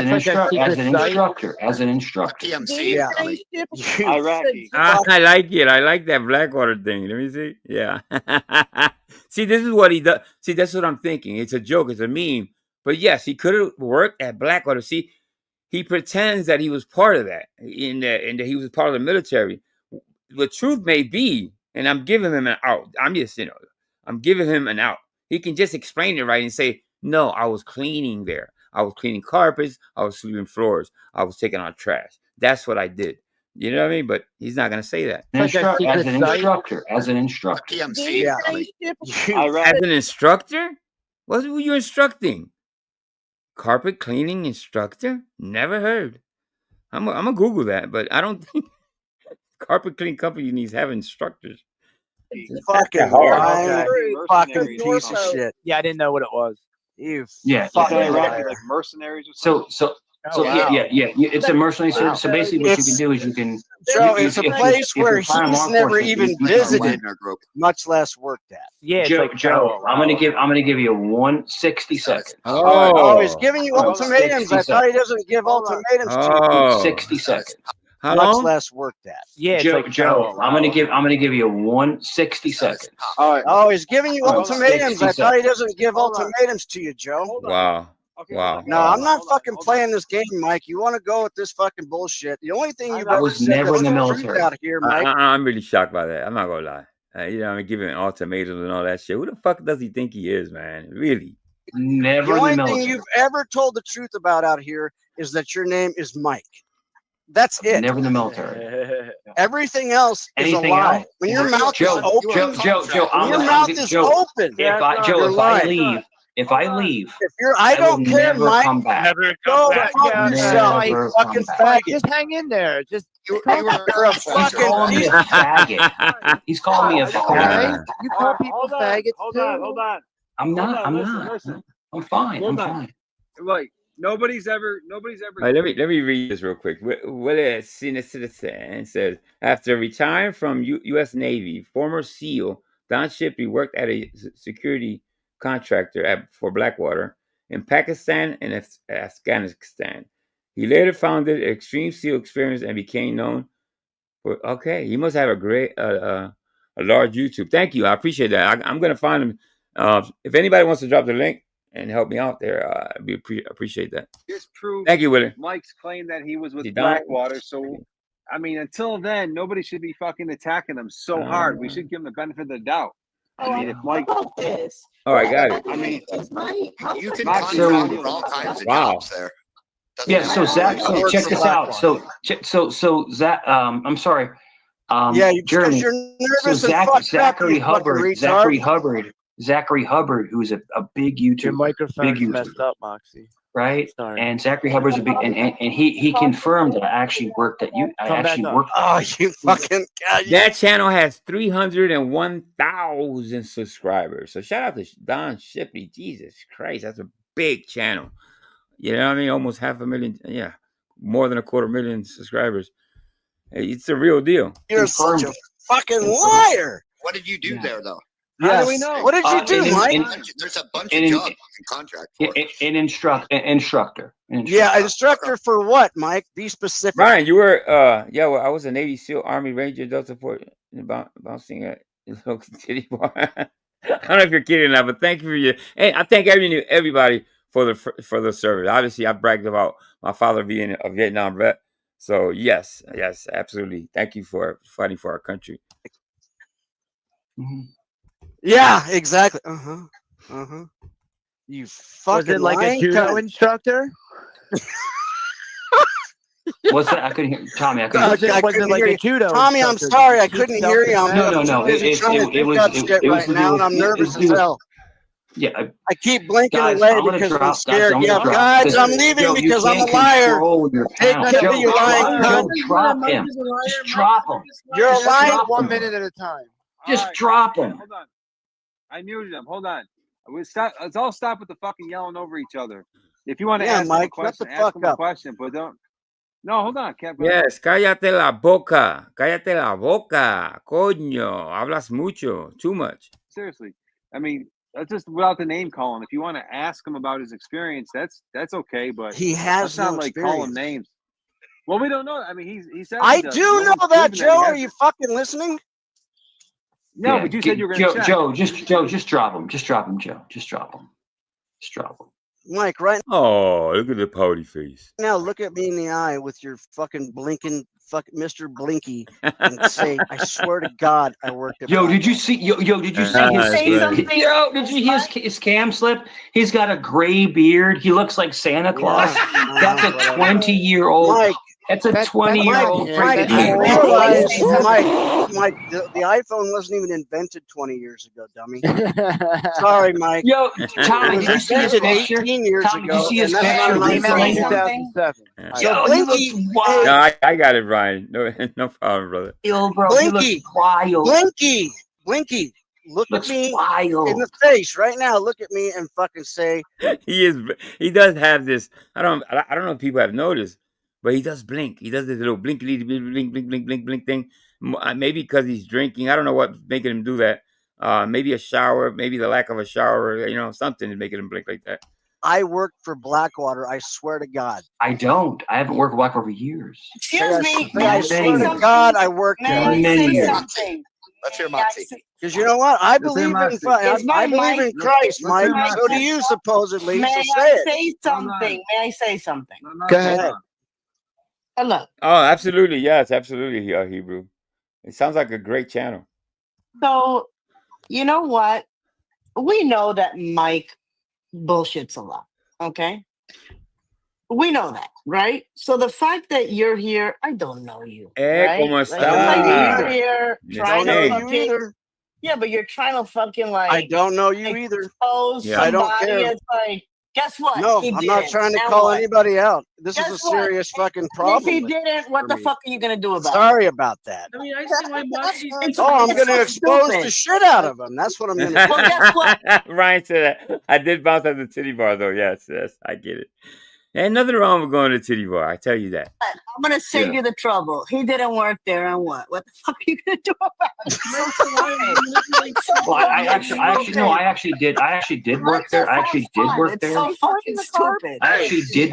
an instructor. Yeah. Iraqi. I like it. I like that Blackwater thing. Let me see. Yeah. See, this is what he does. See, that's what I'm thinking. It's a joke. It's a meme. But yes, he could have worked at Blackwater. See, he pretends that he was part of that, and that he was part of the military. The truth may be, and I'm giving him an out. I'm giving him an out. He can just explain it right and say, no, I was cleaning there. I was cleaning carpets. I was sweeping floors. I was taking out trash. That's what I did. You know what I mean? But he's not going to say that. As an instructor. Yeah. As an instructor? What were you instructing? Carpet cleaning instructor? Never heard. I'm gonna Google that, but I don't think carpet cleaning company needs to have instructors. Fucking hard. fucking piece of shit. Yeah, I didn't know what it was. You fucking liar. like mercenaries or something. So yeah. It's a mercenary service. So basically, what you can do is you can. Joe, it's a place where he's never even visited, much less worked at. Yeah, Joe, I'm gonna give you 160 seconds. Oh, he's giving you ultimatums. I thought he doesn't give ultimatums to you. 60 seconds. How much long? less worked at. Yeah, Joe, I'm gonna give you 160 seconds. All right. Oh, he's giving you ultimatums. I thought he doesn't give ultimatums to you, Joe. Wow. Wow. No, I'm not fucking playing this game, Mike. You want to go with this fucking bullshit? The only thing you've ever said never in the that's military out here, Mike. I'm really shocked by that. I'm not gonna lie. I'm giving ultimatums and all that shit. Who the fuck does he think he is, man? Really? Never the in the only military. thing you've ever told the truth about out here is that your name is Mike. That's it. Never in the military. Everything else is a Anything lie. else? When your mouth is open, Joe, when your mouth is open, if I leave, if you're, I don't care, Mike. Come back. Go fuck yourself, you fucking faggot. Just hang in there. Just you're a fucking calling me a faggot. He's calling me a faggot. You call people faggots. Hold on. I'm not. Listen. I'm fine. I'm fine. Like nobody's ever. All right, let me read this real quick. What is citizen says after retiring from U.S. Navy, former SEAL Don Shipley worked at a security contractor for Blackwater in Pakistan and Afghanistan. He later founded Extreme SEAL Experience and became known for. Okay, he must have a great, a large YouTube. Thank you, I appreciate that. I'm gonna find him. If anybody wants to drop the link and help me out there, we appreciate that. Just prove. Thank you, Willie. Mike's claim that he was with He Blackwater. So, I mean, until then, nobody should be fucking attacking him so hard. We should give him the benefit of the doubt. I mean, if Mike. Oh, I got it. I mean, you can contract for all kinds of jobs there. Yeah. So Zach, so check this out. So Zach, I'm sorry. Jeremy. You're nervous and Zachary Hubbard, who's a big YouTuber. Your microphone's messed up, Moxie. Right? Sorry. And Zachary Hubbard's a big, and he confirmed that I actually worked at you. Oh, you fucking God. That channel has 301,000 subscribers. So shout out to Don Shipley. Jesus Christ, that's a big channel. You know what I mean? Almost 500,000. Yeah, more than 250,000 subscribers. It's a real deal. You're such a fucking liar. What did you do there, though? How do we know? What did you do, Mike? There's a bunch of jobs in contract for. An instructor. Yeah, instructor for what, Mike? Be specific. Ryan, you were well, I was a Navy SEAL, Army Ranger, Delta Force, bouncing at local city bar. I don't know if you're kidding or not, but thank you for your. Hey, I thank everybody for the service. Obviously, I bragged about my father being a Vietnam vet. So yes, absolutely. Thank you for fighting for our country. Mm-hmm. Yeah, exactly. You fucking. Was it like a judo instructor? What's that? I couldn't hear Tommy. Was it like a judo? Tommy, I'm sorry, I couldn't hear you. No. It was now, and I'm nervous as hell. Yeah, I keep blinking away because I'm scared. Guys, I'm leaving because I'm a liar. Hey, Joe, you lying cunt. Drop him. Just drop him. You're a lying. 1 minute at a time. Just drop him. Hold on. I muted him. Hold on. Let's all stop with the fucking yelling over each other. If you want to ask him a question, ask him a question, but don't. No, hold on, Cap. Yes, cállate la boca. Cállate la boca. Coño, hablas mucho. Too much. Seriously. I mean, that's just without the name calling. If you want to ask him about his experience, that's okay, but he has let's not no like call him experience. names. Well, we don't know. I mean, he said I he does. do No know one's that, proven Joe. Are he you hasn't. fucking listening? No, Yeah, but you said you were going to check. Joe, just drop him. Just drop him, Joe. Just drop him. Just drop him. Mike, right Oh, look at the pouty face. now, look at me in the eye with your fucking blinking, Mr. Blinky, and say, "I swear to God, I worked at." Yo, did you see? Yo, did you see Yo, did you see his cam slip? He's got a gray beard. He looks like Santa Claus. That's a 20-year-old. Mike, that's a 20-year-old. Mike, the iPhone wasn't even invented 20 years ago, dummy. Sorry, Mike. Yo, Tommy, it was did you see his invented picture? 18 years Tommy, ago. did you see his and that's picture not recently? 2007. So Blinky, No, I got it, Ryan. No problem, brother. Yo, bro, Blinky, wild. Blinky, look Looks at me wild. in the face right now. Look at me and fucking say, He does have this. I don't know if people have noticed, but he does blink. He does this little blink, blink, blink, blink, blink, blink, blink thing. Maybe because he's drinking. I don't know what's making him do that. Maybe a shower. Maybe the lack of a shower. You know, something is making him blink like that. I worked for Blackwater. I swear to God. I don't. I haven't worked for Blackwater for years. Excuse me. I swear to God, I worked there. Something. Let's hear Moxie. Because you know what? I Let's believe hear in Moxie. I believe in Christ, Mike. So do you, supposedly. May So I say say it. something? May I say something? Go ahead. Hello. Oh, absolutely. Yes, absolutely, Hebrew. It sounds like a great channel. So, you know what? We know that Mike bullshits a lot. Okay. We know that, right? So the fact that you're here, I don't know you. Right? ¿Cómo Like, está? you're here trying Don't to know you fucking, either. yeah, but you're trying to fucking like I don't know you either. expose Yeah. I don't somebody care. as like, guess what? No, He I'm not didn't. trying to Now call what? anybody out. This is Guess a serious fucking And if problem. he didn't, what for the me. fuck are you gonna do about Sorry about that. I mean, I see why Moxie's. Oh, I'm It's going to so expose stupid. the shit out of him. That's what I'm going to do. Well, guess what? Ryan said that. I did bounce at the titty bar, though. Yes, I get it. Ain't nothing wrong with going to the titty bar. I tell you that. I'm gonna save you the trouble. He didn't work there, and what? What the fuck are you gonna do about it? Well, I actually did. I actually did work there. I actually did work It's there. so fucking stupid. I actually did.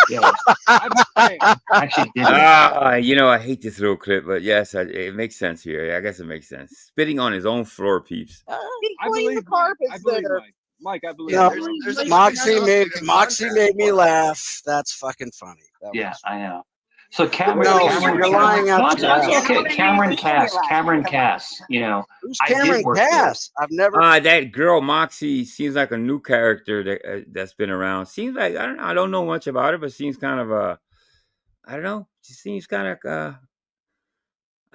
Yeah, I actually did. You know, I hate this little clip, but yes, it makes sense here. I guess it makes sense. Spitting on his own floor, peeps. He cleaned the carpets there. Mike, I believe. You know, Moxie made me laugh. That's fucking funny. Yeah, I know. So Cameron, No, Cameron, you're lying out no, there. it's okay. Cameron Cass. You know, Who's I did Cameron work there. Cass? I've never. That girl Moxie seems like a new character that's been around. Seems like I don't know much about her, but seems kind of I don't know. She seems kind of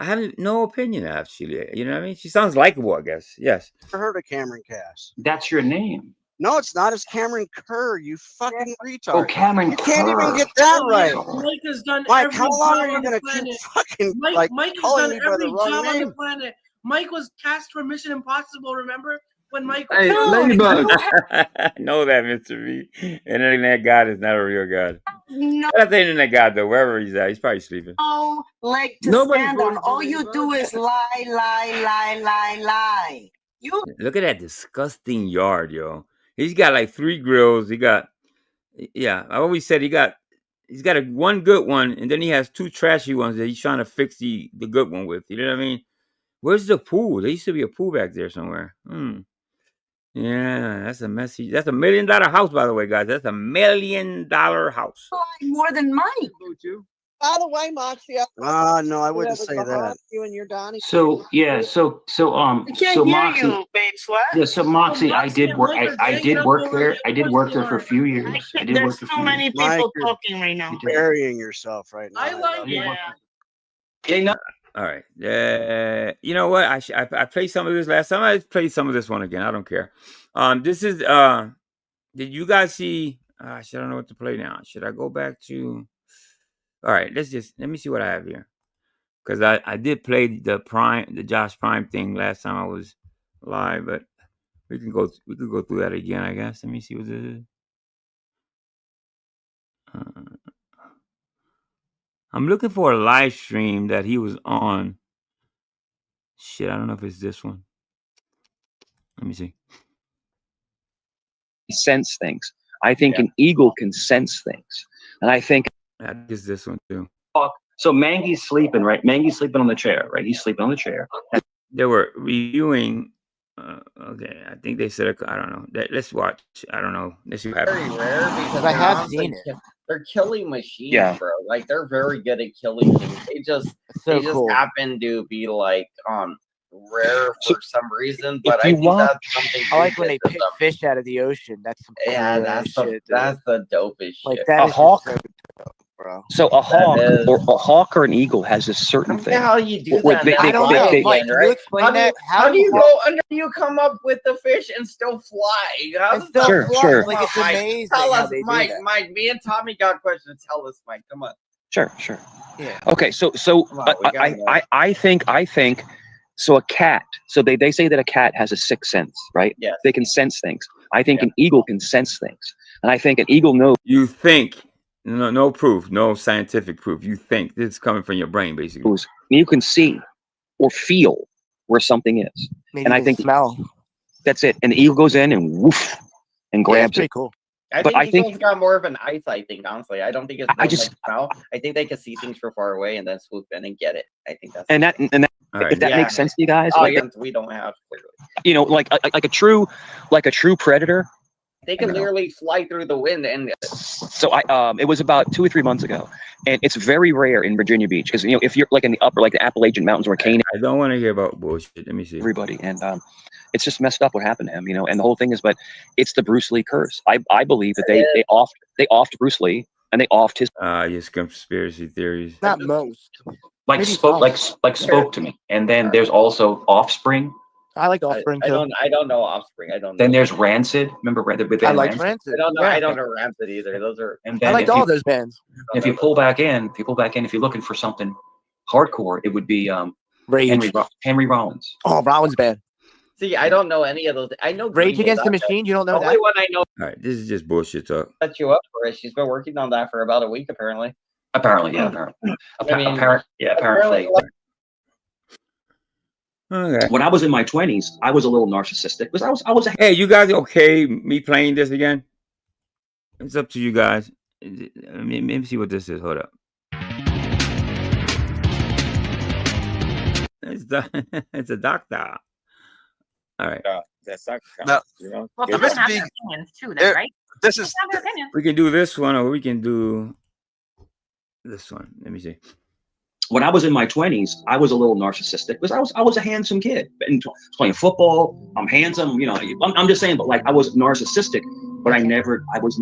I have no opinion actually. You know what I mean? She sounds likable, I guess. Yes. Never heard of Cameron Cass. That's your name. No, it's not. It's Cameron Kerr. You fucking retard. Oh, Cameron You can't Kerr. even get that right. Mike has done Mike, every how long job are you on the gonna planet. keep fucking Mike has calling done me by every the wrong job on name? the planet. Mike was cast for Mission Impossible. Remember when Mike? Hey, was Ladybug. I know that, Mr. V. And Internet God is not a real God. No. Shout out to Internet God, though, wherever he's at. He's probably sleeping. No leg to Nobody stand voted on. for All you do is lie. You Look at that disgusting yard, yo. He's got like 3 grills. Yeah, I always said he's got one good one, and then he has 2 trashy ones that he's trying to fix the good one with. You know what I mean? Where's the pool? There used to be a pool back there somewhere. Yeah, that's a messy. That's $1 million house, by the way, guys. That's $1 million house. lie more than Mike. By the way, Moxie. No, I wouldn't say that. You and your Donnie. So yeah, so I can't so hear Moxie. you, babes. What? Yeah, so Moxie, I Moxie did work. and Mike are I ganging did up work over there. you. I did work there for a few years. I did work There's for a too few many years. people Mike, you're talking right now. burying yourself right now. I like it. Yeah. All right. You know what? I played some of this last time. I played some of this one again. I don't care. This is did you guys see I don't know what to play now. Should I go back to all right, let me see what I have here. Because I did play the Josh Prime thing last time I was live, but we could go through that again, I guess. Let me see what this is. I'm looking for a live stream that he was on. Shit, I don't know if it's this one. Let me see. Sense things. I think an eagle can sense things, and I think it's this one too. So Mangie's sleeping, right? Mangie's sleeping on the chair, right? He's sleeping on the chair. They were reviewing. Okay, I think they said I don't know. Let's watch. I don't know. Let's see what happens. Very rare because I have honestly, seen it. They're killing machines, Yeah. bro. Like they're very good at killing things. They just cool. happen to be like rare for some reason. But if I you think want- that's something I like we when they get to pick them. fish out of the ocean. That's some cool Yeah, ass shit. that's the dopest Like shit. that A is hawk? just so dope, bro. So a hawk is- or an eagle has a certain thing. Yeah, how you do Where that? I don't know, they- Mike. Can you explain How do you, that? how do you go under? You come up with the fish and still fly? How And does still that fly. Sure. Like it's Mike, amazing Tell how us, they do Mike. that. Mike, me and Tommy got questions. Tell us, Mike. Come on. Sure. Yeah. Okay, so Come on, we gotta know. I think so. A cat. So they say that a cat has a sixth sense, right? Yes. They can sense things. I think an eagle can sense things, and I think an eagle knows. You think? No proof. No scientific proof. You think this is coming from your brain, basically. You can see or feel where something is, Maybe and I even think smell. that's it. And the eagle goes in and woof and Yeah, it's grabs pretty it. cool. I But think I think- eagles got more of an eyesight thing, honestly. I don't think it's I more just- like smell. I think they can see things from far away and then swoop in and get it. I think that's And that All right. if that Yeah. makes sense to you guys, oh like, yeah, we don't have clearly. you know, like a true predator. They can literally fly through the wind and So it was about 2 or 3 months ago, and it's very rare in Virginia Beach because if you're like in the upper, like the Appalachian Mountains where Cane, I don't want to hear about bullshit. Let me see. everybody, and it's just messed up what happened to him, and the whole thing is, but it's the Bruce Lee curse. I believe that they offed Bruce Lee and they offed his Yes, conspiracy theories. Not most. like Maybe spoke some. spoke to me, and then there's also Offspring. I like Offspring I too. don't know Offspring. I don't know. Then there's Rancid. Remember the band I like Rancid? Rancid. I don't know. Yeah. I don't know Rancid either. Those are And I then liked if all you, those bands. if you pull back in, if you're looking for something hardcore, it would be Rage. Henry Rollins. Oh, Rollins band. See, I don't know any of those. I know Rage Green Against the Day. Machine. You don't The know only that? one I know All right, this is just bullshit talk. set you up for it. She's been working on that for about a week, apparently. Apparently, yeah. Apparently. Okay. When I was in my 20s, I was a little narcissistic because I was a Hey, you guys okay? Me playing this again? It's up to you guys. Let me see what this is. Hold up. It's a doctor. All right. That's not no. Well, people have their opinions too, then, right? This is People have their opinions. We can do this one, or we can do this one. Let me see. When I was in my 20s, I was a little narcissistic because I was a handsome kid and playing football. I'm handsome, I'm just saying, but like I was narcissistic, but I was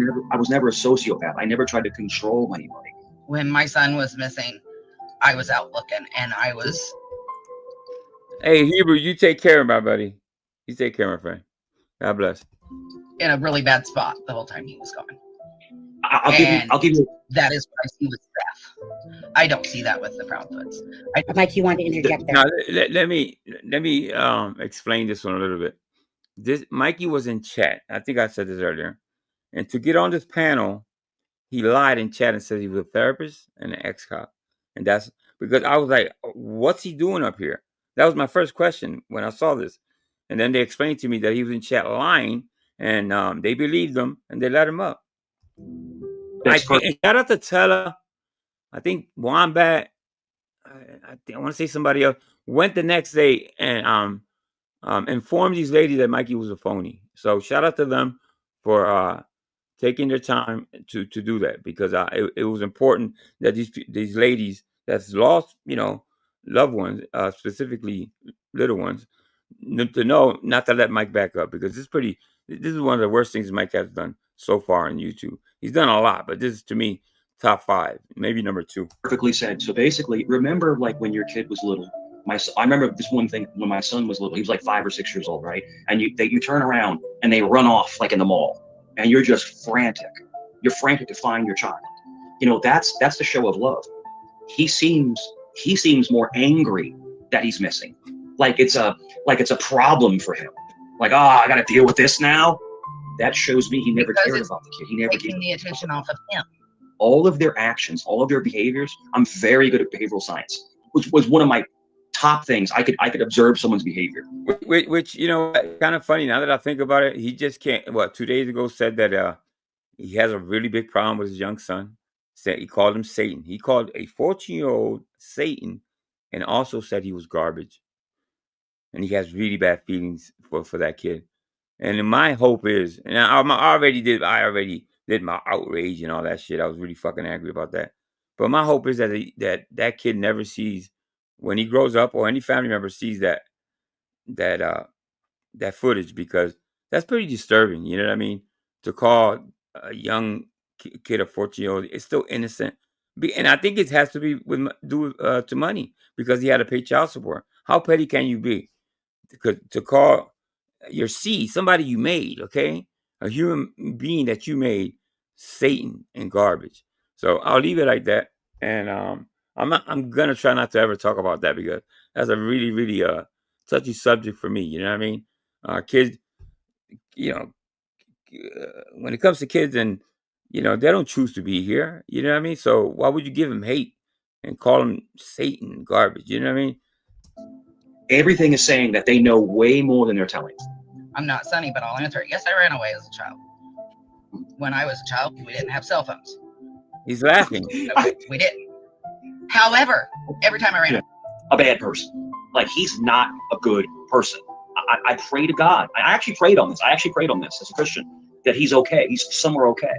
never a sociopath. I never tried to control anybody. When my son was missing, I was out looking, and I was. Hey, Hebrew, you take care of my buddy. You take care of my friend. God bless. In a really bad spot the whole time he was gone. I'll give you. That is what I see with Steph. I don't see that with the Proudfoots. Mike, you want to interject there? Now, let me explain this one a little bit. This Mikey was in chat. I think I said this earlier. And to get on this panel, he lied in chat and said he was a therapist and an ex-cop. And that's because I was like, what's he doing up here? That was my first question when I saw this. And then they explained to me that he was in chat lying, and they believed him and they let him up. And shout out to Tella. I think Wombat, I want to say somebody else, went the next day and informed these ladies that Mikey was a phony. So shout out to them for taking their time to do that, because it was important that these ladies that's lost, loved ones, specifically little ones, to know not to let Mike back up, because this is one of the worst things Mike has done so far on YouTube. He's done a lot, but this is, to me, top 5, maybe number 2. Perfectly said. So basically, remember like when your kid was little. I remember this one thing when my son was little. He was like 5 or 6 years old, right? And you turn around and they run off like in the mall, and you're just frantic. You're frantic to find your child. That's the show of love. He seems more angry that he's missing, like it's a problem for him. Like, I got to deal with this now. That shows me he never cared about the kid. He never taking the attention off of him. all of their actions, all of their behaviors. I'm very good at behavioral science, which was one of my top things. I could observe someone's behavior. Which you know, kind of funny now that I think about it. He just can't. What 2 days ago said that he has a really big problem with his young son. Said he called him Satan. He called a 14-year-old Satan, and also said he was garbage. And he has really bad feelings for that kid. And my hope is, and I already did my outrage and all that shit. I was really fucking angry about that. But my hope is that that kid never sees, when he grows up, or any family member sees that footage, because that's pretty disturbing. You know what I mean? To call a young kid a 14-year-old, it's still innocent. And I think it has to be to money, because he had to pay child support. How petty can you be? Because to call your seed, somebody you made, okay, a human being that you made, Satan and garbage. So I'll leave it like that. And I'm gonna try not to ever talk about that, because that's a really, really touchy subject for me. You know what I mean? Kids, you know, when it comes to kids, and you know, they don't choose to be here. You know what I mean? So why would you give them hate and call them Satan and garbage? You know what I mean? Everything is saying that they know way more than they're telling. I'm not Sunny, but I'll answer it. Yes, I ran away as a child. When I was a child, we didn't have cell phones. He's laughing. No, we didn't. However, every time I ran away, A bad person. Like, he's not a good person. I pray to God. I actually prayed on this. As a Christian, that he's okay. He's somewhere okay.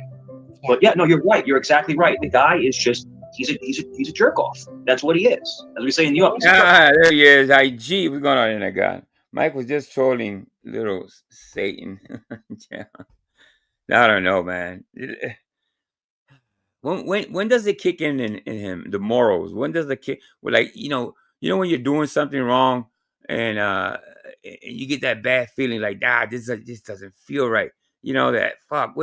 But yeah, no, you're right. You're exactly right. The guy is just, he's a jerk off. That's what he is. As we say in New York. There he is. IG. What's going on in that guy? Mike was just trolling little Satan. Yeah. I don't know, man. When does it kick in him, the morals? When does it kick? Well, like, you know when you're doing something wrong, and you get that bad feeling, like, this doesn't feel right. You know, that fuck.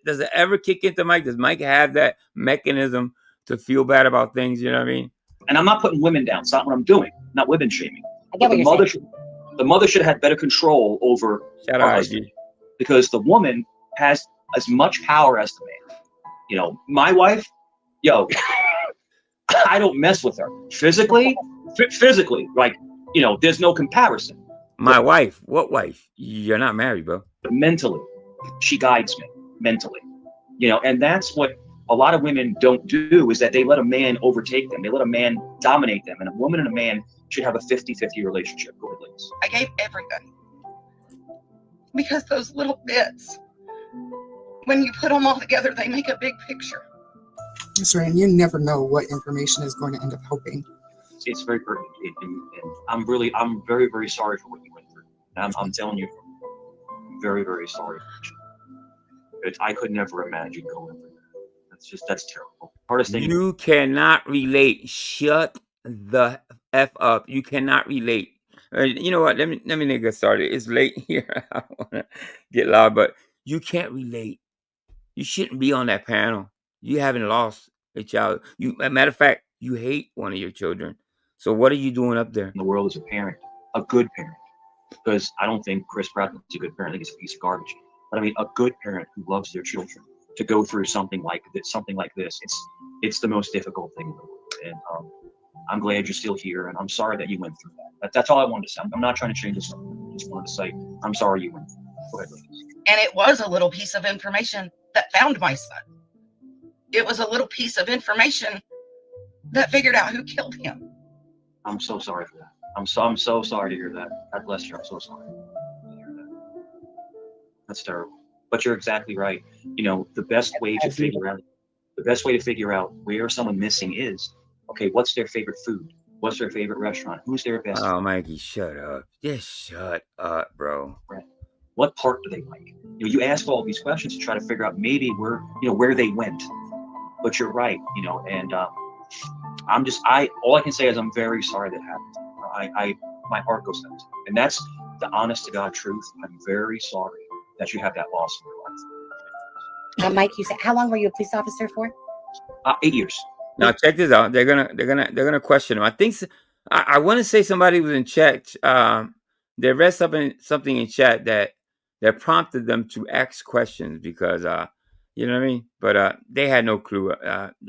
Does it ever kick into Mike? Does Mike have that mechanism to feel bad about things? You know what I mean? And I'm not putting women down. It's not what I'm doing. I'm not women shaming. I get what you're saying. The mother should have had better control over Shout her out, husband, because the woman has as much power as the man. You know, my wife, I don't mess with her physically, like, you know, there's no comparison. My wife? What wife? You're not married, bro. But mentally, she guides me mentally, you know, and that's what a lot of women don't do, is that they let a man overtake them. They let a man dominate them. And a woman and a man should have a 50-50 relationship. Go ahead, ladies. I gave everything. Because those little bits, when you put them all together, they make a big picture. That's right, and you never know what information is going to end up helping. It's very pertinent, and I'm very, very sorry for what you went through. I'm telling you, very, very sorry. I could never imagine going through that. That's terrible. Hardest thing. You cannot relate. Shut the F up. You cannot relate. You know what? Let me get started. It's late here. I don't want to get loud, but you can't relate. You shouldn't be on that panel. You haven't lost a child. As a matter of fact, you hate one of your children. So what are you doing up there? In the world as a parent, a good parent, because I don't think Chris Pratt is a good parent. I think he's a piece of garbage. But I mean, a good parent who loves their children, to go through something like this, it's the most difficult thing in the world. And I'm glad you're still here, and I'm sorry that you went through that. That's all I wanted to say. I'm not trying to change this. I just wanted to say I'm sorry you went through that. Go ahead, ladies. And it was a little piece of information that found my son. It was a little piece of information that figured out who killed him. I'm so sorry for that. I'm so sorry to hear that. God bless you. I'm so sorry to hear that. That's terrible. But you're exactly right. You know, the best way to figure out where someone missing is, okay, what's their favorite food? What's their favorite restaurant? Who's their best Oh, friend? Mikey, shut up. Just shut up, bro. What part do they like? You know, you ask all these questions to try to figure out maybe where they went. But you're right, you know, and all I can say is I'm very sorry that happened. My heart goes out to you. And that's the honest to God truth. I'm very sorry that you have that loss in your life. Mike, you said, how long were you a police officer for? 8 years. Now check this out. They're gonna question him. I think I want to say somebody was in chat. They read something in chat that prompted them to ask questions, because You know what I mean? But they had no clue.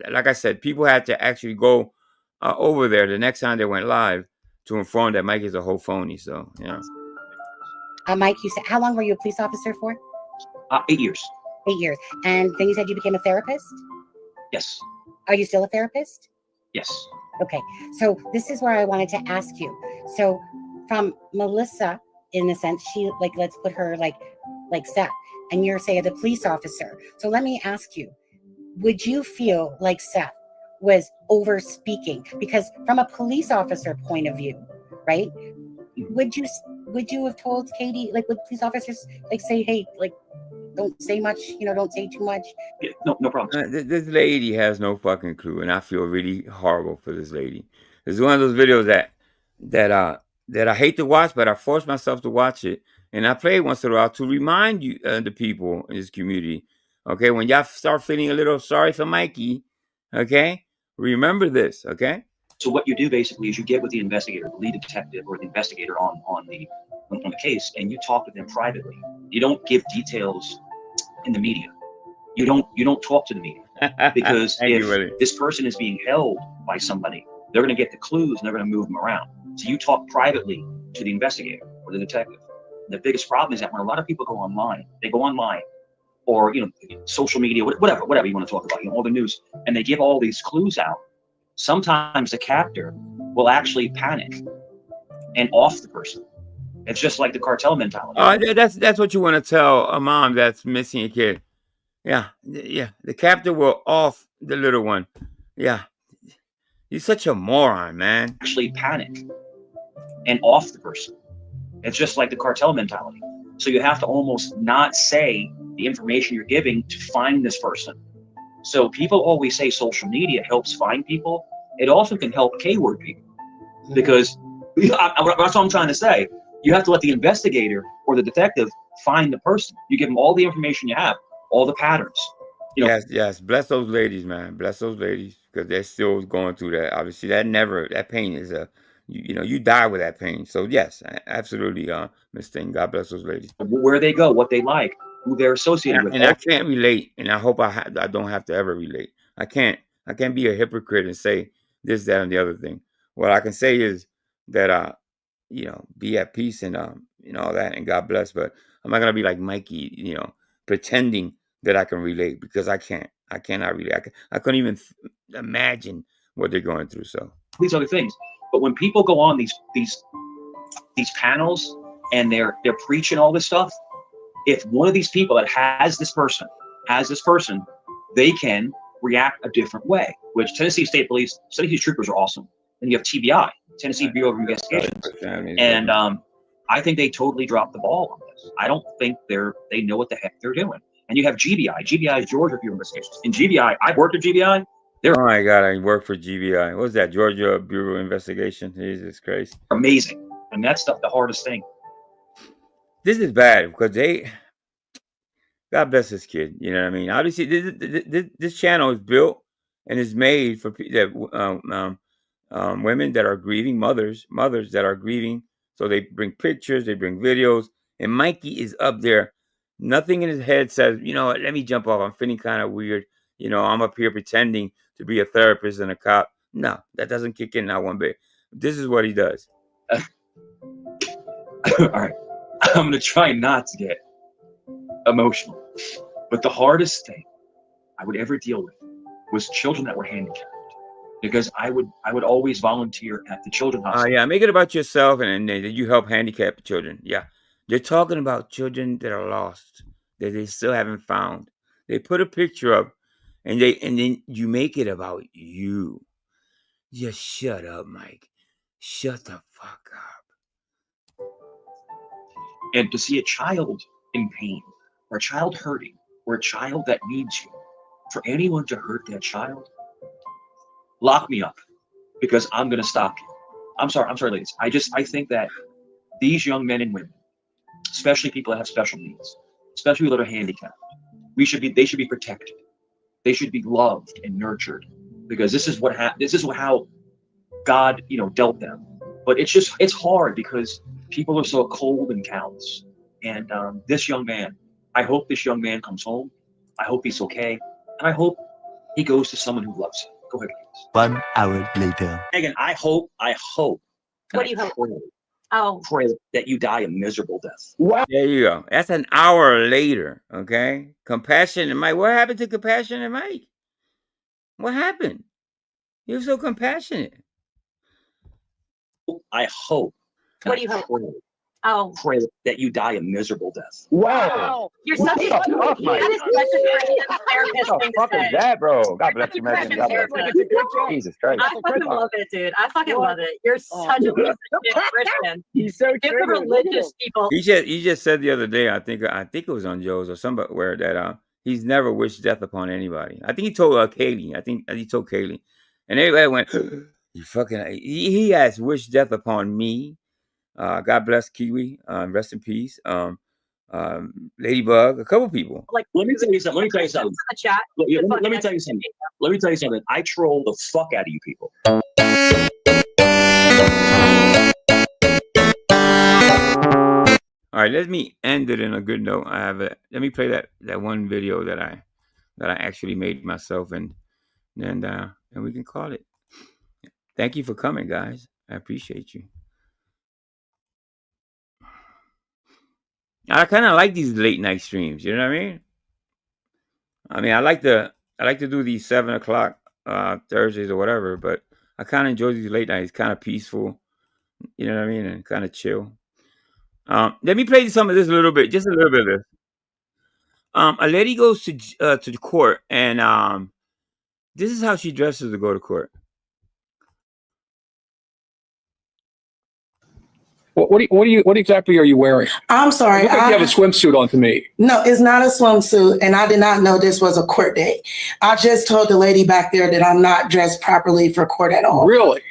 Like I said, people had to actually go over there the next time they went live to inform that Mike is a whole phony. So, you know. Mike, you said, how long were you a police officer for? 8 years. 8 years. And then you said you became a therapist? Yes. Are you still a therapist? Yes. Okay. So this is where I wanted to ask you. So from Melissa, in a sense, she like, let's put her like Seth, and you're say the police officer. So let me ask you, would you feel like Seth was over speaking? Because from a police officer point of view, right? Would you have told Katie, like, would police officers like say, hey, like, don't say much, don't say too much? Yeah, no problem. This lady has no fucking clue, and I feel really horrible for this lady. It's one of those videos that I hate to watch, but I force myself to watch it, and I play it once in a while to remind you, the people in this community, okay, when y'all start feeling a little sorry for Mikey, okay, remember this, okay? So what you do basically is you get with the investigator, the lead detective, or the investigator on the case, and you talk to them privately. You don't give details in the media. You don't talk to the media, because if this person is being held by somebody, they're going to get the clues and they're going to move them around. So you talk privately to the investigator or the detective. The biggest problem is that when a lot of people go online, or social media, whatever you want to talk about, all the news, and they give all these clues out. Sometimes the captor will actually panic and off the person. It's just like the cartel mentality. That's what you want to tell a mom that's missing a kid. Yeah. The captor will off the little one. Yeah. You're such a moron, man. Actually panic and off the person. It's just like the cartel mentality. So you have to almost not say the information you're giving to find this person. So people always say social media helps find people. It also can help K-word people, because that's what I'm trying to say. You have to let the investigator or the detective find the person. You give them all the information you have, all the patterns. Yes. Bless those ladies, man. Bless those ladies, because they're still going through that. Obviously, that pain is you die with that pain. So yes, absolutely, Miss Thing. God bless those ladies. Where they go, what they like, who they're associated with. And I can't relate, and I hope I don't have to ever relate. I can't be a hypocrite and say this, that, and the other thing. What I can say is that be at peace and all that, and God bless. But I'm not gonna be like Mikey, pretending that I can relate, because I can't. I cannot relate. I couldn't even imagine what they're going through. So these other things. But when people go on these panels and they're preaching all this stuff, if one of these people that has this person, they can react a different way. Which Tennessee State Police, Tennessee troopers are awesome. And you have TBI, Tennessee Bureau of Investigations, and I think they totally dropped the ball on this. I don't think they know what the heck they're doing. And you have GBI. GBI is Georgia Bureau of Investigations. In GBI, I worked at GBI. Oh my God, I worked for GBI. What was that? Georgia Bureau of Investigation. Jesus Christ. Amazing. And that's the hardest thing. This is bad, because God bless this kid. You know what I mean? Obviously, this channel is built and is made for women that are grieving, mothers that are grieving. So they bring pictures, they bring videos, and Mikey is up there. Nothing in his head says, let me jump off. I'm feeling kind of weird. I'm up here pretending to be a therapist and a cop. No, that doesn't kick in, not one bit. This is what he does. All right. I'm going to try not to get emotional. But the hardest thing I would ever deal with was children that were handicapped. Because I would always volunteer at the children's hospital. Yeah, make it about yourself, and you help handicapped children. Yeah. They're talking about children that are lost, that they still haven't found. They put a picture up, and then you make it about you. Just shut up, Mike. Shut the fuck up. And to see a child in pain, or a child hurting, or a child that needs you, for anyone to hurt that child, lock me up, because I'm going to stop you. I'm sorry, ladies. I think that these young men and women, especially people that have special needs, especially people that are handicapped, they should be protected. They should be loved and nurtured, because this is how God, dealt them. But it's hard, because people are so cold and callous. And this young man, I hope this young man comes home I hope he's okay. And I hope he goes to someone who loves him. Go ahead, please. 1 hour later. Megan, I hope. What do you hope? Pray that you die a miserable death. There you go. That's an hour later. Okay. Compassionate Mike. What happened to Compassionate Mike? What happened? He was so compassionate. I hope. What do you hope? Pray that you die a miserable death. Wow. You're such a therapist. What the fuck is that, bro? God bless you, Megan. God bless you. Jesus Christ. I fucking love it, dude. I fucking love it. You're such a piece of shit Christian. He's so Give the religious people. You just said the other day, I think it was on Joe's or somewhere that he's never wished death upon anybody. I think he told Kaylee. I think he told Kaylee, and everybody went, "You fucking." He has wished death upon me. God bless Kiwi. Rest in peace. Ladybug. A couple people. Like, let me tell you something. Let me tell you something. I troll the fuck out of you people. All right, let me end it in a good note. Let me play that one video that I actually made myself, and we can call it. Thank you for coming, guys. I appreciate you. I kind of like these late night streams. You know what I mean? I like to do these 7 o'clock Thursdays or whatever, but I kind of enjoy these late nights. Kind of peaceful. You know what I mean? And kind of chill. Let me play some of this a little bit, just a little bit of this. A lady goes to the court, and this is how she dresses to go to court. What exactly are you wearing? I'm sorry. You look like you have a swimsuit on to me. No, it's not a swimsuit, and I did not know this was a court date. I just told the lady back there that I'm not dressed properly for court at all. Really?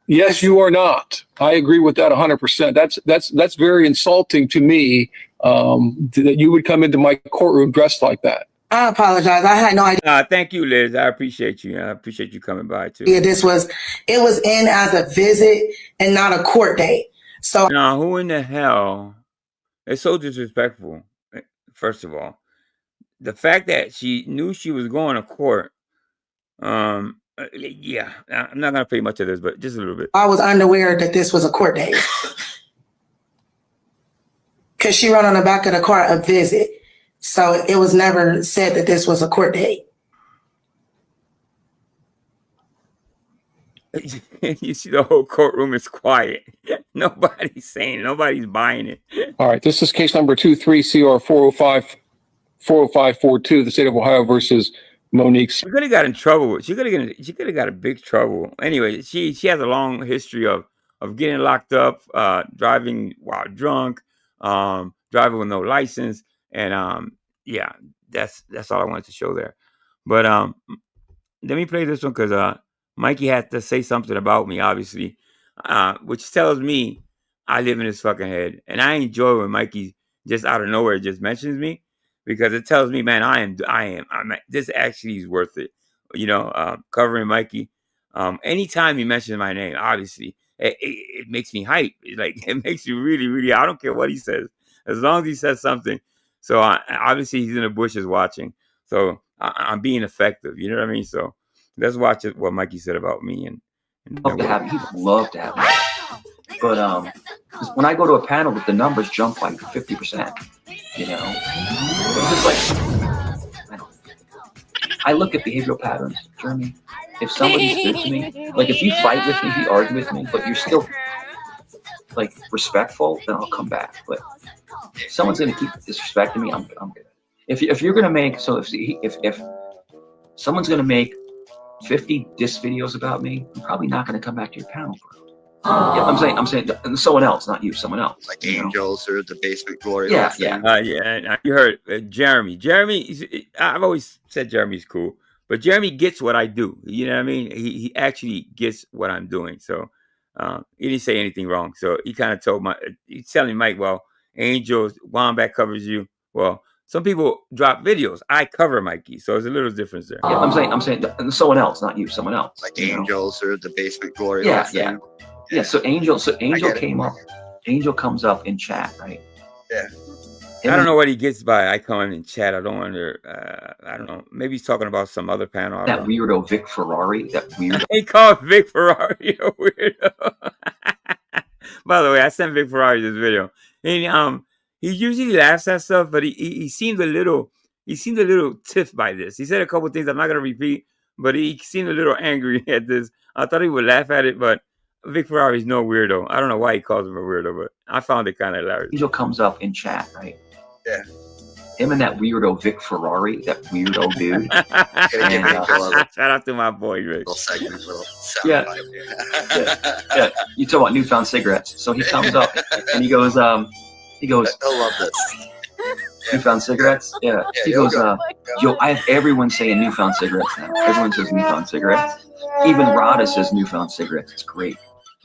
Yes, you are not. I agree with that 100%. That's very insulting to me that you would come into my courtroom dressed like that. I apologize. I had no idea. Thank you, Liz. I appreciate you. I appreciate you coming by too. Yeah, it was in as a visit and not a court date. So now, who in the hell? It's so disrespectful. First of all, the fact that she knew she was going to court. Yeah, I'm not gonna play much of this, but just a little bit. I was unaware that this was a court date because she wrote on the back of the car a visit, so it was never said that this was a court date. You see, the whole courtroom is quiet. Nobody's saying it. Nobody's buying it. All right, this is case number 23CR 40542, the state of Ohio versus Monique. She could have got in trouble. She could have got a big trouble. Anyway, she has a long history of getting locked up, driving while drunk, driving with no license, and yeah, that's all I wanted to show there. But let me play this one because Mikey had to say something about me, obviously, which tells me I live in his fucking head, and I enjoy when Mikey just out of nowhere just mentions me. Because it tells me, man, I'm this actually is worth it. You know, covering Mikey. Anytime he mentions my name, obviously, it makes me hype. It makes me really, really. I don't care what he says, as long as he says something. So obviously he's in the bushes watching. So I'm being effective. You know what I mean? So let's watch it. What Mikey said about me and love to have me. Love to have me. But when I go to a panel, the numbers jump like 50%. You know, it's just like I look at behavioral patterns, Jeremy. If somebody's good to me, like if you fight with me, if you argue with me, but you're still like respectful, then I'll come back. But if someone's gonna keep disrespecting me, I'm good. If you're gonna make if someone's gonna make 50 diss videos about me, I'm probably not gonna come back to your panel, bro. Yeah, I'm saying someone else, not you, someone else. Like Angels or the Basement Glory. Yeah. You heard Jeremy. Jeremy, I've always said Jeremy's cool, but Jeremy gets what I do. You know what I mean? He actually gets what I'm doing. So he didn't say anything wrong. So he kind of he's telling Mike, well, Angels, Wombat covers you. Well, some people drop videos. I cover Mikey, so there's a little difference there. Yeah, I'm saying someone else, not you, someone else. Like Angels or the Basement Glory. Yeah. So Angel came up. Angel comes up in chat, right? Yeah. I don't know what he gets by I come in chat. I don't I don't know. Maybe he's talking about some other panel. That weirdo Vic Ferrari. That weirdo. He called Vic Ferrari a weirdo. By the way, I sent Vic Ferrari this video. And he usually laughs at stuff, but he seemed a little tiffed by this. He said a couple things I'm not gonna repeat, but he seemed a little angry at this. I thought he would laugh at it, but Vic Ferrari's no weirdo. I don't know why he calls him a weirdo, but I found it kind of hilarious. Angel comes up in chat, right? Yeah. Him and that weirdo Vic Ferrari, that weirdo dude. And, shout out to my boy, Vic. Yeah. Yeah. You talk about newfound cigarettes. So he comes up and he goes, I love this. Newfound cigarettes? Yeah. He goes, yo, I have everyone saying newfound cigarettes now. Everyone says newfound cigarettes. Even Rada says newfound cigarettes. It's great.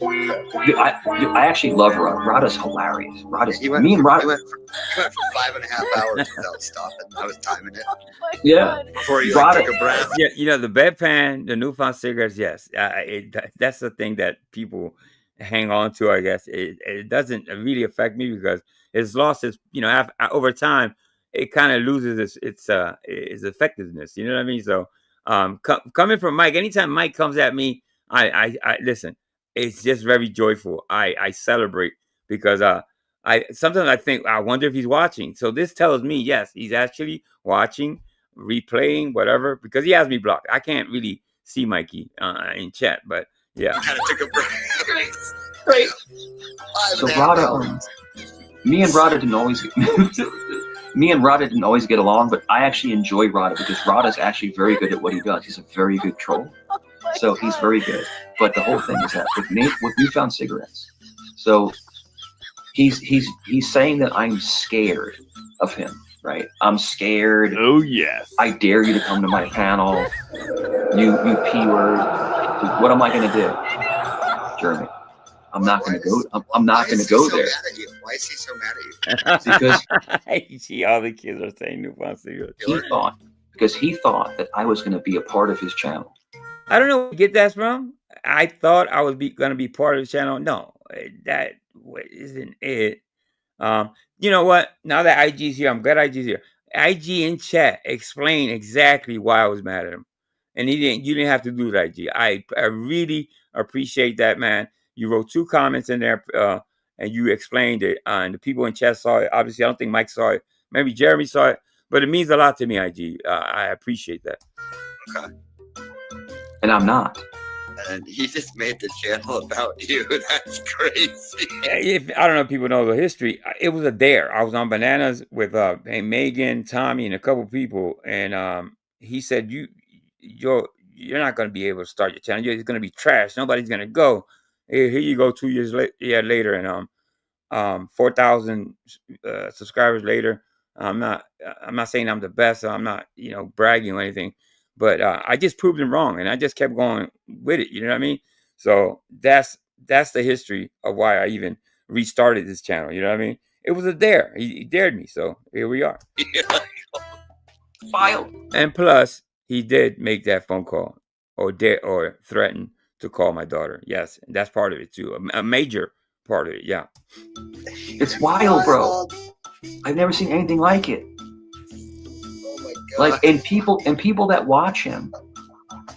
I actually love Rada. Rada's hilarious. Me and Rada. He went for 5.5 hours without stopping. I was timing it. Yeah. Before he Rada, took a breath. Yeah, you know, the bedpan, the newfound cigarettes, yes. That's the thing that people hang on to, I guess. It doesn't really affect me because it's lost its, over time, it kind of loses its effectiveness. You know what I mean? So coming from Mike, anytime Mike comes at me, I listen. It's just very joyful. I celebrate because sometimes I think I wonder if he's watching. So this tells me yes, he's actually watching, replaying, whatever. Because he has me blocked. I can't really see Mikey in chat, but yeah. I took a breath. Great. So Rada, me and Rada didn't always get along, but I actually enjoy Rada because Rada's actually very good at what he does. He's a very good troll. So he's very good. But the whole thing is that with newfound cigarettes. So he's saying that I'm scared of him, right? I'm scared. Oh yes. I dare you to come to my panel. You P word. What am I gonna do? Jeremy. I'm not gonna go. I'm not gonna go there. Why is he so mad at you? Because you see all the kids are saying newfound cigarettes. He thought that I was gonna be a part of his channel. I don't know where you get that from. I thought I was going to be part of the channel. No, that isn't it. You know what? Now that IG's here, I'm glad IG's here. IG in chat explained exactly why I was mad at him. And you didn't have to do that, IG. I really appreciate that, man. You wrote 2 comments in there and you explained it. And the people in chat saw it. Obviously, I don't think Mike saw it. Maybe Jeremy saw it. But it means a lot to me, IG. I appreciate that. Okay. And I'm not. And he just made the channel about you. That's crazy. I don't know if people know the history. It was a dare. I was on Bananas with Megan, Tommy, and a couple people, and he said, "You're not going to be able to start your channel. It's going to be trash. Nobody's going to go. Here you go. 2 years later, and 4,000 subscribers later. I'm not saying I'm the best. So I'm not bragging or anything." But I just proved him wrong, and I just kept going with it. You know what I mean? So that's the history of why I even restarted this channel. You know what I mean? It was a dare. He dared me, so here we are. File. And plus, he did make that phone call or threaten to call my daughter. Yes, and that's part of it too. A major part of it. Yeah. It's wild, bro. I've never seen anything like it. Like, and people that watch him,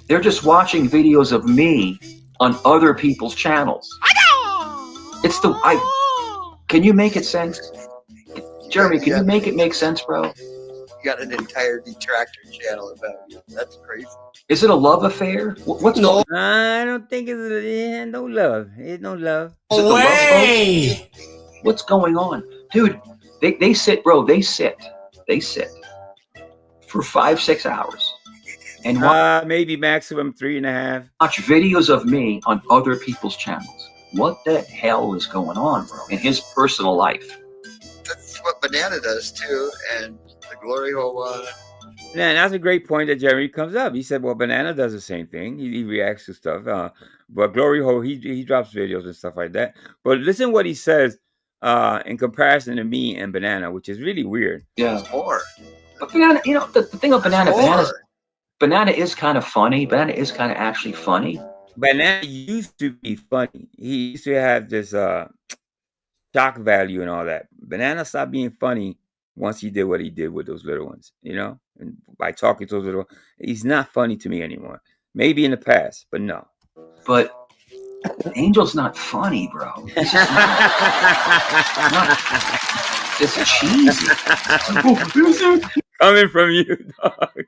they're just watching videos of me on other people's channels. It's can you make it sense? Jeremy, can you make it make sense, bro? You got an entire detractor channel about you. That's crazy. Is it a love affair? What's going on? I don't think it's no love. It's no love. What's going on? Dude, they sit, bro. They sit for 5-6 hours and maybe maximum 3.5. Watch videos of me on other people's channels. What the hell is going on, bro, in his personal life? That's what Banana does too, and the Glory Hole one. Yeah, and that's a great point that Jeremy comes up. He said, well, Banana does the same thing. He reacts to stuff. But Glory Hole, he drops videos and stuff like that. But listen what he says in comparison to me and Banana, which is really weird. Yeah. More. But Banana, the thing of Banana is kind of funny. Banana is kind of actually funny. Banana used to be funny. He used to have this shock value and all that. Banana stopped being funny once he did what he did with those little ones, and by talking to those little, he's not funny to me anymore. Maybe in the past, but no. But Angel's not funny, bro. It's just it's cheesy. Coming from you, dog.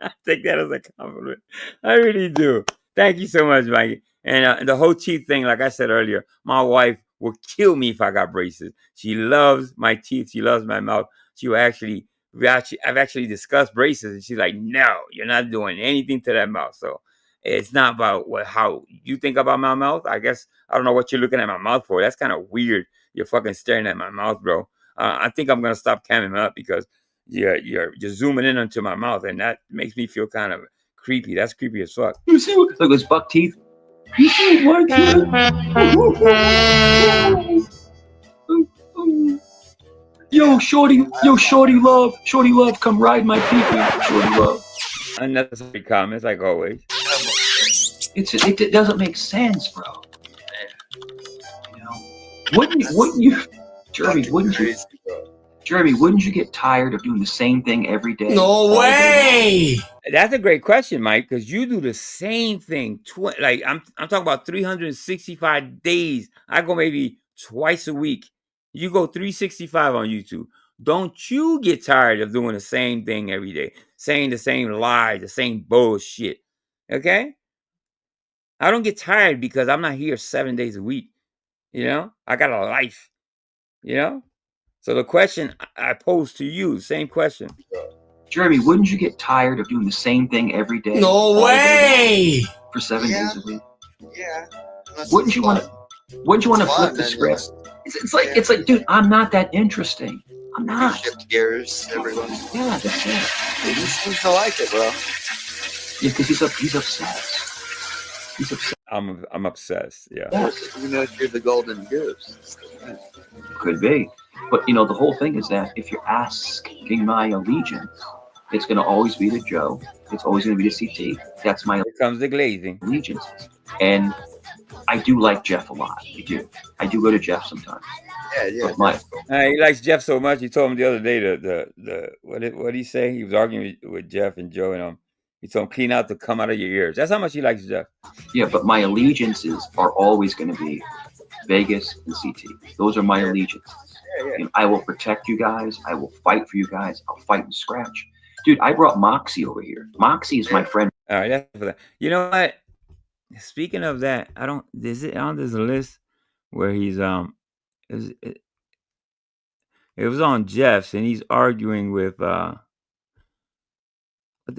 I take that as a compliment. I really do. Thank you so much, Mikey. And the whole teeth thing, like I said earlier, my wife will kill me if I got braces. She loves my teeth. She loves my mouth. I've actually discussed braces, and she's like, "No, you're not doing anything to that mouth." So it's not about how you think about my mouth. I guess I don't know what you're looking at my mouth for. That's kind of weird. You're fucking staring at my mouth, bro. I think I'm gonna stop camming up because you're zooming in onto my mouth, and that makes me feel kind of creepy. That's creepy as fuck. You see, look, those buck teeth. You see what? Yo, shorty love, come ride my pee-pee, shorty love. Unnecessary comments, like always. It doesn't make sense, bro. Wouldn't you, Jeremy? Wouldn't you get tired of doing the same thing every day? No way. That's a great question, Mike, because you do the same thing. I'm talking about 365 days. I go maybe twice a week. You go 365 on YouTube. Don't you get tired of doing the same thing every day, saying the same lies, the same bullshit? Okay? I don't get tired because I'm not here 7 days a week. I got a life. So the question I pose to you, same question. Jeremy, wouldn't you get tired of doing the same thing every day? No way! For 7 days a week? Yeah. Wouldn't you want to flip the script? It's like, dude, I'm not that interesting. I'm not. Shift gears, everyone. Yeah, that's it. He seems to like it, bro. Yeah, because he's obsessed. He's obsessed. I'm obsessed. Yeah. You know, you're the golden goose. Could be. But the whole thing is that if you're asking my allegiance, it's going to always be to Joe. It's always going to be to CT. That's my. Here comes the glazing. Allegiance. And I do like Jeff a lot. I do go to Jeff sometimes. Yeah. He likes Jeff so much. He told him the other day what did he say? He was arguing with Jeff and Joe, and he told him clean out the come out of your ears. That's how much he likes Jeff. Yeah, but my allegiances are always going to be Vegas and CT. Those are my allegiances. Yeah. And I will protect you guys. I will fight for you guys. I'll fight and scratch. Dude, I brought Moxie over here. Moxie is my friend. All right, that's for that. You know what? Speaking of that, is it on this list where he's it was on Jeff's and he's arguing with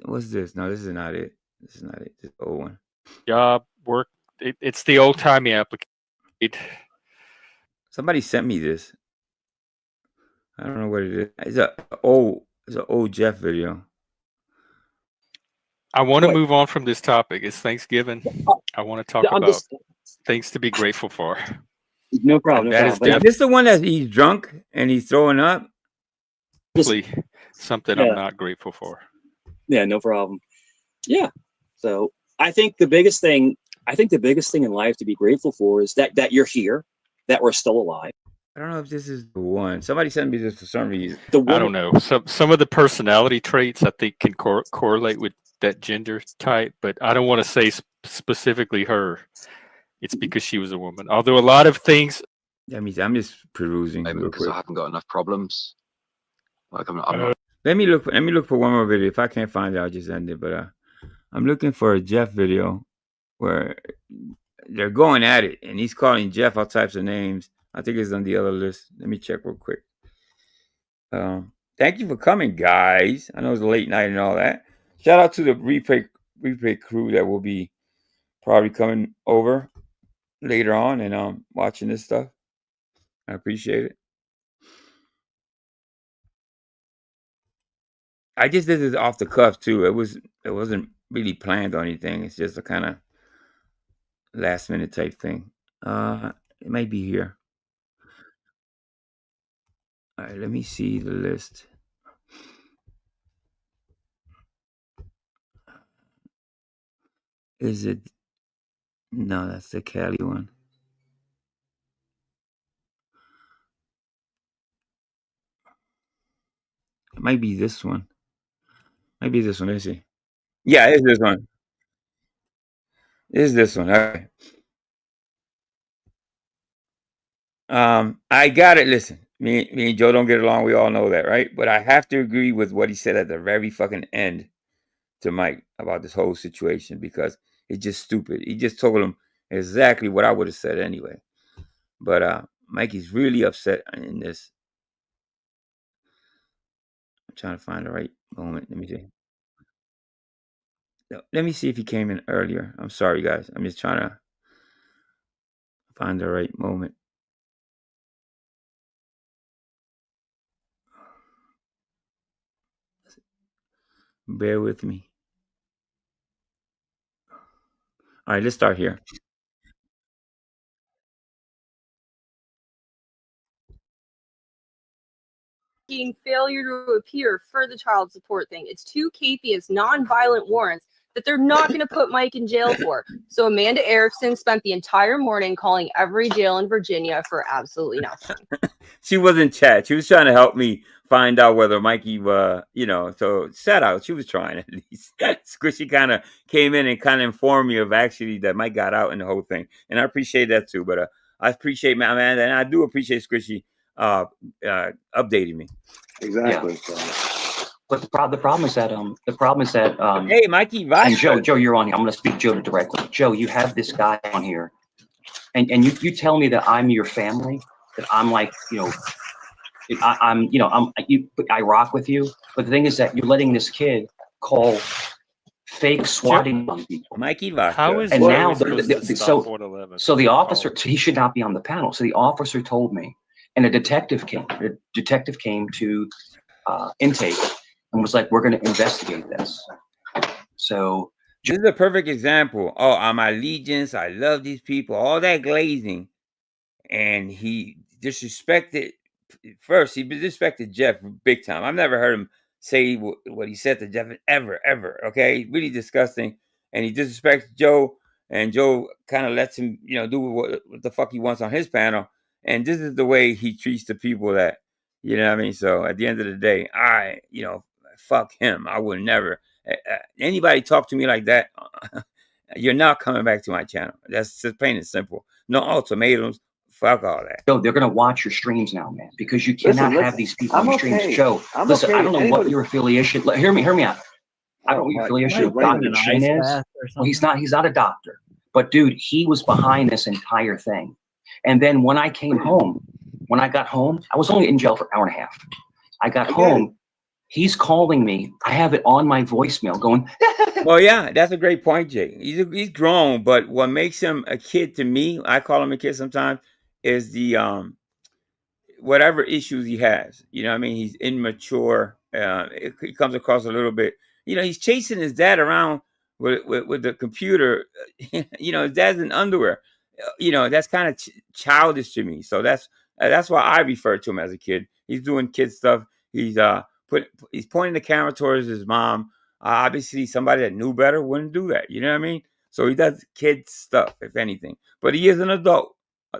what's this? No, this is not it. This is not it. This old one. Job work. It's the old timey application. Somebody sent me this. I don't know what it is. It's an old Jeff video. I want to move on from this topic. It's Thanksgiving. I want to talk about things to be grateful for. No problem. Is this the one that he's drunk and he's throwing up? Something I'm not grateful for. Yeah, no problem. Yeah. So I think the biggest thing in life to be grateful for is that you're here, that we're still alive. I don't know if this is the one. Somebody sent me this for some reason. I don't know. Some of the personality traits I think can correlate with that gender type, but I don't want to say specifically her. It's because she was a woman. Although a lot of things. That means I'm just perusing. Because I haven't got enough problems. Like I'm not. Let me look for one more video. If I can't find it, I'll just end it. But I'm looking for a Jeff video where they're going at it, and he's calling Jeff all types of names. I think it's on the other list. Let me check real quick. Thank you for coming, guys. I know it's a late night and all that. Shout out to the replay crew that will be probably coming over later on and watching this stuff. I appreciate it. I just did this off the cuff too. It wasn't really planned or anything. It's just a kind of last minute type thing. It might be here. All right, let me see the list. Is it? No, that's the Cali one. might be this one. Maybe this one. Let's see. Yeah, it's this one. It's this one. Okay. I got it. Listen, me and Joe don't get along. We all know that, right? But I have to agree with what he said at the very fucking end to Mike about this whole situation because it's just stupid. He just told him exactly what I would have said anyway. But Mike is really upset in this. I'm trying to find the right moment. Let me see. Let me see if he came in earlier. I'm sorry, guys. I'm just trying to find the right moment. Bear with me. All right, let's start here. Failure to appear for the child support thing. It's two capious, non-violent warrants that they're not going to put Mike in jail for. So Amanda Erickson spent the entire morning calling every jail in Virginia for absolutely nothing. She was in chat. She was trying to help me find out whether Mikey so shout out. She was trying at least. Squishy kind of came in and kind of informed me of actually that Mike got out in the whole thing. And I appreciate that too. But I appreciate my man, and I do appreciate Squishy updating me. Exactly. Yeah. But the problem is that hey, Mikey, and Joe, you're on here. I'm going to speak Joe directly. Joe, you have this guy on here, and you tell me that I'm your family, that I'm like, I rock with you. But the thing is that you're letting this kid call fake swatting on people. Mikey, how is and now so the officer, he should not be on the panel. So the officer told me, and a detective came to intake and was like, we're going to investigate this. So this is a perfect example. Oh, I'm allegiance. I love these people. All that glazing. And he disrespected, first, he disrespected Jeff big time. I've never heard him say what he said to Jeff ever. Okay? Really disgusting. And he disrespects Joe. And Joe kind of lets him, do what the fuck he wants on his panel. And this is the way he treats the people that, you know what I mean? So at the end of the day, fuck him. I would never. Anybody talk to me like that, you're not coming back to my channel. That's just plain and simple. No ultimatums. Fuck all that. Joe, they're going to watch your streams now, man, because you cannot have these people on your streams. Joe, listen, I don't know what your affiliation. Hear me out. I don't know what your affiliation with Dr. Chin is. Well, he's not a doctor. But dude, he was behind this entire thing. And then when I got home, I was only in jail for an hour and a half. I got home. He's calling me. I have it on my voicemail going. Well, yeah, that's a great point, Jay. He's grown, but what makes him a kid to me, I call him a kid sometimes, is the whatever issues he has. You know what I mean? He's immature. He comes across a little bit. He's chasing his dad around with the computer. His dad's in underwear. That's kind of childish to me. So that's why I refer to him as a kid. He's doing kid stuff. He's pointing the camera towards his mom. Obviously, somebody that knew better wouldn't do that. You know what I mean? So he does kid stuff, if anything. But he is an adult.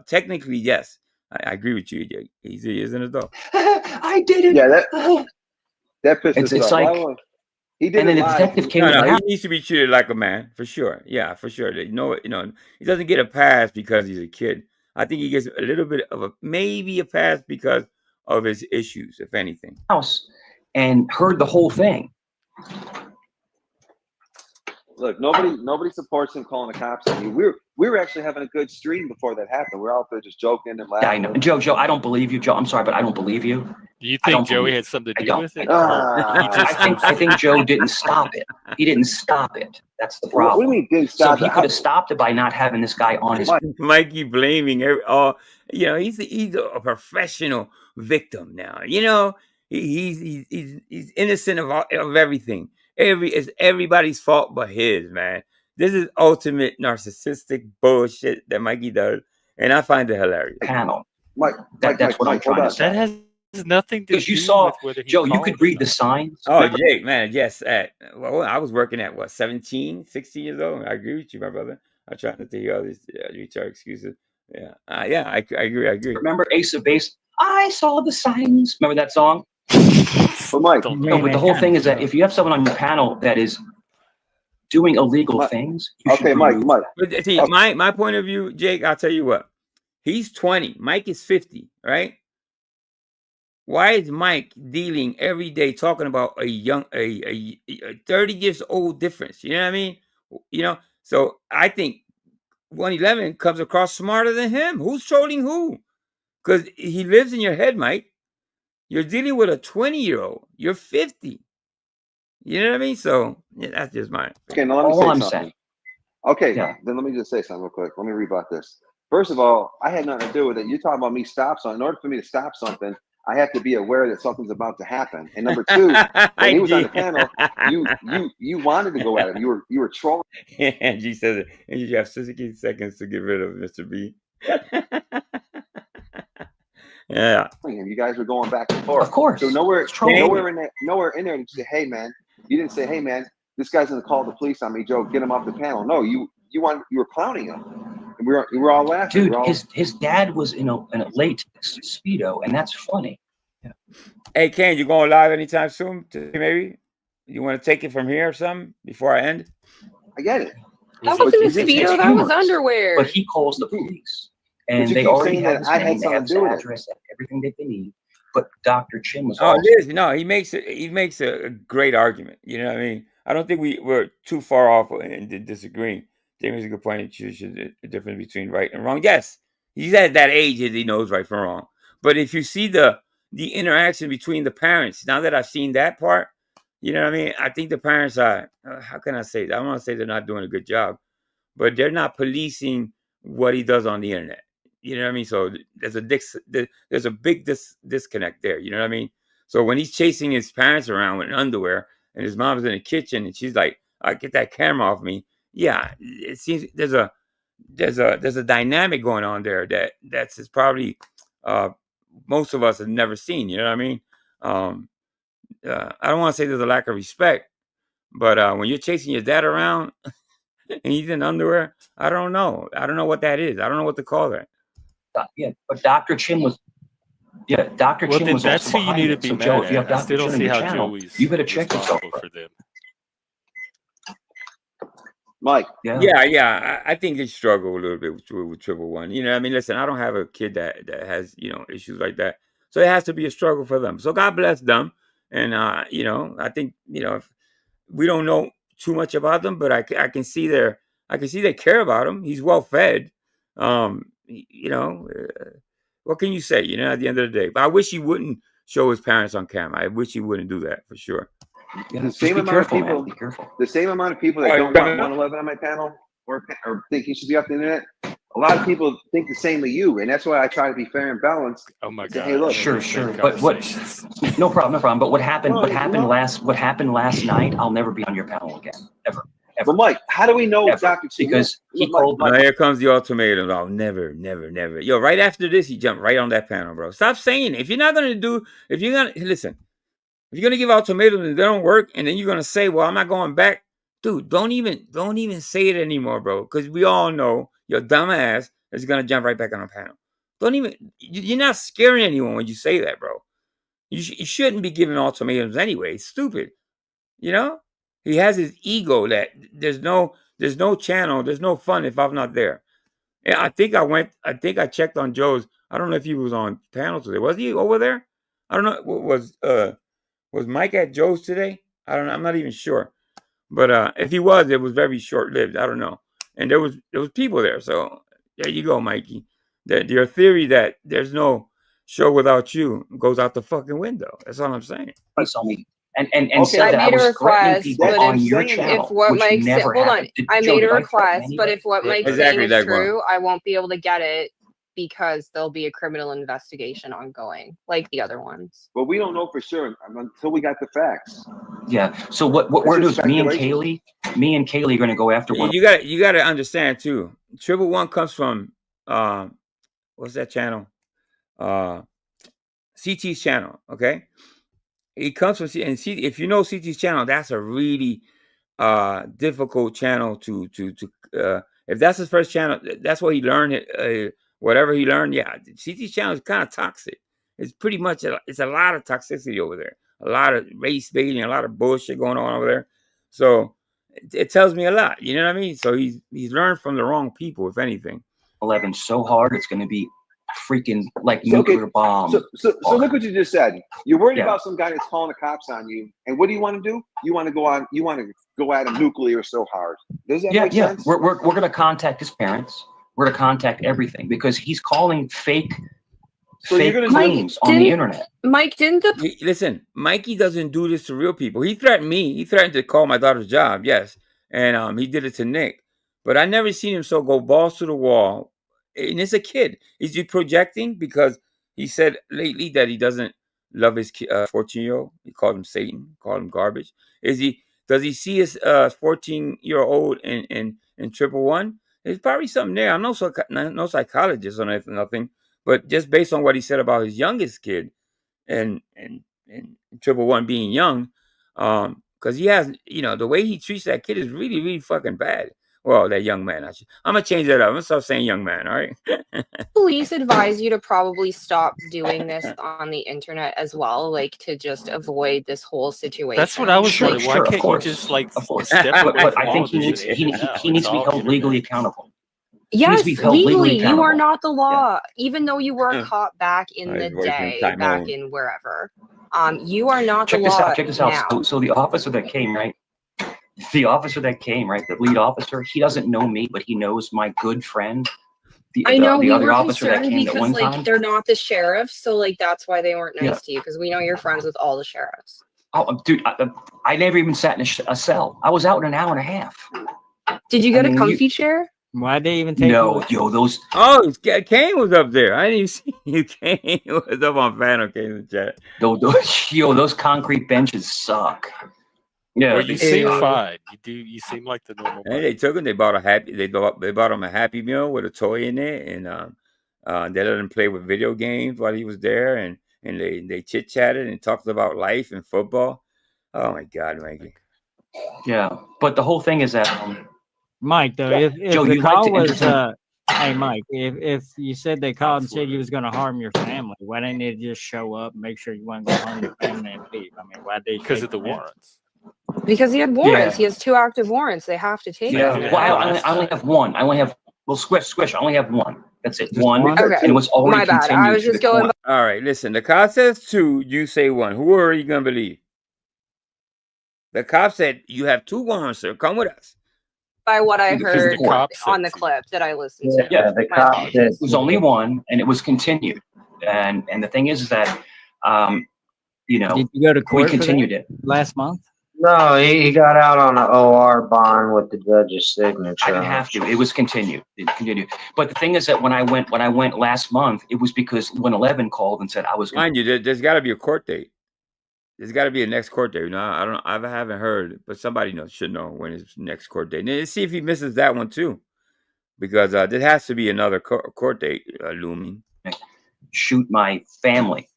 Technically, yes. I agree with you, Jake. He is an adult. I did it. Yeah, that pisses it's off. like, he did and then the detective came. He needs to be treated like a man, for sure. Yeah, for sure. He doesn't get a pass because he's a kid. I think he gets a little bit of maybe a pass because of his issues, if anything. House and heard the whole thing. Look, nobody supports him calling the cops on you. We were actually having a good stream before that happened. We're out there just joking and laughing. I know, Joe. I don't believe you, Joe. I'm sorry, but I don't believe you. Do you think Joey had something to do with it? I think Joe didn't stop it. He didn't stop it. That's the problem. What do you mean didn't stop it? So he could have stopped it by not having this guy on his. Mikey blaming he's a professional victim now. He's innocent of everything. It's everybody's fault but his, man. This is ultimate narcissistic bullshit that Mikey does, and I find it hilarious. Panel. That's what I'm trying to say. That has nothing to do you saw, with whether he Joe, you could read the signs. Oh, Jake, man, yes. I was working at 17, 16 years old. I agree with you, my brother. I try not to hear all these retard excuses. Yeah, I agree. Remember Ace of Base? I saw the signs. Remember that song? But Mike, no, but the whole thing is that if you have someone on your panel that is doing illegal things, you should remove that. But see, my point of view, Jake, I'll tell you what. He's 20. Mike is 50, right? Why is Mike dealing every day talking about a 30 years old difference? You know what I mean? You know, so I think 111 comes across smarter than him. Who's trolling who? Because he lives in your head, Mike. You're dealing with a 20-year-old. You're 50. You know what I mean? So yeah, that's just mine. Okay, now let me say something. Okay, then let me just say something real quick. Let me rebut this. First of all, I had nothing to do with it. You're talking about me stop something. In order for me to stop something, I have to be aware that something's about to happen. And number two, when he was on the panel, you wanted to go at him. You were trolling. Angie says it. And you have 60 seconds to get rid of Mr. B. Yeah. And you guys were going back and forth. Of course. So nowhere in there did you say, hey man, you didn't say, hey man, this guy's gonna call the police on me, Joe, get him off the panel. No, you were clowning him. And we were all laughing. Dude, his dad was in a latex Speedo, and that's funny. Yeah. Hey Ken, you going live anytime soon? Maybe? You want to take it from here or something before I end? I get it. That wasn't a Speedo, that was underwear. But he calls the police. And they already have his name, they have his address, everything that they need. But Dr. Chin was also... he makes a great argument. You know what I mean? I don't think we're too far off in disagreeing. Jamie makes a good point. The difference between right and wrong. Yes, he's at that age that he knows right from wrong. But if you see the interaction between the parents, now that I've seen that part, you know what I mean? I think the parents are, how can I say that? I don't want to say they're not doing a good job, but they're not policing what he does on the internet. You know what I mean? So there's a big disconnect there. You know what I mean? So when he's chasing his parents around with underwear and his mom's in the kitchen and she's like, "Get that camera off me." Yeah, it seems there's a dynamic going on there that's probably most of us have never seen. You know what I mean? I don't want to say there's a lack of respect, but when you're chasing your dad around and he's in underwear, I don't know. I don't know what that is. I don't know what to call that. Yeah, but Dr. Chin was. Yeah, Dr. Chin was that's also who you behind need to it. be So Joe, mad if you have at. I still Dr. don't Chin see on your how channel, Joey's you better check yourself. responsible for them. Mike. Yeah. I think they struggle a little bit with 111. You know, I mean, listen, I don't have a kid that has issues like that, so it has to be a struggle for them. So God bless them, and I think if we don't know too much about them, but I can see they care about him. He's well fed. What can you say? At the end of the day, but I wish he wouldn't show his parents on camera. I wish he wouldn't do that for sure. The same amount of people that don't want 111 on my panel or think he should be off the internet, a lot of people think the same of you, and that's why I try to be fair and balanced. Oh my Say, God! hey, look, Sure. But no problem. But what happened last night? I'll never be on your panel again, ever. But Mike, how do we know Dr. Chin? Because he called. Now here comes the ultimatum. Oh, never. Yo, right after this, he jumped right on that panel, bro. Stop saying it. If you're going to give ultimatums and they don't work, and then you're going to say, well, I'm not going back. Dude, don't even say it anymore, bro. Because we all know your dumb ass is going to jump right back on a panel. You're not scaring anyone when you say that, bro. You shouldn't be giving ultimatums anyway. It's stupid. He has his ego that there's no channel, there's no fun if I'm not there. And I think I checked on Joe's. I don't know if he was on panel today. Was he over there? I don't know. Was Mike at Joe's today? I don't know. I'm not even sure. But if he was, it was very short-lived. I don't know. And there was people there. So there you go, Mikey. Your theory that there's no show without you goes out the fucking window. That's all I'm saying. I said that I was threatening people on your channel, if what which Mike said, never hold on, happened. I Joe, made did a I threaten request, but anybody? if what Mike's Exactly saying is that one. true, I won't be able to get it because there'll be a criminal investigation ongoing, like the other ones. But we don't know for sure until we got the facts. Yeah. So what we're doing is me and Kaylee are going to go after one. You got to understand too. 111 comes from what's that channel? CT's channel. Okay, it comes from and if you know CT's channel, that's a really difficult channel to if that's his first channel, that's what he learned. Whatever he learned, yeah, CT's channel is kind of toxic. It's pretty much it's a lot of toxicity over there, a lot of race baiting, a lot of bullshit going on over there. So it tells me a lot. You know what I mean? So he's learned from the wrong people, if anything. 11 so hard it's going to be freaking like nuclear bomb. So look what you just said. You're worried Yeah. about some guy that's calling the cops on you, and what do you want to do? You want to go on. You want to go at him nuclear so hard. Does that make sense? We're going to contact his parents. We're going to contact everything because he's calling fake names on the internet. Mike, didn't the Listen, Mikey doesn't do this to real people. He threatened me. He threatened to call my daughter's job. Yes, and he did it to Nick. But I never seen him so go balls to the wall. And it's a kid. Is he projecting? Because he said lately that he doesn't love his 14-year-old. He called him Satan. Called him garbage. Does he see his 14-year-old in 111? There's probably something there. I'm no psychologist or nothing. But just based on what he said about his youngest kid, and 111 being young, because he has, the way he treats that kid is really, really fucking bad. Well, that young man. I'm gonna change that up. I'm gonna start saying young man. All right. police advise you to probably stop doing this on the internet as well, like to just avoid this whole situation? That's what I was wondering. Why can't you just step away But from I all think of he this? needs to be held legally accountable. Yes, legally, you are accountable. not the law. Even though you were a cop back in Oh, the he's working day, time back on. in wherever, you are not Check the this law out. Check this out. now. So the officer that came, right? The officer that came, right? The lead officer. He doesn't know me, but he knows my good friend. I know the we other were officer that concerned came that because one like time. they're not the sheriffs, so like that's why they weren't nice Yeah. to you because we know you're friends with all the sheriffs. Oh, dude, I never even sat in a cell. I was out in an hour and a half. Did you get a comfy chair? Why'd they even take No, yo, those. Oh, Kane was up there. I didn't even see you. Kane was up on Phantom Kane in the chat. Those concrete benches suck. Yeah, Well, you they seem suck. fine. You seem like the normal. And they took him. They bought him a Happy Meal with a toy in it, and they let him play with video games while he was there, and they chit chatted and talked about life and football. Oh my God, Mikey. Yeah, but the whole thing is that Mike, though, if Joe, the you'd like call to was, entertain. hey, Mike, if you said they called and said you was going to harm your family, why didn't they just show up and make sure you weren't going to harm your family and leave? I mean, why they? Because of the warrants. Because he had warrants. Yeah. He has 2 active warrants. They have to take Yeah, it. well, I only have one. I only have squish. I only have one. That's it. One. Okay. And it was already My bad. continued I was to just the going court. All right, listen. The cop says 2. You say 1. Who are you gonna believe? The cop said you have 2 warrants, sir. Come with us. by what I Because heard the cop on the clip that I listened to. Yeah, My apologies. it was only one, and it was continued. And the thing is that, you know, Did you go to court we continued for it. that last month? No, he got out on an OR bond with the judge's signature. I didn't have to. It was continued. It continued. But the thing is that when I went last month, it was because when 11 called and said I was. Mind you, there's got to be a court date. There's got to be a next court date. No, I haven't heard, but somebody should know when his next court date. And see if he misses that one too, because there has to be another court date looming. Shoot my family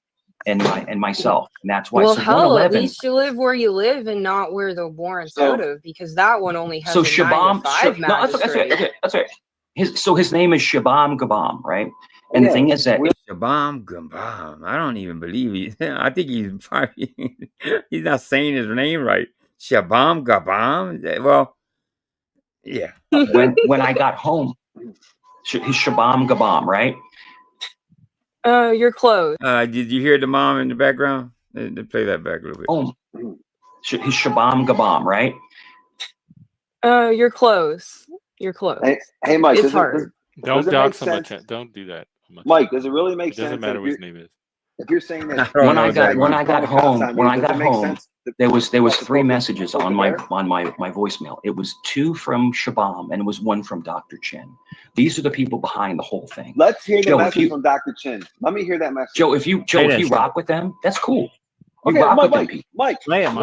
and myself, and that's why. Well, so hell, at 111 least you live where you live and not where the warrant's out of, because that one only has So a 9 to Shabam, 5 no, that's magistrate. right. Okay, that's right. His name is Shabam Gabam, right? And the thing is that Shabam Gabam. I don't even believe I think he's probably he's not saying his name right. Shabam Gabam. Well, yeah. when I got home, his Shabam Gabam, right? Oh, you're close. Did you hear the mom in the background? They play that back a little bit. Oh, his Shabam Gabam, right? Oh, you're close. You're close. Hey, Mike. It's hard. Don't dox him. Don't do that. Mike, does it really make It sense? doesn't matter what his name is. If you're saying that When I got home, there was 3 messages on my voicemail. It was 2 from Shabam and it was 1 from Dr. Chen. These are the people behind the whole thing. Let's hear the Joe, message from Dr. Chin. Let me hear that message. Joe, if you rock with them, that's cool. You Okay, rock with them, Mike.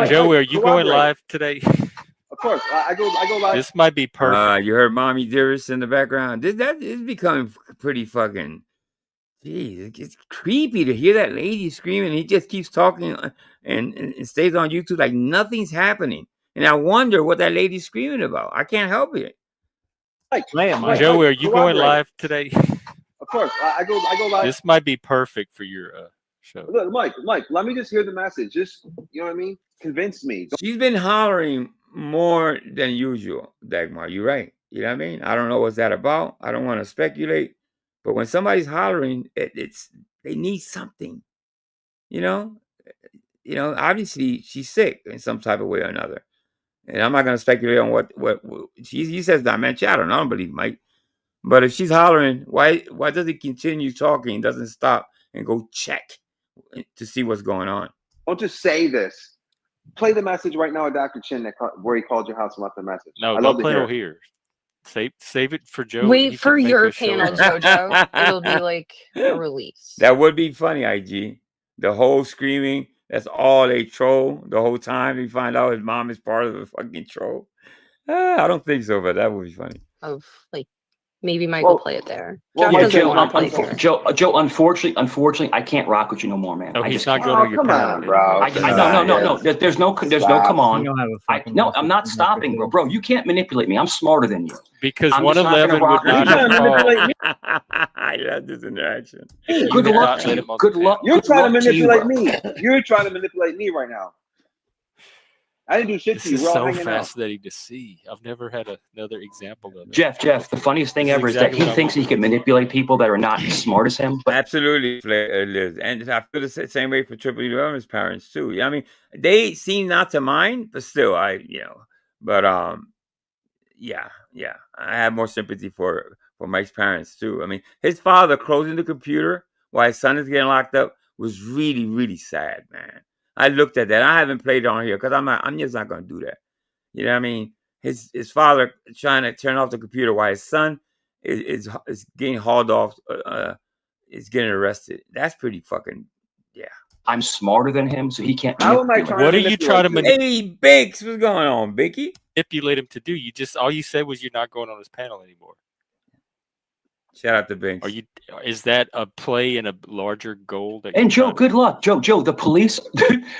Joey, are you going live today? Of course, I go live. This might be perfect. You heard Mommy Dearest in the background. That is becoming pretty fucking. Jeez, it's creepy to hear that lady screaming. He just keeps talking and stays on YouTube like nothing's happening. And I wonder what that lady's screaming about. I can't help it. Joey, are you going live today? Of course, I go live. This might be perfect for your show. Look, Mike, let me just hear the message. Just, you know what I mean? Convince me. She's been hollering more than usual, Dagmar. You're right. You know what I mean? I don't know what's that about. I don't want to speculate. But when somebody's hollering, it's they need something. You know, obviously she's sick in some type of way or another. And I'm not going to speculate on what he says dementia. I don't know. I don't believe Mike. But if she's hollering, why does he continue talking? Doesn't stop and go check to see what's going on? Don't just say this. Play the message right now, Dr. Chin, where he called your house and left the message. No, I don't love play to it hear. here. Save it for Joe. Wait He for can make your a show panel, out of it. JoJo. It'll be like a release. That would be funny, IG. The whole screaming, that's all they troll the whole time. You find out his mom is part of the fucking troll. I don't think so, but that would be funny. Of like maybe Mike will play it there. Well, Jeff yeah, doesn't Joe, want to play it here. Joe, unfortunately, I can't rock with you no more, man. Oh, I he's just not can't. going on your panel anymore. No. There's no come on. You don't have a fucking No, I'm not stopping, bro. Bro, you can't manipulate me. I'm smarter than you. Because I'm just not gonna 111 would rock with not you. have called. I love this interaction. Good luck to you. Good luck. You're Good trying to luck to you, manipulate bro. me. You're trying to manipulate me right now. I didn't do shit This to you. is We're all so hanging out. fascinating to see. I've never had another example of it. Jeff, the funniest thing This is ever is exactly that he what I thinks he can manipulate people that are not as smart as him. But Absolutely, Liz. And I feel the same way for Triple Eleven's parents too. Yeah, I mean, they seem not to mind, but still, yeah, I have more sympathy for Mike's parents too. I mean, his father closing the computer while his son is getting locked up was really, really sad, man. I looked at that. I haven't played it on here because I'm just not going to do that. You know what I mean? His father trying to turn off the computer while his son is getting hauled off, is getting arrested. That's pretty fucking, yeah. I'm smarter than him, so he can't. How am I trying What are you trying to Hey, Biggs, what's going on, Bicky? manipulate him to do? All you said was you're not going on his panel anymore. Shout out to Biggs. Is that a play in a larger goal? And Joe, good luck, Joe. The police.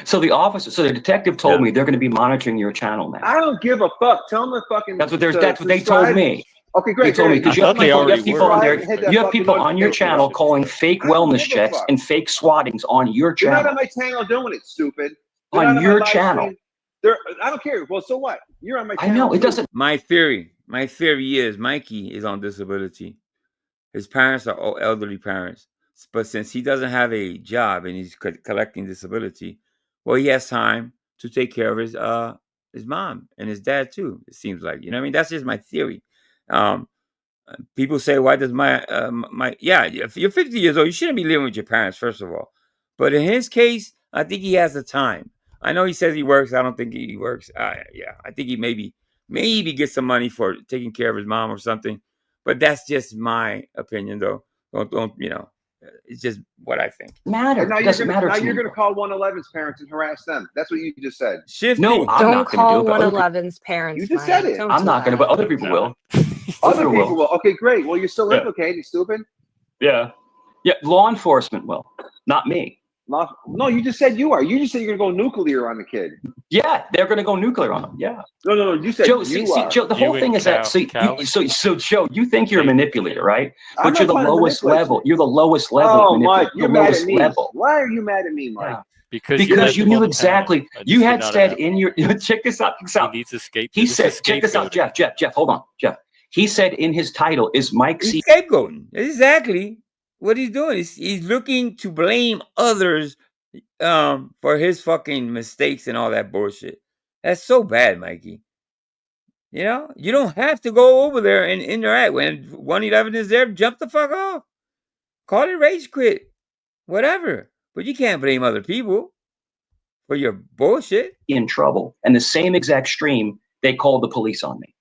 So the detective told me they're going to be monitoring your channel now. I don't give a fuck. Tell them to fucking. That's what they told me. Okay, great. They told me because you have people on there. Hit that You have fucking people on your notification. channel calling fake wellness checks and fake swattings on your You're not channel. on my channel doing it, stupid. On your channel. I don't care. Well, so what? You're on my I channel. know it doesn't. My theory is Mikey is on disability. His parents are all elderly parents, but since he doesn't have a job and he's collecting disability, well, he has time to take care of his mom and his dad too. It seems like, you know what I mean? That's just my theory. People say, why does if you're 50 years old, you shouldn't be living with your parents, first of all. But in his case, I think he has the time. I know he says he works. I don't think he works. I think he maybe gets some money for taking care of his mom or something. But that's just my opinion, though. Don't it's just what I think. Matter. Now It doesn't matter. Now to you're me. going to call 111's parents and harass them. That's what you just said. No, I'm Don't not going call to do it. but other 111's parents. You just Mike. said it. Don't I'm do not going to, that. but other people will. Other people will. Okay, great. Well, you're still Yeah. implicated, stupid. Yeah. Law enforcement will, not me. No, you just said you are. You just said you're going to go nuclear on the kid. Yeah, they're going to go nuclear on him. Yeah. No. You said Joe, you are. Joe, the whole thing is that. So, Joe, you think you're a manipulator, right? I'm But you're not the trying to lowest manipulate level. you. You're the lowest level. Oh, of Mike, you're the mad lowest at me. level. Why are you mad at me, Mike? Yeah. Because you left him knew on the exactly. panel. I You just had did not said have- in your check this out. He needs escape. He said, check this out, Jeff. Hold on, Jeff. He said in his title, is Mike C. Scapegoating. Exactly what he's doing. He's looking to blame others for his fucking mistakes and all that bullshit. That's so bad, Mikey. You know, you don't have to go over there and interact. When 111 is there, jump the fuck off. Call it rage quit. Whatever. But you can't blame other people for your bullshit. in trouble, and the same exact stream they called the police on me.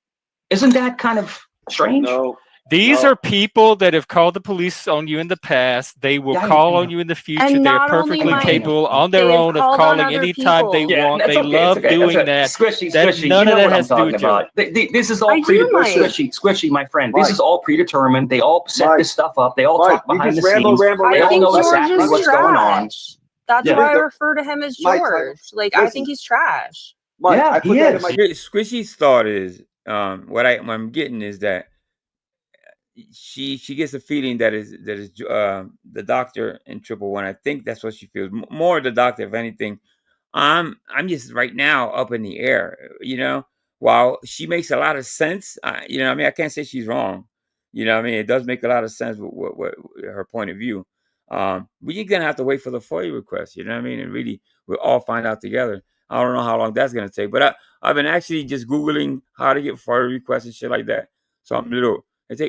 Isn't that kind of strange? No. These are people that have called the police on you in the past. They will call on you in the future. And They're not only perfectly Mike, capable on their they've own of called on calling other anytime they people. want. That's They okay, love it's okay, doing that's that. okay. Squishy, That Squishy. none You of know that what I'm has to do with talking about. This is all Squishy, my friend. This is all predetermined. They all set this stuff up. They all talk you behind just the ramble, scenes. ramble, They I all think know George exactly is what's going on. trash. That's Yeah. why I refer to him as Mike, George. Like, I listen. think he's trash. Mike, Yeah, I put he that in is. my. Squishy's thought is what I'm getting is that she gets a feeling that is the doctor in 111. I think that's what she feels. More the doctor, if anything. I'm just right now up in the air, you know. While she makes a lot of sense, you know, I mean, I can't say she's wrong. You know, I mean, it does make a lot of sense with what her point of view. We're gonna have to wait for the FOIA request. You know what I mean? And really, we'll all find out together. I don't know how long that's gonna take, but I've been actually just googling how to get FOIA requests and shit like that. So I'm a little.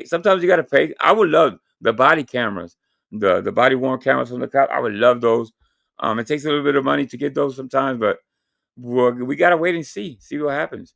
Sometimes you gotta pay. I would love the body cameras, the body worn cameras from the cop. I would love those. It takes a little bit of money to get those sometimes, but we gotta wait and see what happens.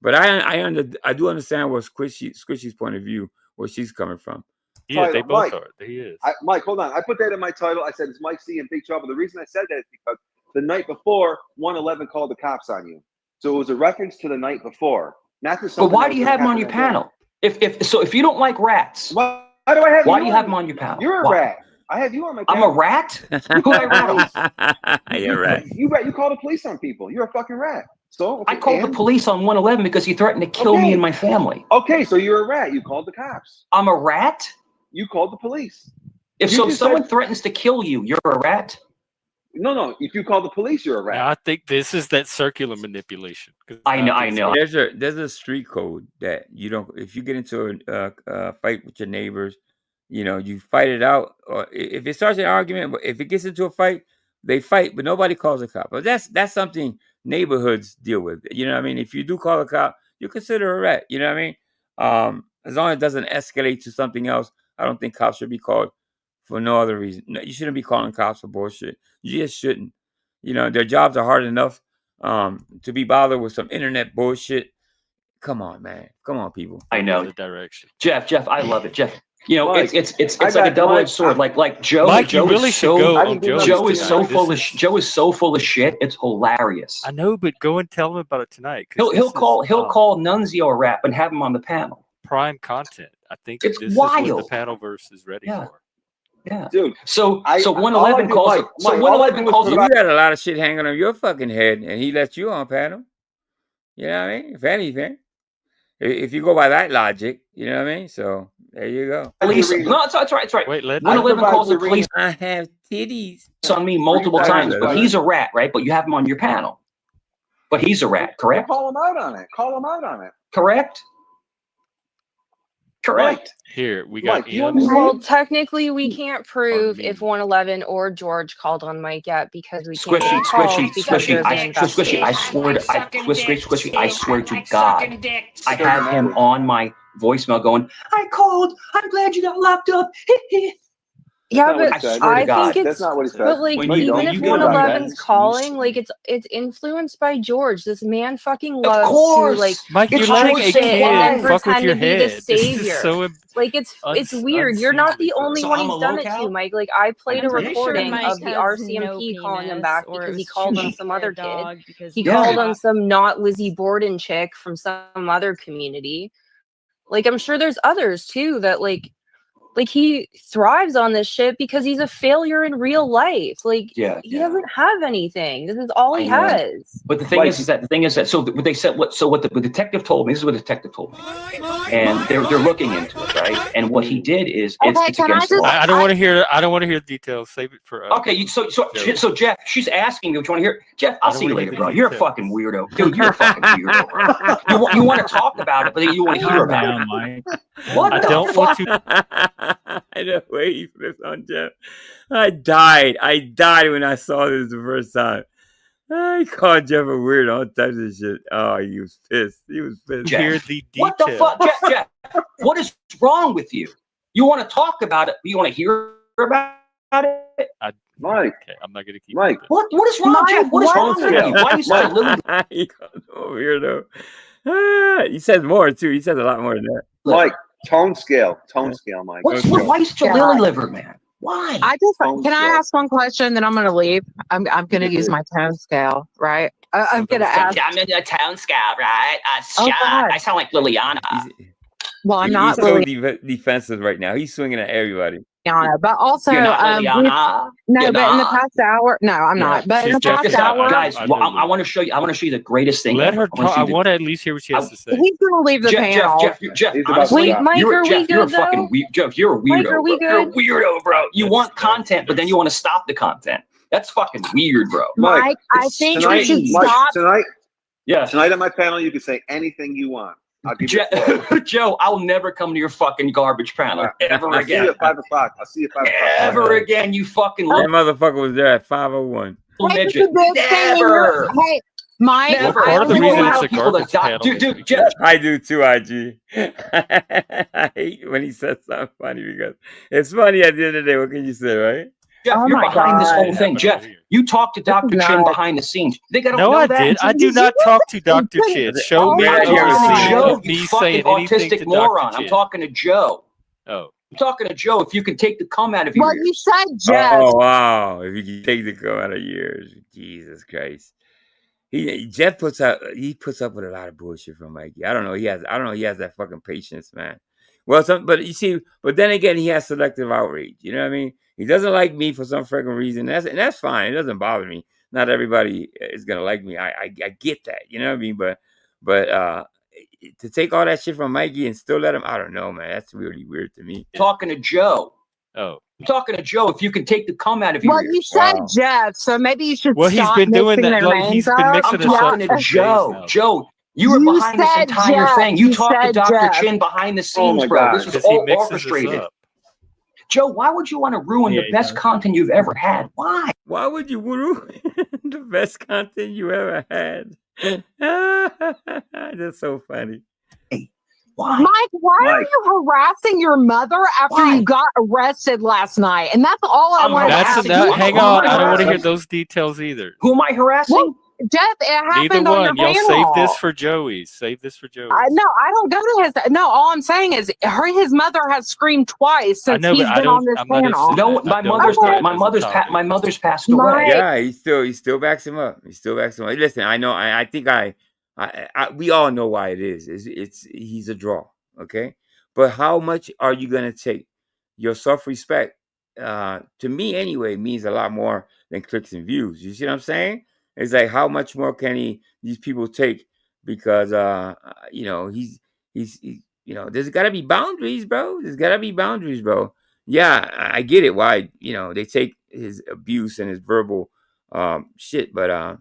But I do understand where Squishy's point of view, where she's coming from. Yeah, they both Mike, are. He is. Mike, hold on. I put that in my title. I said, "Is Mike C in big trouble?" The reason I said that is because the night before, 111 called the cops on you, so it was a reference to the night before, not to something. But why do you have him on your panel? If you don't like rats, why do I have? Why do you have him on your panel? You're a rat. I have you on my panel. I'm a rat? Who I rat on? You're right. You call the police on people. You're a fucking rat. So I called the police on 111 because he threatened to kill me and my family. Okay, so you're a rat. You called the cops. I'm a rat? You called the police. If someone threatens to kill you, you're a rat? No. If you call the police, you're a rat. Now, I think this is that circular manipulation. I know. There's a street code that you don't. If you get into a fight with your neighbors, you know, you fight it out. Or if it starts an argument, but if it gets into a fight, they fight, but nobody calls a cop. But that's something neighborhoods deal with. You know what I mean? If you do call a cop, you're considered a rat. You know what I mean? As long as it doesn't escalate to something else, I don't think cops should be called for no other reason. No, you shouldn't be calling cops for bullshit. You just shouldn't. You know, their jobs are hard enough to be bothered with some internet bullshit. Come on, man. Come on, people. I know. The direction. Jeff, I love it. Jeff, you know, Mike, it's like a double-edged sword. Like Joe, Mike, you Joe really is should so go on Joe's Joe is so tonight. full of Joe is so full of shit. It's hilarious. I know, but go and tell him about it tonight. 'Cause He'll call Nunzio a rap and have him on the panel. prime content. I think It's this is wild. what the Panelverse is ready for. Yeah, dude. So 111 all I do, calls. Mike, So Mike, 111 calls. You got a lot of shit hanging on your fucking head, and he let you on panel. You know what I mean? If anything, if you go by that logic, you know what I mean. So there you go. Police. No, it's right. It's right. Wait, let 111 calls the police I have titties on me multiple times, but he's a rat, right? But you have him on your panel. But he's a rat, correct? Call him out on it. Call him out on it. Correct. Correct. Here we got. Mike, you Ian. understand? Well, technically, we can't prove if 111 or George called on Mike yet because we can't get calls because there's an investigation. I swear to God, I have him on my voicemail going, I called. I'm glad you got locked up. Yeah, That's not what but he said. I God. think That's it's not what he said. but like When you- even when if you get about that, 111's calling, like it's influenced by George. This man fucking loves to course. like Mike, you're call letting a shit kid and then fuck with pretend your to be head. the This is savior. so Like it's weird. You're not the only So one I'm he's a done it local? to, Mike. Like I played a I'm pretty sure recording Mike of the has RCMP no calling him penis, back or it because he was called too on big some for a other kid. dog because He he called was on some not Lizzie Borden chick from some other community. Like I'm sure there's others too that like he thrives on this shit because he's a failure in real life. Like he doesn't have anything. This is all he I know. has. But the thing is that so what they said what the detective told me, this is what the detective told me. And they're looking into it, right? And what he did is it's against the law. I don't want to hear. I don't want to hear the details. Save it for. Okay, so Jeff, she's asking you. Do you want to hear? Jeff, I'll see you later, bro. the You're a details. fucking weirdo, dude. You're a fucking weirdo, bro. You want to talk about it, but you want to hear about it. Mike. What I the don't fuck? want to. I know where you flipped on Jeff. I died when I saw this the first time. I called Jeff a weirdo. All types of shit. Oh, he was pissed. Jeff, Hear the what the details. fuck, Jeff? What is wrong with you? You want to talk about it, but you want to hear about it? Mike. Okay, I'm not gonna keep. Mike. What is wrong, Mike, Jeff? What is wrong with you? Why are you so Mike. little? He called him a weirdo. He says more too. He says a lot more than that. Mike, tone scale, Mike. Why are you such a lily liver, man? Why? I just can I ask one question? Then I'm going to leave. I'm going to use my tone scale, right? I'm going to ask. I'm in a town scout, right? Oh, God. I sound like Liliana. Well, I'm He's not so really. defensive right now. He's swinging at everybody. Liliana, but also You're not Liliana. no, You're but in the not. past hour, no, I'm Yeah. not. But in the Check past this out, hour, guys. Well, I want to show you. I want to show you the greatest thing Let ever. her talk. I want to at least hear what she has to say. he's gonna leave the panel. Jeff. He's about Honestly, to stop. Mike, are we Jeff, you're a good, fucking though? Jeff. You're a weirdo. Mike, are we bro. You're a good? weirdo, bro. You want content, but then you want to stop the content. That's fucking weird, bro. Mike, I think you should Mike, stop. tonight. Yeah. Tonight on my panel, you can say anything you want. I'll give you the floor. Joe, I will never come to your fucking garbage panel ever I'll see you again. at 5 o'clock. I'll see you at 5 o'clock. Ever again, you fucking That little motherfucker was there at 5:01. Hey, midget. it's a big thing in your- Never. Hey, Mike. Never. Part of the You reason allow it's a people to garbage die. panel Dude, is Jeff. I do too, IG. I hate when he says something funny because it's funny at the end of the day. What can you say, right? Jeff, Oh you're my behind this God. whole thing. Jeff, you talked to Dr. is Chin nuts. behind the scenes. They don't No, know I that. did. I do not talk to Dr. Chin. Show me Great a idea. scene Joe, of me you saying fucking anything autistic to moron. Dr. I'm Chin. talking to Joe. Oh. I'm talking to Joe. If you can take the cum out of your Well, ear. you said Jeff. Oh wow! If you can take the go out of years, Jesus Christ. Jeff puts up with a lot of bullshit from Mikey. I don't know. He has that fucking patience, man. Well, but you see, but then again, he has selective outrage. You know what I mean? He doesn't like me for some freaking reason. That's fine. It doesn't bother me. Not everybody is gonna like me. I get that. You know what I mean? But to take all that shit from Mikey and still let him, I don't know, man. That's really weird to me. Talking to Joe. Oh. I'm talking to Joe. If you can take the cum out of your Well, ear. you said Jeff, so maybe you should Well, he's stop been doing mixing that. their Like, names he's been up. mixing I'm us up talking to for days Joe. now. Joe, you were You behind this said entire Jeff. thing. You You talked to said Dr. Jeff. Chin behind the Oh scenes, my bro. God. This was Because he all mixes us orchestrated. up. Joe, why would you want to ruin Yeah, the he best does. content you've ever had? Why? Why would you ruin the best content you ever had? That's so funny. Why? Mike, why are Mike. you harassing your mother after Why? you got arrested last night? And that's all I I'm wanted to That's ask harassing you. you. enough. Hang Who am on. I I don't want to hear harassing? those details either. Who am I harassing? Well, Jeff, it Neither happened on your one. Y'all panel. save this for Joey's. Save this for Joey's. No, I don't go to his. No, all I'm saying is his mother has screamed twice since know, but he's I been don't- on this I'm not panel. interested. No, I my don't mother's regret not. it as a topic. My mother's passed away. Mike. Yeah, he still backs him up. He still backs him up. Listen, I know. I think we all know why it is. He's a draw. Okay, but how much are you gonna take? Your self-respect, to me anyway, means a lot more than clicks and views. You see what I'm saying? It's like how much more can these people take? Because he's there's gotta be boundaries, bro. There's gotta be boundaries, bro. Yeah, I get it. Why they take his abuse and his verbal shit, but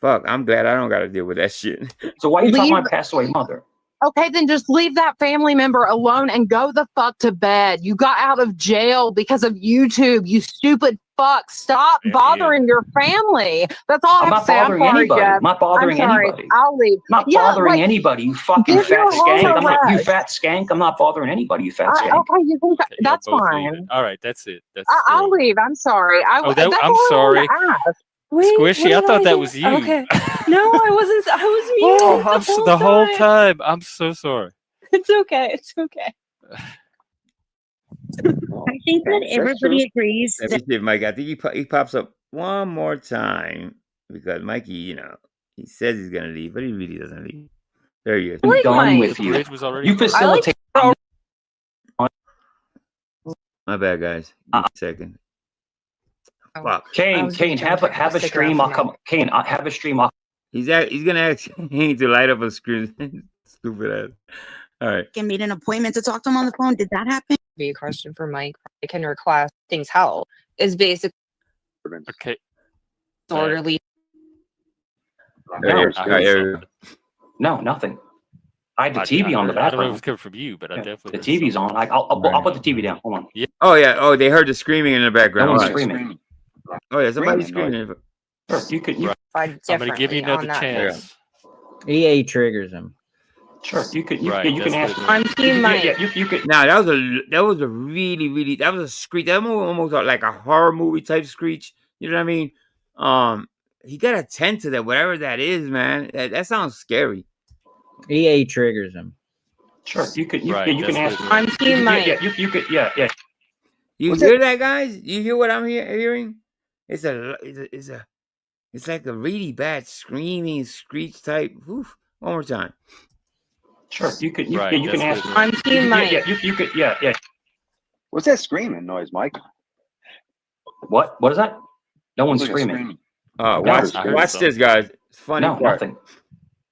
fuck, I'm glad I don't gotta deal with that shit. So why are you talking Leave- about my passed away mother? Okay, then just leave that family member alone and go the fuck to bed. You got out of jail because of YouTube, you stupid fuck. Stop bothering your family. That's all I I'm have not to say. I'm bothering sorry, anybody. Jeff. I'm not bothering I'm sorry. anybody. I'll leave. I'm not Yeah, bothering like, anybody. You fucking give your fat home skank. a You rest. fat skank. I'm not bothering anybody. You fat skank. Okay, you think Okay, y'all that's both fine. leaving. All right, that's it. That's I'll really- leave. I'm sorry. Oh, that's I'm all I sorry. wanted to ask. Wait, Squishy, what I did thought that do? was you. Okay. No, I wasn't. I was muted Oh, the whole time. I'm so sorry. It's okay. It's okay. I think that everybody agrees Let me see if Mike. I think he pops up one more time because Mikey, he says he's gonna leave, but he really doesn't leave. There he is. I'm like done Mike. with The you. bridge was already You crossed. facilitate. My bad, guys. Give me a second. Fuck. Kane, have a stream. I'll come. Kane, I'll have a stream. He's gonna ask him to light up a screen. Stupid ass. All right. and made an appointment to talk to him on the phone. Did that happen? Be a question for Mike. I can request things help is basically Okay. orderly. No, nothing. I had the I TV on the don't know if background. it's coming from you, but I definitely. The TV's on. I'll put the TV down. Hold on. Yeah. Oh yeah. Oh, they heard the screaming in the background. No one's All right. screaming. Oh yeah, somebody's screaming. Sure, you could. I'm gonna give you another chance. EA triggers him. Sure, you could. You, Right, yeah, you can that's ask. what I'm Team Mike. Yeah, you could. Now that was a really that was a screech. That was almost like a horror movie type screech. You know what I mean? He gotta tend to that, whatever that is, man. That sounds scary. EA triggers him. Sure, you could. You, Right, yeah, you can that's ask. what I'm Team Mike. Yeah, you could. Yeah. You hear that, guys? You hear what I'm hearing? It's like a really bad screaming screech type. Oof. One more time. Sure, you could. Right, Yeah, you can that's ask. what I'm Team Mike. Yeah, you could. Yeah. What's that screaming noise, Mike? What is that? No one's screaming. Watch this, guys. It's funny. No, nothing.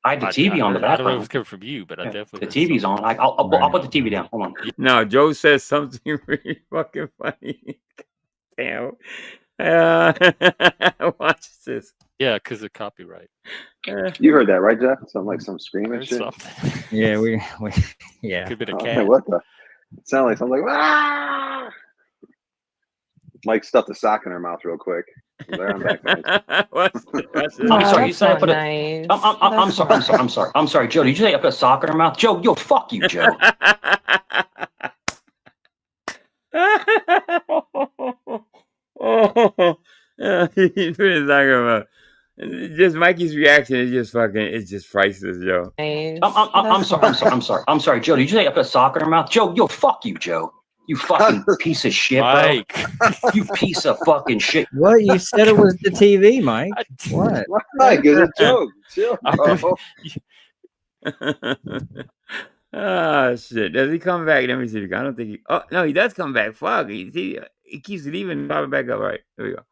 I had the TV on the background. I don't know if it's coming from you, but I definitely the TV's on. I'll put the TV down. Hold on. No, Joe says something really fucking funny. Damn. Watch this. Yeah, because of copyright. You heard that, right, Jeff? Something like some screaming shit. Yeah, we yeah. Could be a Oh, cat. what the? It sounded like something like ah! Mike stuffed a sock in her mouth real quick. There, I'm back. I'm sorry. You said I put a. I'm sorry, Joe. Did you say I put a sock in her mouth? Joe, fuck you, Joe. He's really talking about. Just Mikey's reaction is just fucking. It's just priceless, Joe. I'm sorry, Joe. Did you say I put a sock in her mouth? Joe, fuck you, Joe. You fucking piece of shit, bro. You piece of fucking shit. What? You said it was the TV, Mike. What? Mike, it's a joke. Chill, bro. Oh shit! Does he come back? Let me see. I don't think he. Oh no, he does come back. Fuck. He keeps leaving, popping back up. Right, there we go.